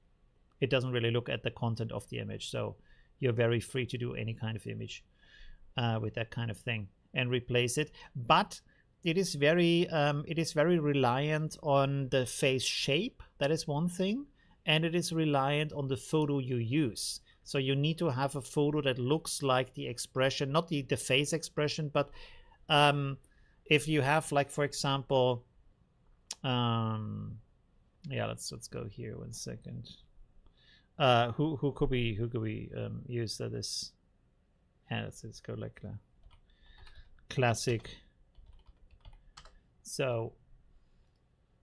it doesn't really look at the content of the image. So you're very free to do any kind of image with that kind of thing and replace it. But it is very reliant on the face shape. That is one thing. And it is reliant on the photo you use. So you need to have a photo that looks like the expression, not the face expression, but if you have, like, for example, yeah, let's go here 1 second. Who could we use that is? Yeah, let's go like a classic. So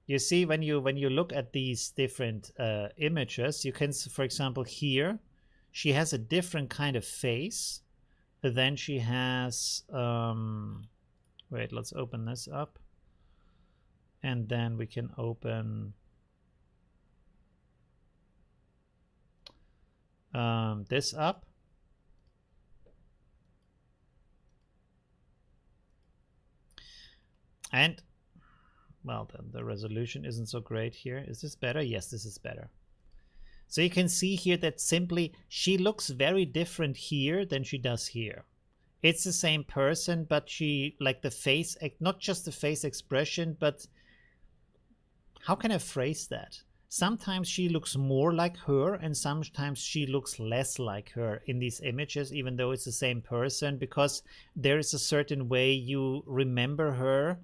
you see, when you look at these different images, you can, for example, here, she has a different kind of face. Then she has, wait, let's open this up. And then we can open this up. And well, then the resolution isn't so great here. Is this better? Yes, this is better. So you can see here that simply she looks very different here than she does here. It's the same person, but she, like the face, not just the face expression, but how can I phrase that? Sometimes she looks more like her, and sometimes she looks less like her in these images, even though it's the same person, because there is a certain way you remember her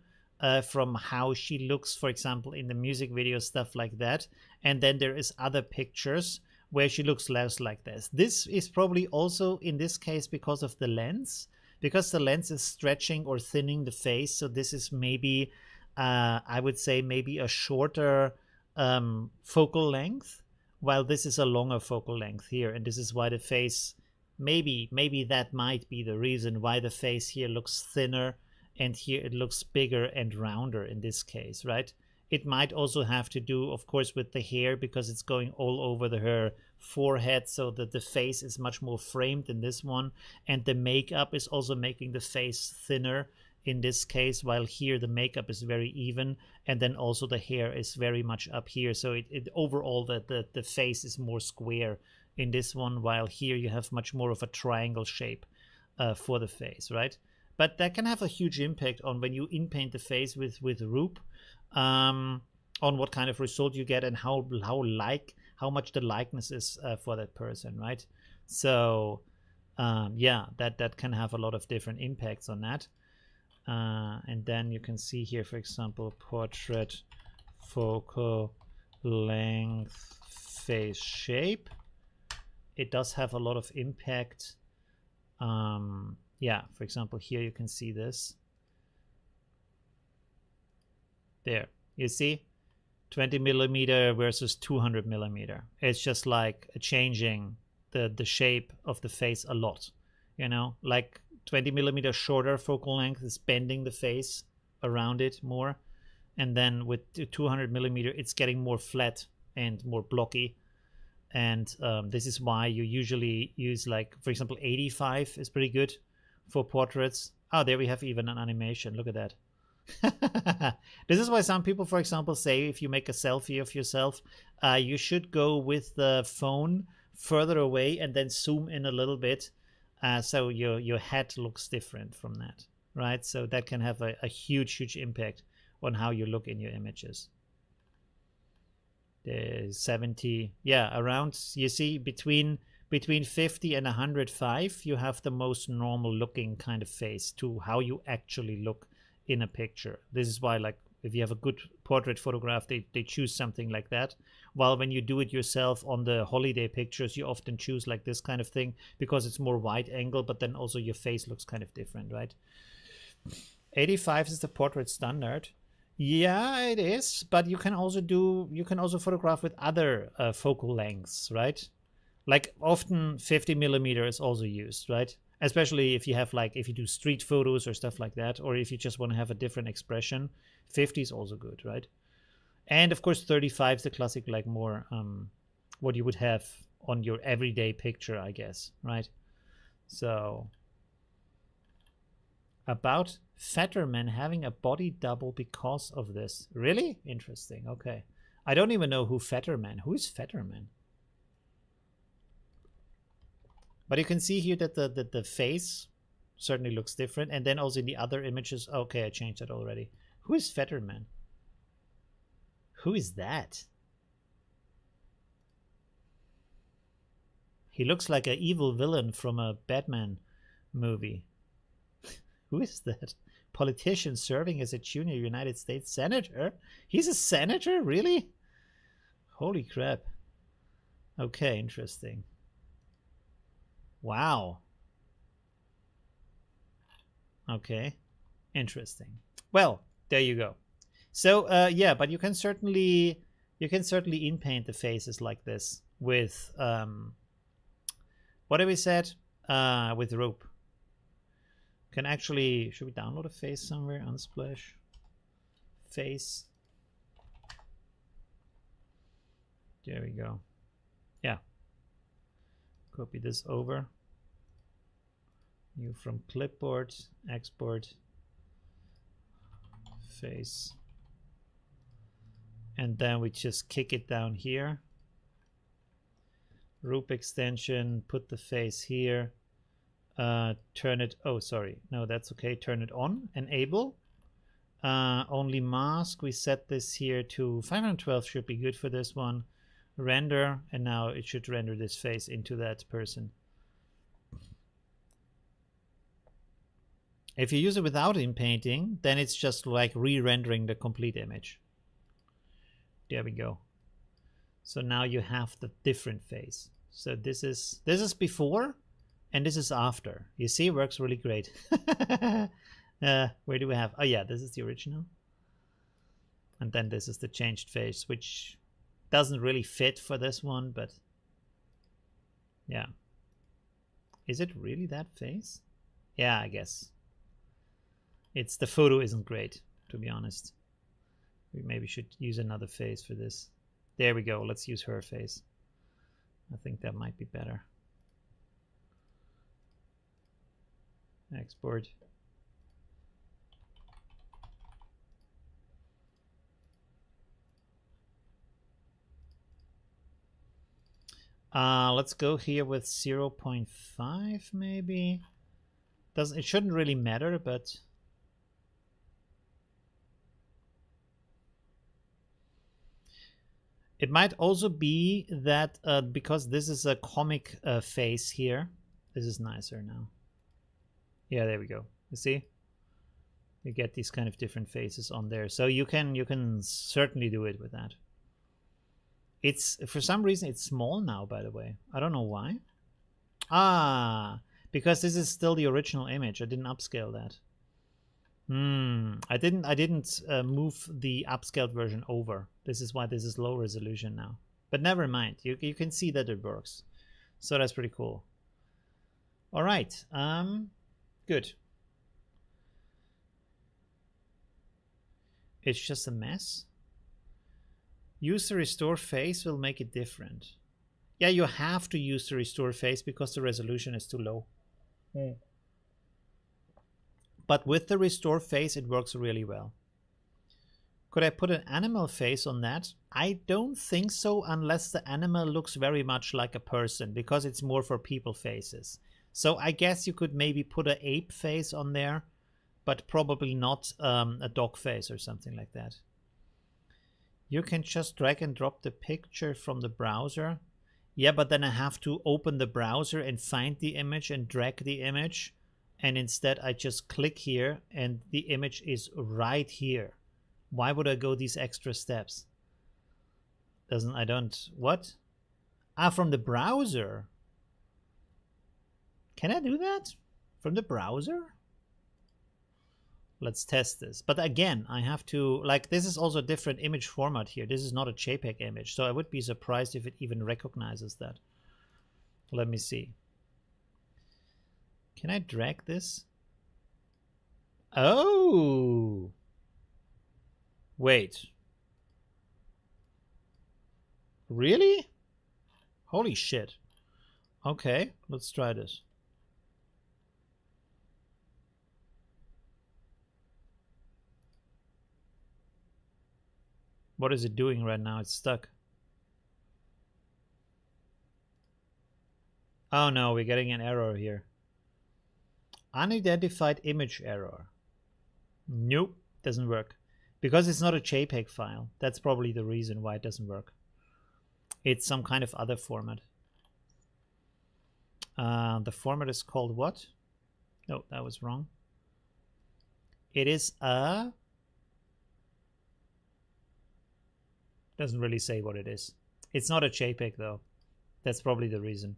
from how she looks, for example, in the music video, stuff like that. And then there is other pictures where she looks less like this. This is probably also in this case because of the lens, because the lens is stretching or thinning the face. So this is maybe, I would say maybe a shorter focal length, while this is a longer focal length here. And this is why the face, maybe that might be the reason why the face here looks thinner and here it looks bigger and rounder in this case, right? It might also have to do, of course, with the hair, because it's going all over her forehead, so that the face is much more framed in this one. And the makeup is also making the face thinner in this case, while here the makeup is very even, and then also the hair is very much up here. So it overall the face is more square in this one, while here you have much more of a triangle shape for the face, right? But that can have a huge impact on when you in-paint the face with Roop, on what kind of result you get and how much the likeness is for that person, right? So yeah, that can have a lot of different impacts on that. And then you can see here, for example, portrait, focal length, face shape. It does have a lot of impact. Yeah, for example, here you can see this. There, you see 20 millimeter versus 200 millimeter. It's just like changing the shape of the face a lot, you know, like 20 millimeter shorter focal length is bending the face around it more, and then with 200 millimeter it's getting more flat and more blocky. And this is why you usually use, like, for example, 85 is pretty good for portraits. Oh, there we have even an animation. Look at that. This is why some people, for example, say if you make a selfie of yourself, you should go with the phone further away and then zoom in a little bit, so your head looks different from that, right? So that can have a huge impact on how you look in your images. There's 70, yeah, around, you see, between 50 and 105 you have the most normal looking kind of face to how you actually look in a picture. This is why, like, if you have a good portrait photograph, they choose something like that, while when you do it yourself on the holiday pictures, you often choose like this kind of thing because it's more wide angle, but then also your face looks kind of different, right? 85 is the portrait standard. Yeah, it is, but you can also photograph with other focal lengths, right? Like often 50 millimeter is also used, right? Especially if you have, like, if you do street photos or stuff like that, or if you just want to have a different expression, 50 is also good, right? And of course 35 is the classic, like more what you would have on your everyday picture, I guess, right? So about Fetterman having a body double because of this. Really? Interesting. Okay. I don't even know who Fetterman. Who is Fetterman? But you can see here that the face certainly looks different. And then also in the other images. Okay, I changed that already. Who is Fetterman? Who is that? He looks like an evil villain from a Batman movie. Who is that? Politician serving as a junior United States senator? He's a senator? Really? Holy crap. Okay, interesting. Wow. Okay, interesting. Well, there you go. So yeah, but you can certainly in-paint the faces like this with what have we said? With Rope. Can actually, should we download a face somewhere? Unsplash face. There we go. Yeah. Copy this over. New from clipboard, export face. And then we just kick it down here. Roop extension, put the face here. Turn it, oh sorry, no, that's okay, turn it on, enable. Only mask, we set this here to 512, should be good for this one. Render, and now it should render this face into that person. If you use it without in-painting, then it's just like re-rendering the complete image. There we go. So now you have the different face. So this is before and this is after. You see, it works really great. Where do we have? Oh yeah, this is the original. And then this is the changed face, which doesn't really fit for this one, but yeah. Is it really that face? Yeah, I guess. It's the photo isn't great, to be honest. We maybe should use another face for this. There we go. Let's use her face. I think that might be better. Export. Let's go here with 0.5 maybe. It shouldn't really matter, but it might also be that because this is a comic face here, this is nicer now. Yeah, there we go. You see? You get these kind of different faces on there. So you can certainly do it with that. It's, for some reason, it's small now, by the way. I don't know why. Because this is still the original image. I didn't upscale that. I didn't move the upscaled version over. This is why this is low resolution now. But never mind. You can see that it works. So that's pretty cool. All right. Good. It's just a mess. Use the restore face will make it different. Yeah, you have to use the restore face because the resolution is too low. But with the restore face, it works really well. Could I put an animal face on that? I don't think so, unless the animal looks very much like a person, because it's more for people faces. So I guess you could maybe put an ape face on there, but probably not a dog face or something like that. You can just drag and drop the picture from the browser. Yeah, but then I have to open the browser and find the image and drag the image. And instead I just click here and the image is right here. Why would I go these extra steps? What? From the browser. Can I do that? From the browser? Let's test this. But again, I have to, like, this is also a different image format here. This is not a JPEG image, so I would be surprised if it even recognizes that. Let me see. Can I drag this? Oh! Wait. Really? Holy shit. Okay, let's try this. What is it doing right now? It's stuck. Oh no, we're getting an error here. Unidentified image error. Nope, doesn't work. Because it's not a JPEG file. That's probably the reason why it doesn't work. It's some kind of other format. The format is called what? No, that was wrong. It is a... Doesn't really say what it is. It's not a JPEG though. That's probably the reason.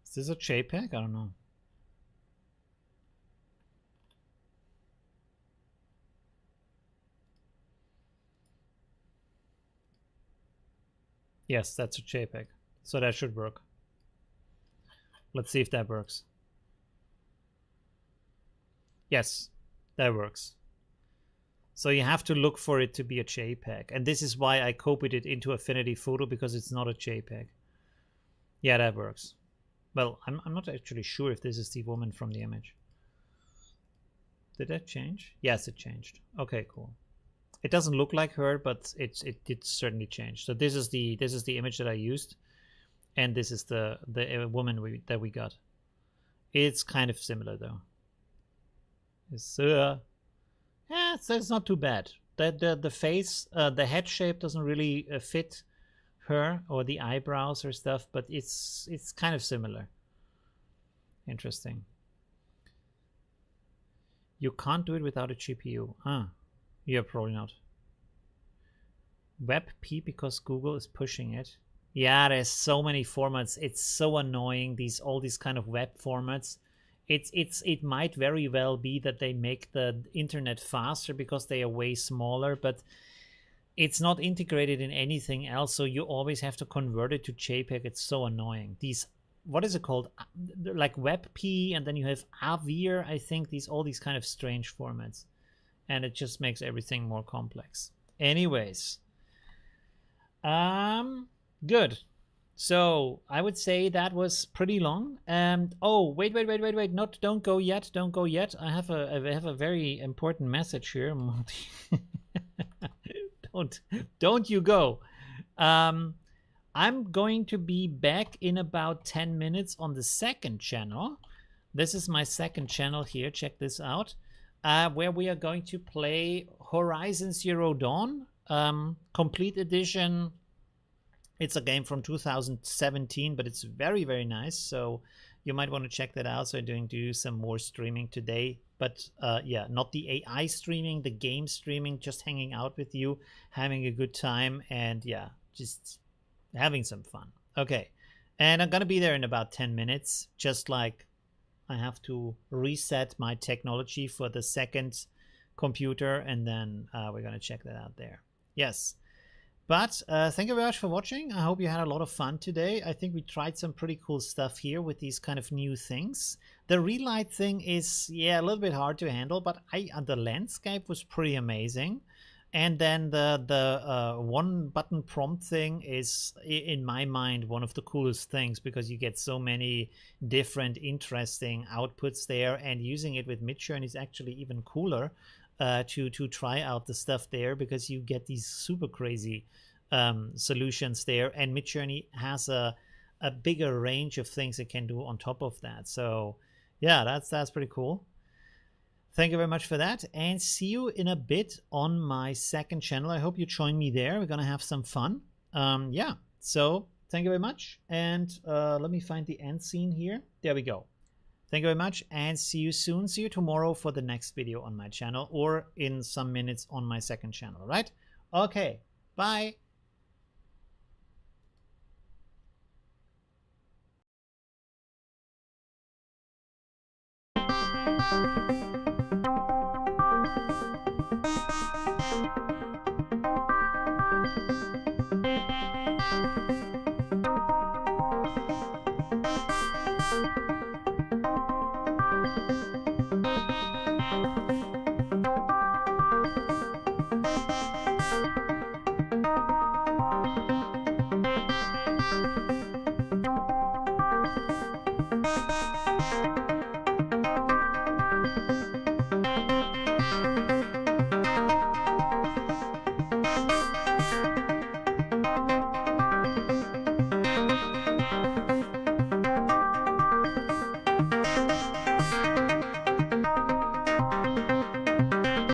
Is this a JPEG? I don't know. Yes, that's a JPEG. So that should work. Let's see if that works. Yes, that works. So you have to look for it to be a JPEG. And this is why I copied it into Affinity Photo, because it's not a JPEG. Yeah, that works. Well, I'm not actually sure if this is the woman from the image. Did that change? Yes, it changed. Okay, cool. It doesn't look like her, but it did certainly change. So this is the image that I used, and this is the woman that we got. It's kind of similar though. It's yeah, it's not too bad. The face, the head shape doesn't really fit her, or the eyebrows or stuff, but it's kind of similar. Interesting. You can't do it without a GPU. Yeah, probably not. WebP because Google is pushing it. Yeah, there's so many formats. It's so annoying. All these kind of web formats. It might very well be that they make the internet faster because they are way smaller, but it's not integrated in anything else. So you always have to convert it to JPEG. It's so annoying. These, what is it called? Like WebP, and then you have Avir. I think all these kind of strange formats. And it just makes everything more complex. Anyways, Good. So I would say that was pretty long. And oh, wait. Not, don't go yet. Don't go yet. I have a very important message here. don't you go. I'm going to be back in about 10 minutes on the second channel. This is my second channel here. Check this out. Where we are going to play Horizon Zero Dawn, complete edition. It's a game from 2017, but it's very, very nice. So you might want to check that out. So I'm going to do some more streaming today. But yeah, not the AI streaming, the game streaming, just hanging out with you, having a good time, and yeah, just having some fun. Okay. And I'm going to be there in about 10 minutes, just like I have to reset my technology for the second computer, and then we're going to check that out there. Yes. But thank you very much for watching. I hope you had a lot of fun today. I think we tried some pretty cool stuff here with these kind of new things. The relight thing is, yeah, a little bit hard to handle, but the landscape was pretty amazing. And then the one button prompt thing is, in my mind, one of the coolest things, because you get so many different interesting outputs there, and using it with Midjourney is actually even cooler. To try out the stuff there, because you get these super crazy solutions there, and Midjourney has a bigger range of things it can do on top of that. So yeah, that's pretty cool. Thank you very much for that, and see you in a bit on my second channel. I hope you join me there. We're gonna have some fun. Yeah, so thank you very much, and let me find the end scene here. There we go. Thank you very much, and see you soon. See you tomorrow for the next video on my channel, or in some minutes on my second channel, right? Okay, bye.